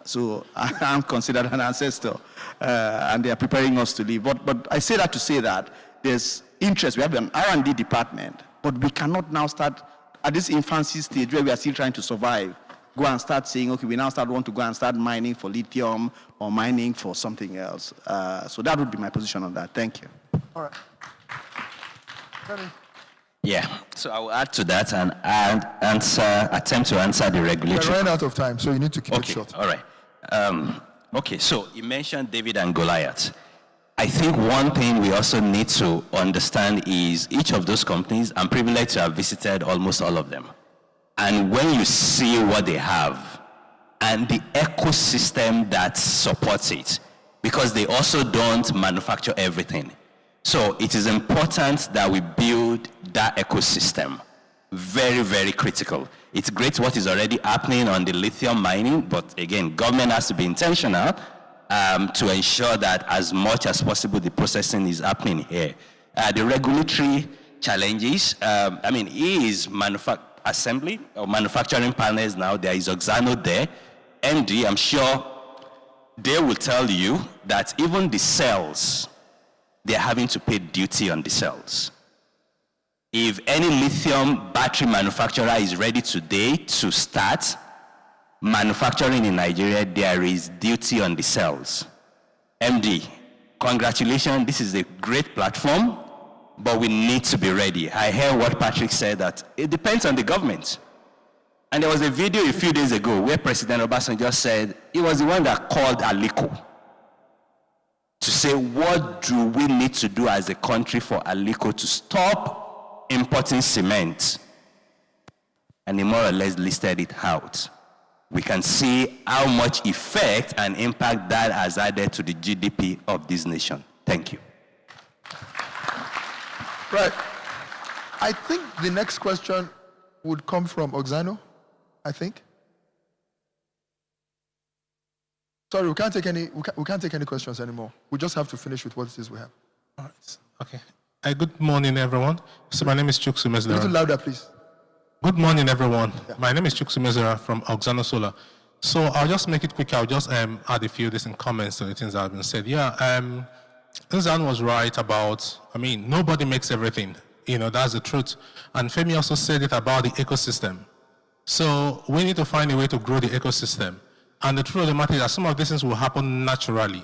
So I'm considered an ancestor, and they are preparing us to leave. But I say that to say that there's interest. We have an R&D department, but we cannot now start at this infancy stage where we are still trying to survive. Go and start saying, okay, we now want to go and start mining for lithium or mining for something else. So that would be my position on that. Thank you.
All right.
Yeah, so I will add to that and attempt to answer the regulatory.
We're running out of time, so you need to keep it short.
All right. Okay, so you mentioned David and Goliath. I think one thing we also need to understand is each of those companies, I'm privileged to have visited almost all of them. And when you see what they have and the ecosystem that supports it, because they also don't manufacture everything. So it is important that we build that ecosystem. Very, very critical. It's great what is already happening on the lithium mining, but again, government has to be intentional to ensure that as much as possible the processing is happening here. The regulatory challenges, is assembly or manufacturing partners now. There is Oxano there. MD, I'm sure they will tell you that even the cells, they're having to pay duty on the cells. If any lithium battery manufacturer is ready today to start manufacturing in Nigeria, there is duty on the cells. MD, congratulations, this is a great platform, but we need to be ready. I heard what Patrick said, that it depends on the government. And there was a video a few days ago where President Obasanjo said, he was the one that called Aliko to say, what do we need to do as a country for Aliko to stop importing cement? And he more or less listed it out. We can see how much effect and impact that has added to the GDP of this nation. Thank you.
Right. I think the next question would come from Oxano, I think. Sorry, we can't take any questions anymore. We just have to finish with what it is we have.
All right. Okay. Good morning, everyone. So my name is Chuksu Mezera.
A little louder, please.
Good morning, everyone. Yeah. My name is Chuksu Mezera from Oxano Solar. So I'll just make it quick. I'll just add a few different comments to the things that have been said. Yeah, Nzan was right about, nobody makes everything. That's the truth. And Femi also said it about the ecosystem. So we need to find a way to grow the ecosystem. And the truth of the matter is that some of these things will happen naturally.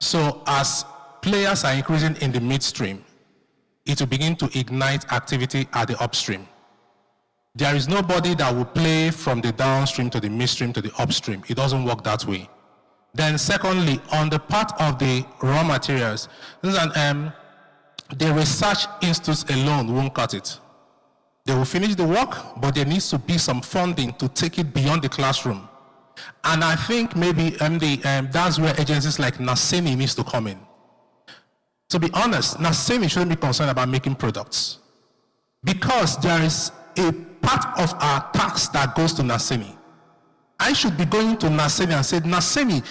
So as players are increasing in the midstream, it will begin to ignite activity at the upstream. There is nobody that will play from the downstream to the midstream to the upstream. It doesn't work that way. Then secondly, on the part of the raw materials, the research institutes alone won't cut it. They will finish the work, but there needs to be some funding to take it beyond the classroom. And I think maybe that's where agencies like NASENI needs to come in. To be honest, NASENI shouldn't be concerned about making products, because there is a part of our tax that goes to NASENI. I should be going to NASENI and say, NASENI,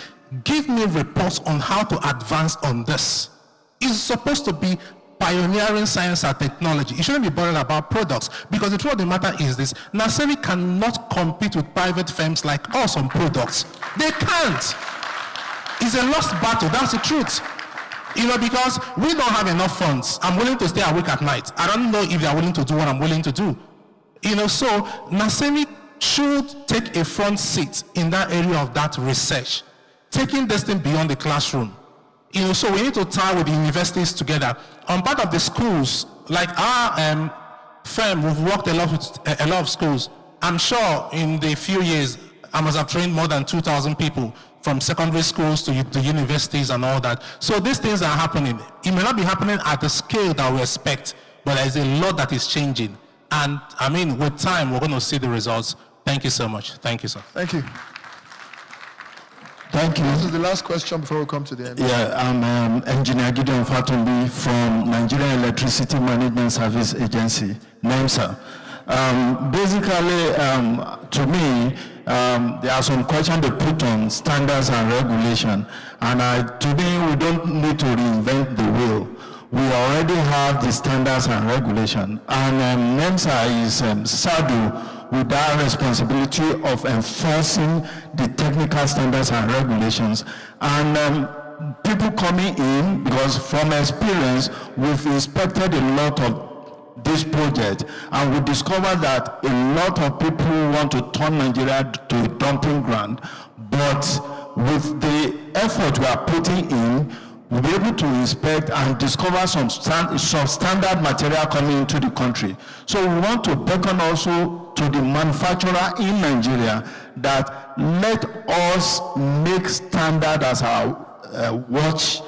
give me reports on how to advance on this. It's supposed to be pioneering science and technology. You shouldn't be bothered about products, because the truth of the matter is this: NASENI cannot compete with private firms like us on products. They can't. It's a lost battle. That's the truth. Because we don't have enough funds. I'm willing to stay awake at night. I don't know if they're willing to do what I'm willing to do. So NASENI should take a front seat in that area of that research, taking this thing beyond the classroom. So we need to tie with the universities together. On part of the schools, like our firm, we've worked a lot with a lot of schools. I'm sure in the few years, I must have trained more than 2,000 people from secondary schools to universities and all that. So these things are happening. It may not be happening at the scale that we expect, but there's a lot that is changing. And with time, we're going to see the results. Thank you so much. Thank you, sir.
Thank you. Thank you. This is the last question before we come to the end.
Yeah, I'm Engineer Gideon Fatumbi from Nigerian Electricity Management Service Agency, NEMSA. Basically, to me, there are some questions they put on standards and regulation. And to me, we don't need to reinvent the wheel. We already have the standards and regulation. And NEMSA is saddled with that responsibility of enforcing the technical standards and regulations. And people coming in, because from experience, we've inspected a lot of this project, and we discovered that a lot of people want to turn Nigeria to a dumping ground. But with the effort we are putting in, we'll be able to inspect and discover some standard material coming into the country. So we want to beckon also to the manufacturer in Nigeria that let us make standard as our watchword,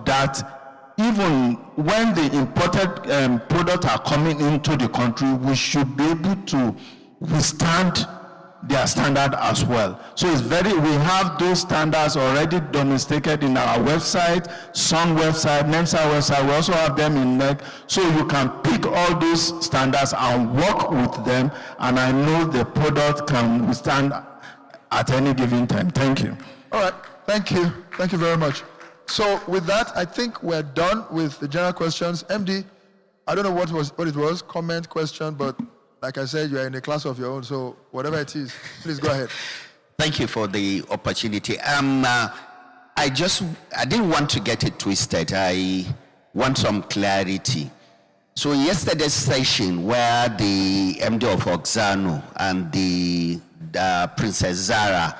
that even when the imported products are coming into the country, we should be able to withstand their standard as well. So we have those standards already demonstrated in our website, Sun website, NEMSA website. We also have them in NEC. So you can pick all those standards and work with them, and I know the product can withstand at any given time. Thank you.
All right, thank you. Thank you very much. So with that, I think we're done with the general questions. MD, I don't know what it was, comment, question, but like I said, you are in a class of your own, so whatever it is, please go ahead.
Thank you for the opportunity. I didn't want to get it twisted. I want some clarity. So yesterday's session where the MD of Oxano and the Princess Zara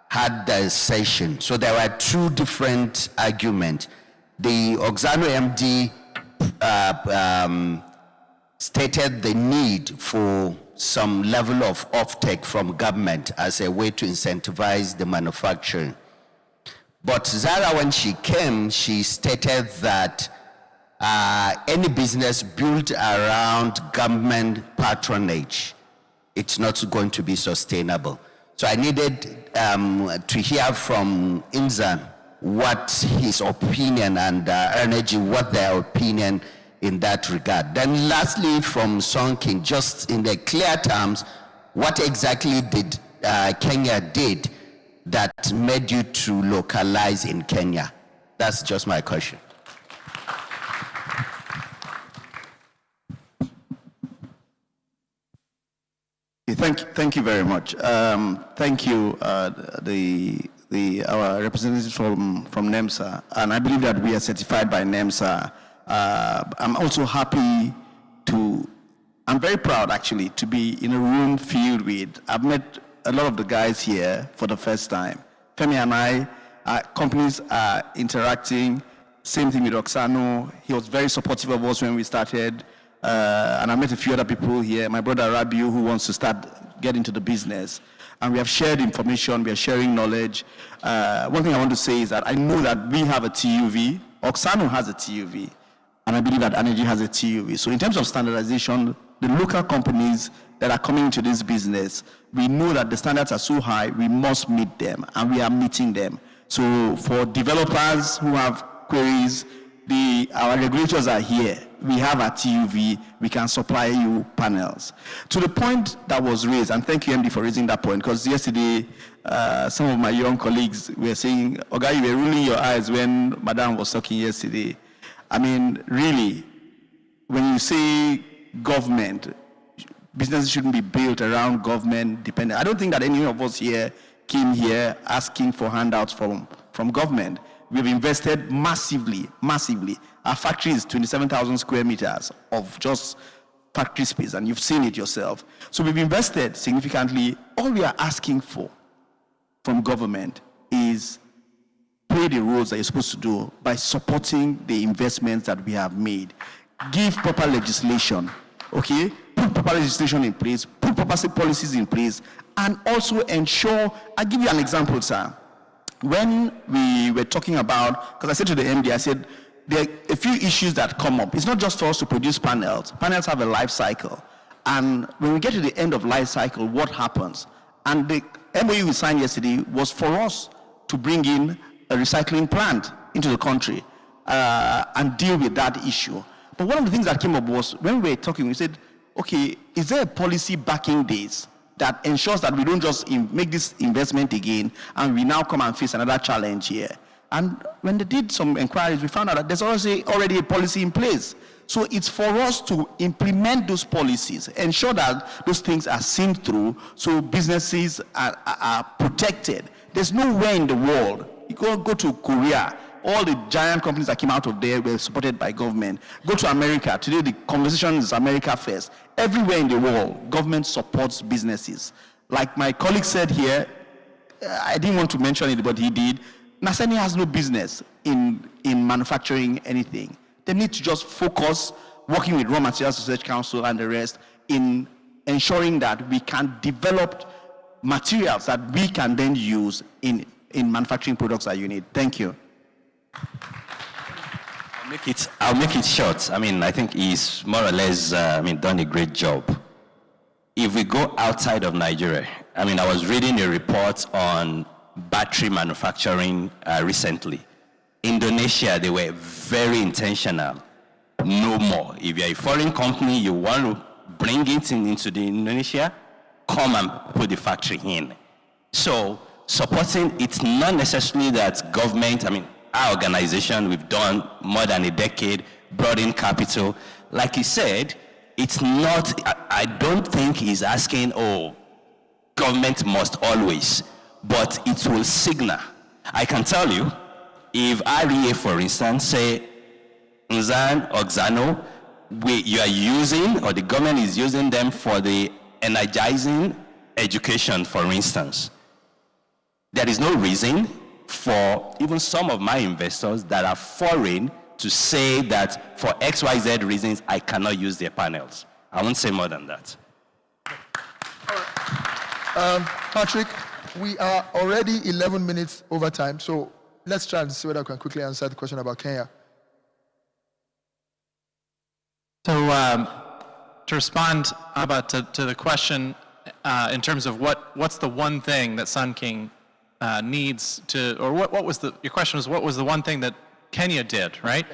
had the session. So there were two different arguments. The Oxano MD stated the need for some level of offtake from government as a way to incentivize the manufacturing. But Zara, when she came, she stated that any business built around government patronage, it's not going to be sustainable. So I needed to hear from Inzan what his opinion and Energy, what their opinion in that regard. Then lastly, from Song King, just in the clear terms, what exactly did Kenya did that made you to localize in Kenya? That's just my question.
Thank you very much. Thank you, our representatives from NEMSA, and I believe that we are certified by NEMSA. I'm also happy I'm very proud actually to be in a room filled with, I've met a lot of the guys here for the first time. Femi and I, companies are interacting, same thing with Oksano. He was very supportive of us when we started. And I met a few other people here, my brother Rabiu, who wants to start getting into the business. And we have shared information, we are sharing knowledge. One thing I want to say is that I know that we have a TUV, Oksano has a TUV, and I believe that Energy has a TUV. So in terms of standardization, the local companies that are coming into this business, we know that the standards are so high, we must meet them, and we are meeting them. So for developers who have queries, our regulators are here. We have a TUV, we can supply you panels. To the point that was raised, and thank you, MD, for raising that point, because yesterday, some of my young colleagues were saying, Oga, you were rolling your eyes when Madam was talking yesterday. I mean, really, when you say government, businesses shouldn't be built around government dependent. I don't think that any of us here came here asking for handouts from government. We've invested massively. Our factory is 27,000 square meters of just factory space, and you've seen it yourself. So we've invested significantly. All we are asking for from government is play the roles that you're supposed to do by supporting the investments that we have made. Give proper legislation, okay? Put proper legislation in place, put proper policies in place, and also ensure, I'll give you an example, sir. When we were talking about, because I said to the MD, I said, there are a few issues that come up. It's not just for us to produce panels. Panels have a life cycle. And when we get to the end of life cycle, what happens? And the MOU we signed yesterday was for us to bring in a recycling plant into the country and deal with that issue. But one of the things that came up was, when we were talking, we said, okay, is there a policy backing this that ensures that we don't just make this investment again and we now come and face another challenge here? And when they did some inquiries, we found out that there's already a policy in place. So it's for us to implement those policies, ensure that those things are seen through so businesses are protected. There's nowhere in the world, you go to Korea, all the giant companies that came out of there were supported by government. Go to America, today the conversation is America first. Everywhere in the world, government supports businesses. Like my colleague said here, I didn't want to mention it, but he did. Nasani has no business in manufacturing anything. They need to just focus, working with Raw Materials Research Council and the rest, in ensuring that we can develop materials that we can then use in manufacturing products that you need. Thank you.
I'll make it short. I mean, I think he's more or less, done a great job. If we go outside of Nigeria, I was reading a report on battery manufacturing recently. Indonesia, they were very intentional. No more. If you're a foreign company, you want to bring it into Indonesia, come and put the factory in. So supporting, it's not necessarily that government, our organization, we've done more than a decade, brought in capital. Like you said, it's not, I don't think he's asking, government must always, but it will signal. I can tell you, if REA, for instance, say, Nzan or Xano, you are using, or the government is using them for the energizing education, for instance, there is no reason for even some of my investors that are foreign to say that for XYZ reasons, I cannot use their panels. I won't say more than that.
Patrick, we are already 11 minutes over time, so let's try and see whether I can quickly answer the question about Kenya.
So to respond to the question in terms of what's the one thing that Sun King needs to, or what was your question was, what was the one thing that Kenya did, right?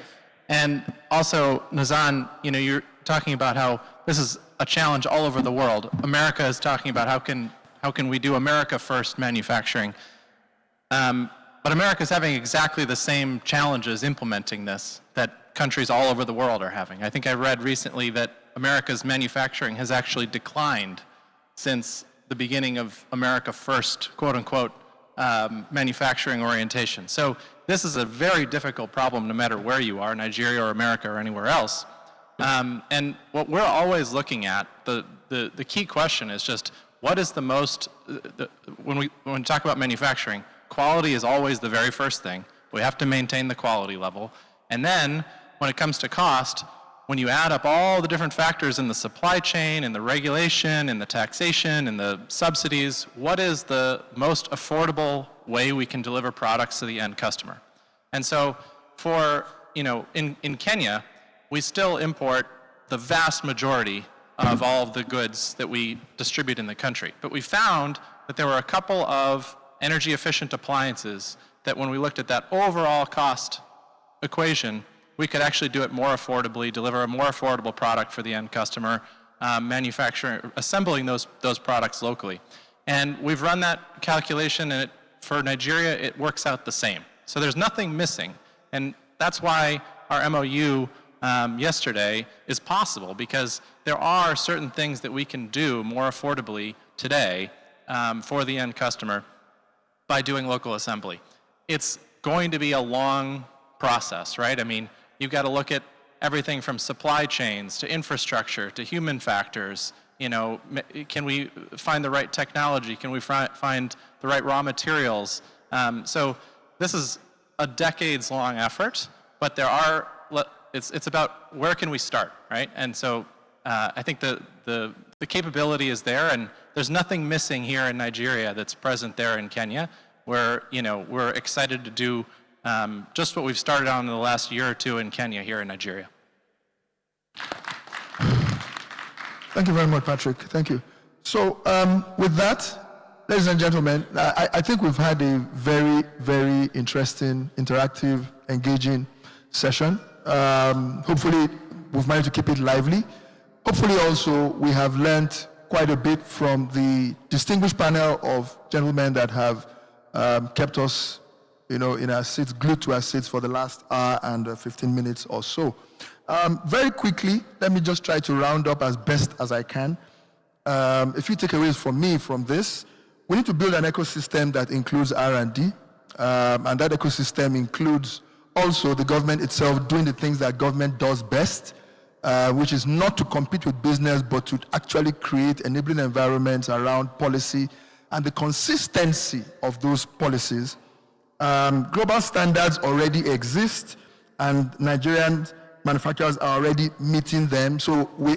And also, Nazan, you're talking about how this is a challenge all over the world. America is talking about how can we do America first manufacturing. But America is having exactly the same challenges implementing this that countries all over the world are having. I think I read recently that America's manufacturing has actually declined since the beginning of America First, quote unquote, manufacturing orientation. So this is a very difficult problem no matter where you are, Nigeria or America or anywhere else. And what we're always looking at, the key question is just what is the most, when we talk about manufacturing, quality is always the very first thing. We have to maintain the quality level. And then when it comes to cost, when you add up all the different factors in the supply chain, in the regulation, in the taxation, in the subsidies, what is the most affordable way we can deliver products to the end customer? And so for, in Kenya, we still import the vast majority of all of the goods that we distribute in the country. But we found that there were a couple of energy efficient appliances that when we looked at that overall cost equation, we could actually do it more affordably, deliver a more affordable product for the end customer, assembling those products locally. And we've run that calculation, and for Nigeria, it works out the same. So there's nothing missing. And that's why our MOU yesterday is possible, because there are certain things that we can do more affordably today for the end customer by doing local assembly. It's going to be a long process, right? I mean, you've got to look at everything from supply chains to infrastructure to human factors. Can we find the right technology? Can we find the right raw materials? So this is a decades-long effort, but it's about where can we start, right? And so I think the capability is there, and there's nothing missing here in Nigeria that's present there in Kenya, where we're excited to do just what we've started on in the last year or two in Kenya here in Nigeria.
Thank you very much, Patrick. Thank you. So with that, ladies and gentlemen, I think we've had a very, very interesting, interactive, engaging session. Hopefully, we've managed to keep it lively. Hopefully, also, we have learned quite a bit from the distinguished panel of gentlemen that have kept us, in our seats, glued to our seats for the last hour and 15 minutes or so. Very quickly, let me just try to round up as best as I can. A few takeaways from me from this. We need to build an ecosystem that includes R&D, and that ecosystem includes also the government itself doing the things that government does best, which is not to compete with business, but to actually create enabling environments around policy and the consistency of those policies. Global standards already exist, and Nigerian manufacturers are already meeting them. So we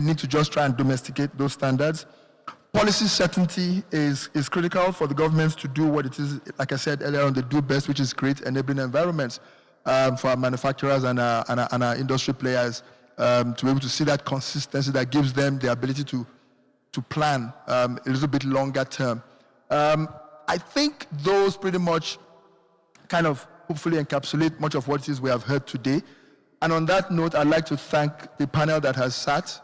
need to just try and domesticate those standards. Policy certainty is critical for the governments to do what it is, like I said earlier on, they do best, which is create enabling environments for our manufacturers and our industry players to be able to see that consistency that gives them the ability to plan a little bit longer term. I think those pretty much kind of hopefully encapsulate much of what it is we have heard today. And on that note, I'd like to thank the panel that has sat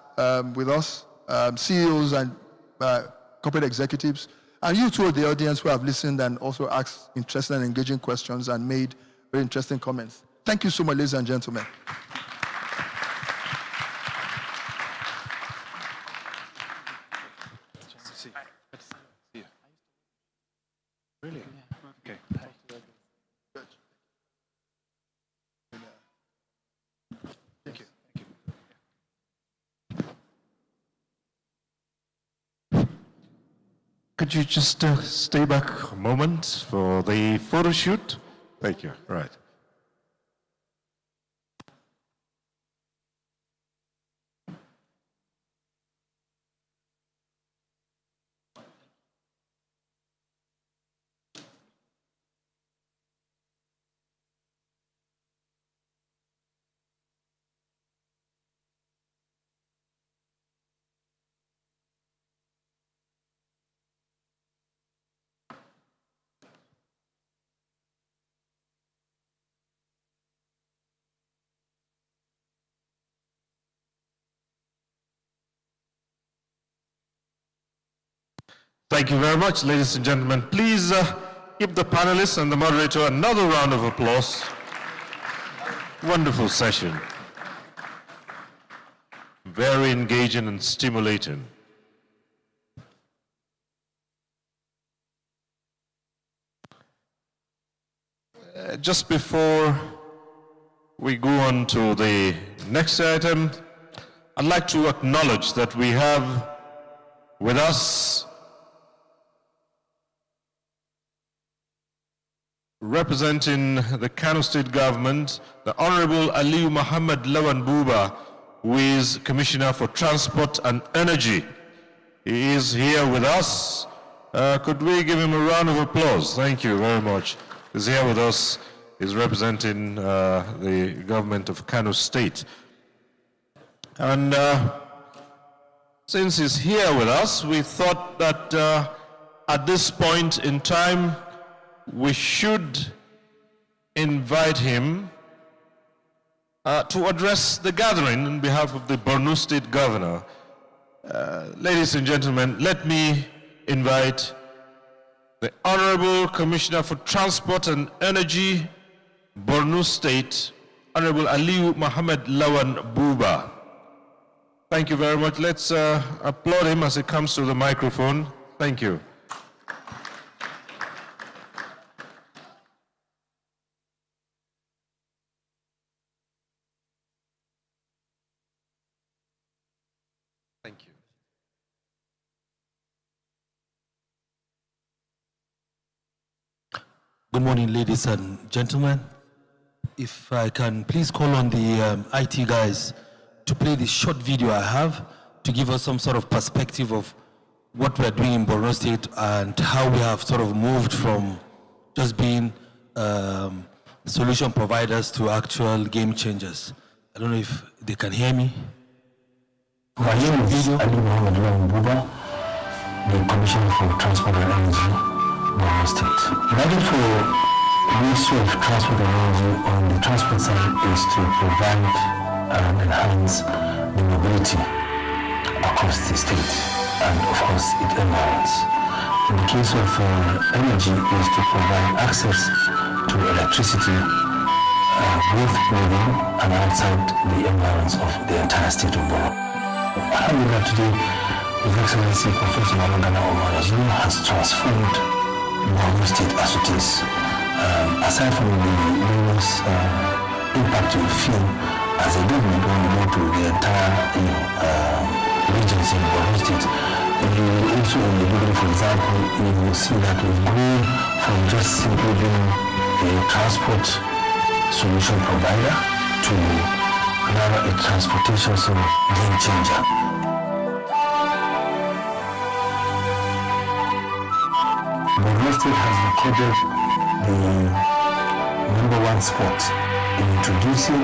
with us, CEOs and corporate executives, and you too, the audience who have listened and also asked interesting and engaging questions and made very interesting comments. Thank you so much, ladies and gentlemen.
Really? Okay.
Thank you.
Could you just stay back a moment for the photo shoot? Thank you. Right. Thank you very much, ladies and gentlemen. Please give the panelists and the moderator another round of applause. Wonderful session. Very engaging and stimulating. Just before we go on to the next item, I'd like to acknowledge that we have with us representing the Kano State Government, the Honorable Aliyu Muhammad Lawan Buba, who is Commissioner for Transport and Energy. He is here with us. Could we give him a round of applause? Thank you very much. He's here with us. He's representing the government of Kano State. And since he's here with us, we thought that at this point in time, we should invite him to address the gathering on behalf of the Borno State Governor. Ladies and gentlemen, let me invite the Honorable Commissioner for Transport and Energy, Borno State, Honorable Aliyu Muhammad Lawan Buba. Thank you very much. Let's applaud him as he comes to the microphone. Thank you. Thank you.
Good morning, ladies and gentlemen. If I can please call on the IT guys to play this short video I have to give us some sort of perspective of what we're doing in Borno State and how we have sort of moved from just being solution providers to actual game changers. I don't know if they can hear me.
My name is Ali Muhammad Lawan Buba, the Commissioner for Transport and Energy, Borno State. The mandate for Ministry of Transport and Energy on the transport side is to provide and enhance the mobility across the state and, of course, its environs. In the case of energy, is to provide access to electricity both within and outside the environs of the entire state of Borno. Alhamdulillah, today, His Excellency Professor Mamagana Omar has transformed Borno State as it is. Aside from the various impact you feel as a government when you go to the entire regions in Borno State, you also in the beginning, for example, you will see that we've grown from just simply being a transport solution provider to now a transportation game changer. Borno State has recorded the #1 spot in introducing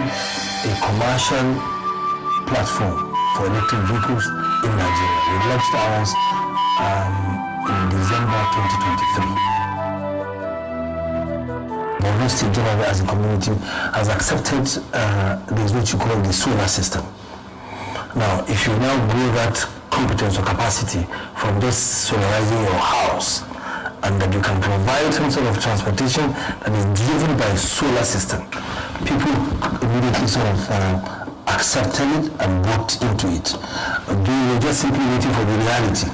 a commercial platform for electric vehicles in Nigeria. We launched ours in December 2023. Borno State generally as a community has accepted this what you call the solar system. Now, if you now grow that competence or capacity from just solarizing your house, and that you can provide some sort of transportation that is driven by a solar system, people immediately sort of accepted it and bought into it. They were just simply waiting for the reality.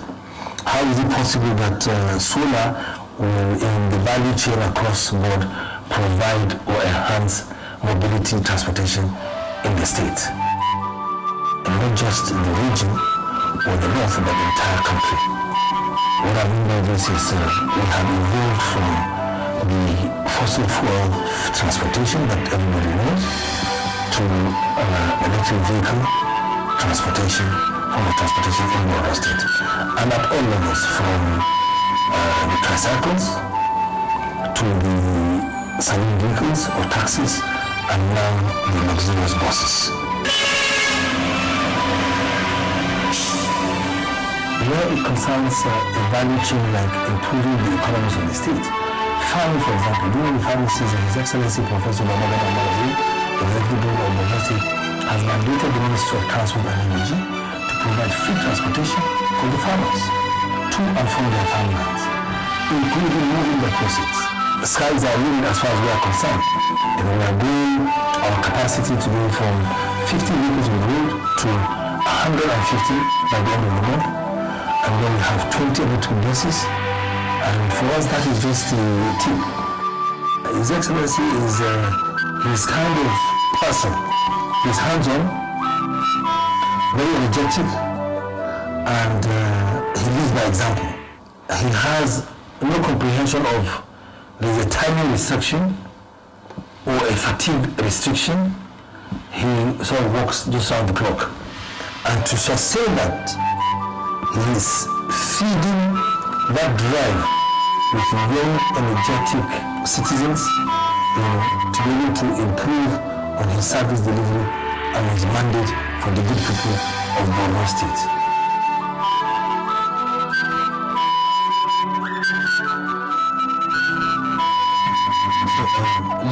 How is it possible that solar will, in the value chain across the board, provide or enhance mobility transportation in the state? And not just in the region or the north, but the entire country. What I mean by this is we have evolved from the fossil fuel transportation that everybody knows to electric vehicle transportation, form of transportation in Borno State. And at all levels, from the tricycles to the saloon vehicles or taxis, and now the luxurious buses. Where it concerns a value chain like improving the economies of the state, farming, for example, during the farming season, His Excellency Professor Mamagana Omar, the Executive Governor of Borno State, has mandated the Ministry of Transport and Energy to provide free transportation for the farmers to to and from their farmlands, including moving the proceeds. The skies are limit as far as we are concerned. And we are growing our capacity to go from 50 vehicles with road to 150 by the end of the month. And then we have 20 electric buses. And for us, that is just the tip. His Excellency is this kind of person. He's hands-on, very energetic, and he leads by example. He has no comprehension of there's a timing restriction or a fatigue restriction. He sort of works just around the clock. And to sustain that, he is feeding that drive with young, energetic citizens, to be able to improve on his service delivery and his mandate for the good people of Borno State.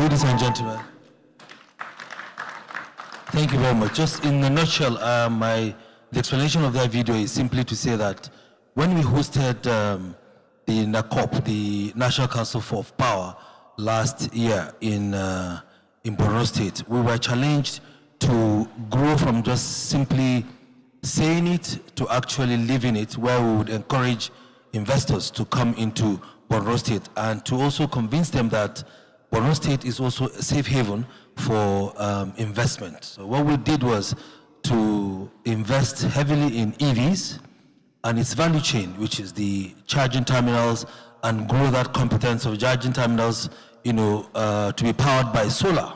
Ladies and gentlemen, thank you very much. Just in a nutshell, the explanation of that video is simply to say that when we hosted the NACOP, the National Council for Power, last year in Borno State, we were challenged to grow from just simply saying it to actually living it, where we would encourage investors to come into Borno State and to also convince them that Borno State is also a safe haven for investment. So what we did was to invest heavily in EVs and its value chain, which is the charging terminals, and grow that competence of charging terminals, to be powered by solar.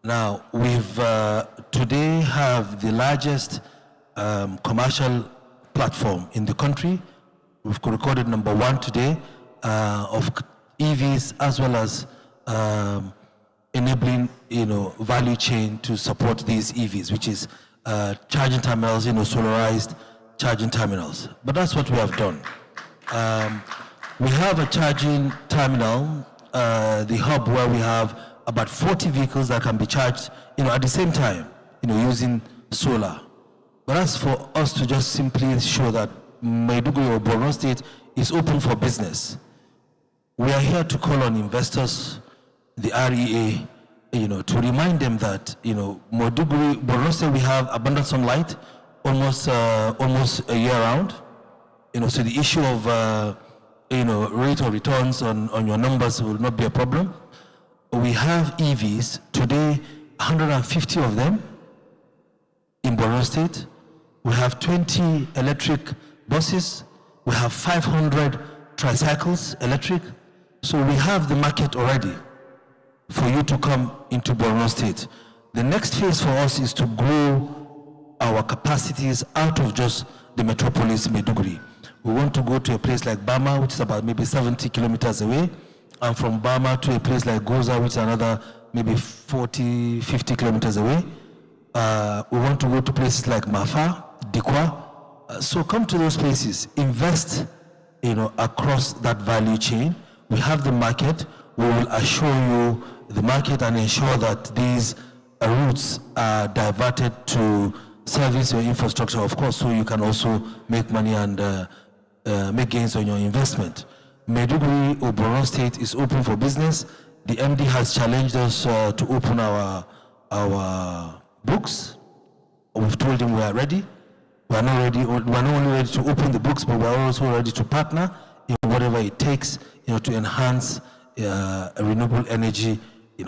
Now, we've today have the largest commercial platform in the country. We've recorded #1 today of EVs, as well as enabling, value chain to support these EVs, which is charging terminals, solarized charging terminals. But that's what we have done. We have a charging terminal, the hub, where we have about 40 vehicles that can be charged, at the same time, using solar. But as for us to just simply show that Maiduguri or Borno State is open for business, we are here to call on investors, the REA, to remind them that, Maiduguri, Borno State, we have abundant sunlight, almost a year round. So the issue of, rate of returns on your numbers will not be a problem. We have EVs today, 150 of them in Borno State. We have 20 electric buses. We have 500 tricycles, electric. So we have the market already for you to come into Borno State. The next phase for us is to grow our capacities out of just the metropolis Maiduguri. We want to go to a place like Bama, which is about maybe 70 kilometers away, and from Bama to a place like Goza, which is another maybe 40, 50 kilometers away. We want to go to places like Mafa, Dikwa. So come to those places, invest, across that value chain. We have the market. We will assure you the market and ensure that these routes are diverted to service your infrastructure, of course, so you can also make money and make gains on your investment. Maiduguri or Borno State is open for business. The MD has challenged us to open our books. We've told him we are ready. We are not ready. We are not only ready to open the books, but we are also ready to partner in whatever it takes, to enhance renewable energy,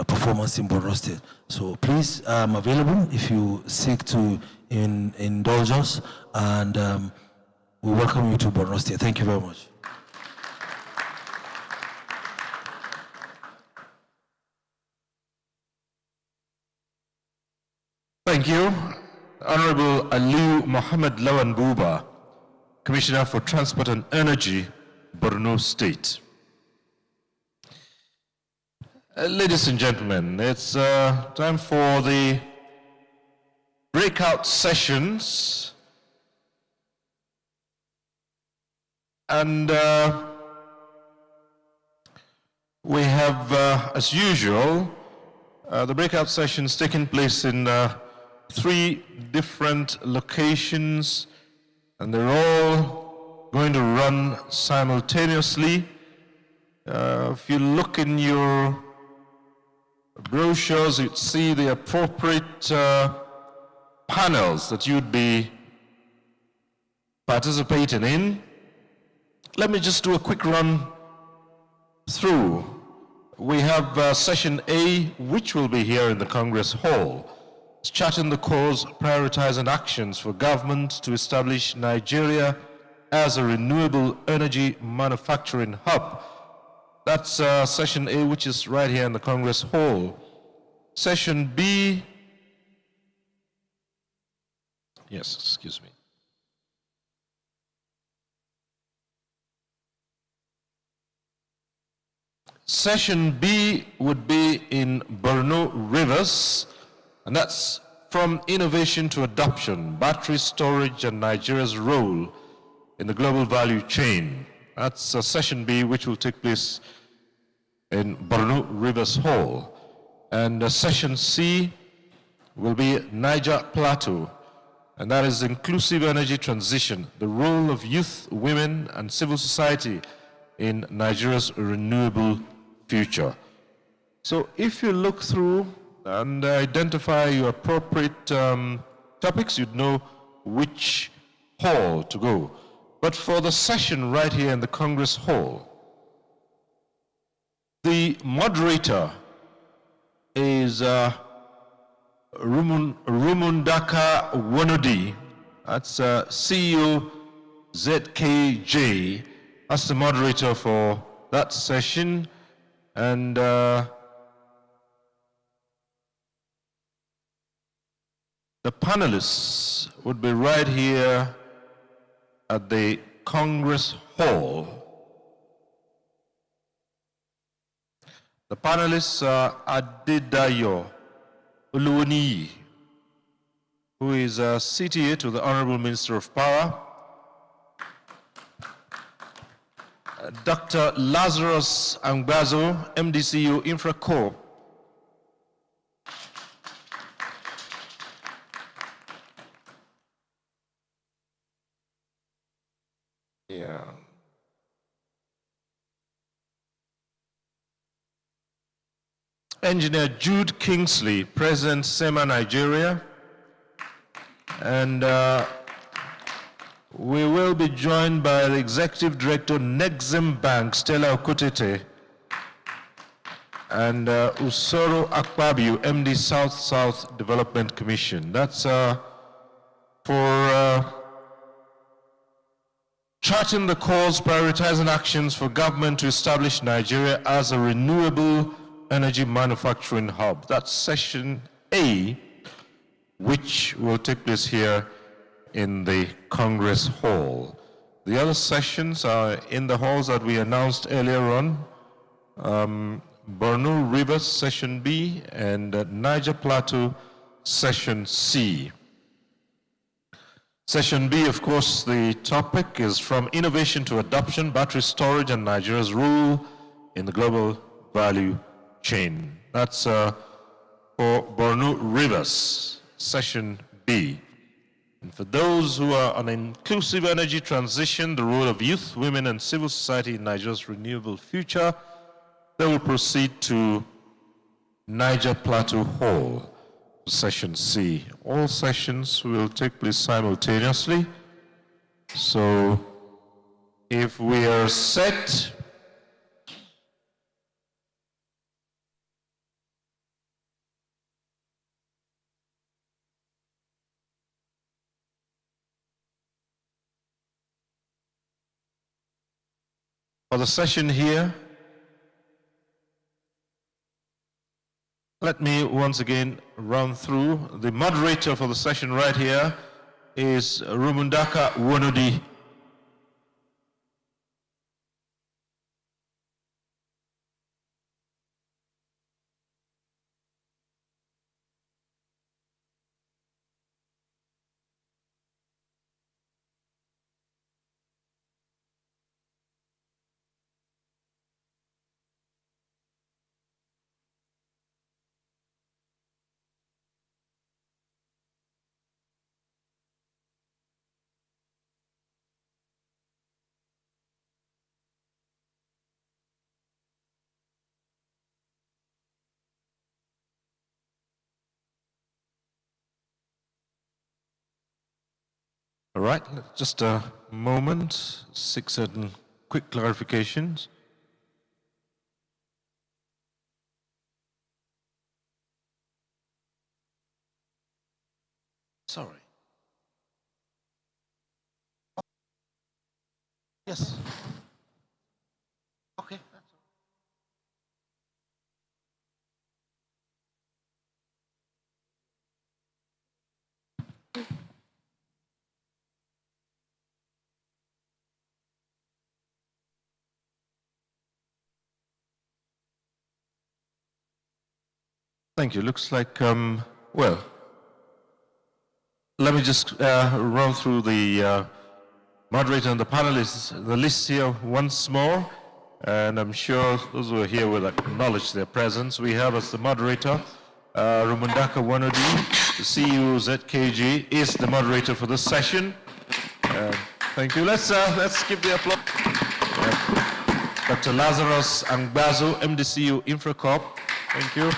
performance in Borno State. So please, I'm available if you seek to indulge us, and we welcome you to Borno State. Thank you very much.
Thank you. Honorable Aliu Mohammed Lawan Buba, Commissioner for Transport and Energy, Borno State. Ladies and gentlemen, it's time for the breakout sessions. And we have, as usual, the breakout sessions taking place in 3 different locations, and they're all going to run simultaneously. If you look in your brochures, you'd see the appropriate panels that you'd be participating in. Let me just do a quick run through. We have session A, which will be here in the Congress Hall. It's charting the course, prioritizing actions for government to establish Nigeria as a renewable energy manufacturing hub. That's session A, which is right here in the Congress Hall. Session B, yes, excuse me. Session B would be in Borno Rivers, and that's from innovation to adoption, battery storage and Nigeria's role in the global value chain. That's session B, which will take place in Borno Rivers Hall. And session C will be Niger Plateau, and that is inclusive energy transition, the role of youth, women, and civil society in Nigeria's renewable future. So if you look through and identify your appropriate topics, you'd know which hall to go. But for the session right here in the Congress Hall, the moderator is Rumundaka Wanodi. That's CEO ZKJ. That's the moderator for that session. And the panelists would be right here at the Congress Hall. The panelists are Adedayo Uluwaniyi, who is CTA to the Honorable Minister of Power, Dr. Lazarus Angbazo, MDCU Infracorp, Engineer Jude Kingsley, President SEMA Nigeria, and we will be joined by the Executive Director, Nexim Bank, Stella Okutete, and Usoro Akpabio, MD South-South Development Commission. That's for charting the course, prioritizing actions for government to establish Nigeria as a renewable energy manufacturing hub. That's session A, which will take place here in the Congress Hall. The other sessions are in the halls that we announced earlier on. Borno Rivers, session B, and Niger Plateau, session C. Session B, of course, the topic is from innovation to adoption, battery storage and Nigeria's role in the global value chain. That's for Borno Rivers, session B. And for those who are on inclusive energy transition, the role of youth, women, and civil society in Nigeria's renewable future, they will proceed to Niger Plateau Hall, session C. All sessions will take place simultaneously. So if we are set, for the session here, let me once again run through. The moderator for the session right here is Rumundaka Wanodi. All right, just a moment, 6 certain quick clarifications. Sorry. Yes. Okay. Thank you. Looks like, well, let me just run through the moderator and the panelists, the list here once more. And I'm sure those who are here will acknowledge their presence. We have as the moderator, Rumundaka Wanodi, the CEO ZKG, is the moderator for this session. Thank you. Let's give the applause. Dr. Lazarus Angbazo, MDCU Infracorp. Thank you.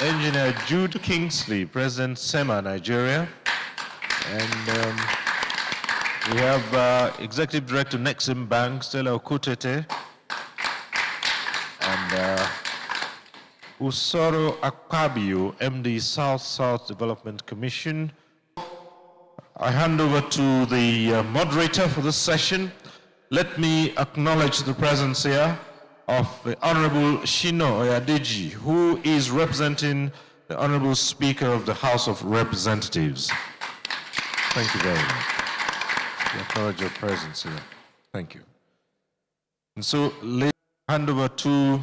Engineer Jude Kingsley, President SEMA Nigeria. And we have Executive Director Nexim Bank, Stella Okutete. And Usoro Akpabio, MD South-South Development Commission. I hand over to the moderator for this session. Let me acknowledge the presence here of the Honorable Shino Oyadeji, who is representing the Honorable Speaker of the House of Representatives. Thank you very much. We acknowledge your presence here. Thank you. And so, let's hand over to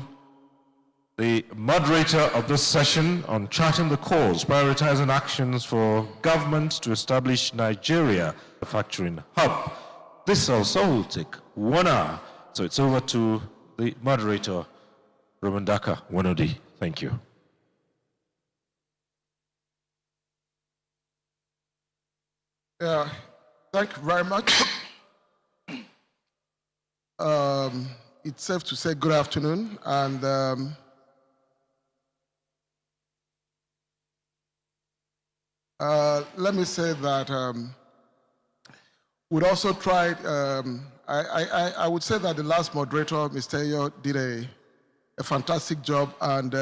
the moderator of this session on charting the course, prioritizing actions for government to establish Nigeria manufacturing hub. This also will take 1 hour. So it's over to the moderator, Rumundaka Wanodi. Thank you.
Thank you very much. It's safe to say good afternoon, and let me say that we'd also tried, I would say that the last moderator, Mr. Eyo, did a fantastic job, and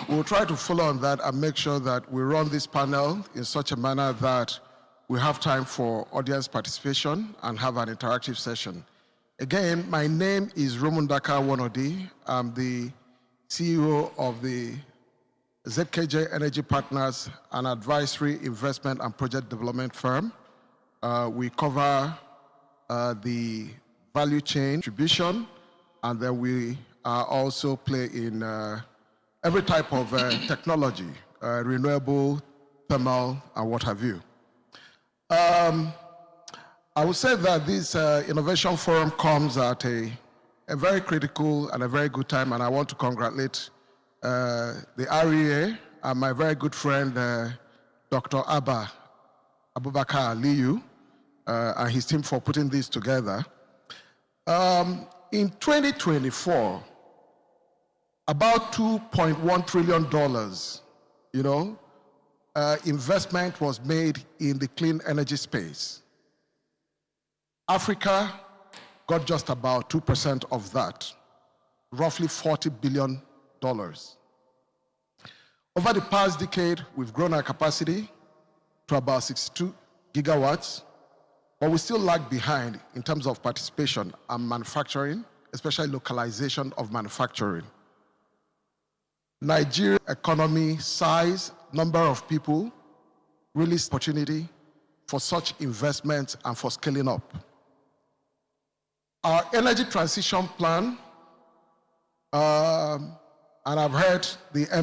we'll try to follow on that and make sure that we run this panel in such a manner that we have time for audience participation and have an interactive session. Again, my name is Rumundaka Wanodi. I'm the CEO of the ZKJ Energy Partners, an advisory investment and project development firm. We cover the value chain distribution, and then we also play in every type of technology, renewable, thermal, and what have you. I would say that this innovation forum comes at a very critical and a very good time, and I want to congratulate the REA and my very good friend, Dr. Abubakar Aliyu, and his team for putting this together. In 2024, about $2.1 trillion, investment was made in the clean energy space. Africa got just about 2% of that, roughly $40 billion. Over the past decade, we've grown our capacity to about 62 gigawatts, but we still lag behind in terms of participation and manufacturing, especially localization of manufacturing. Nigeria economy, size, number of people, really opportunity for such investments and for scaling up. Our energy transition plan, and I've heard the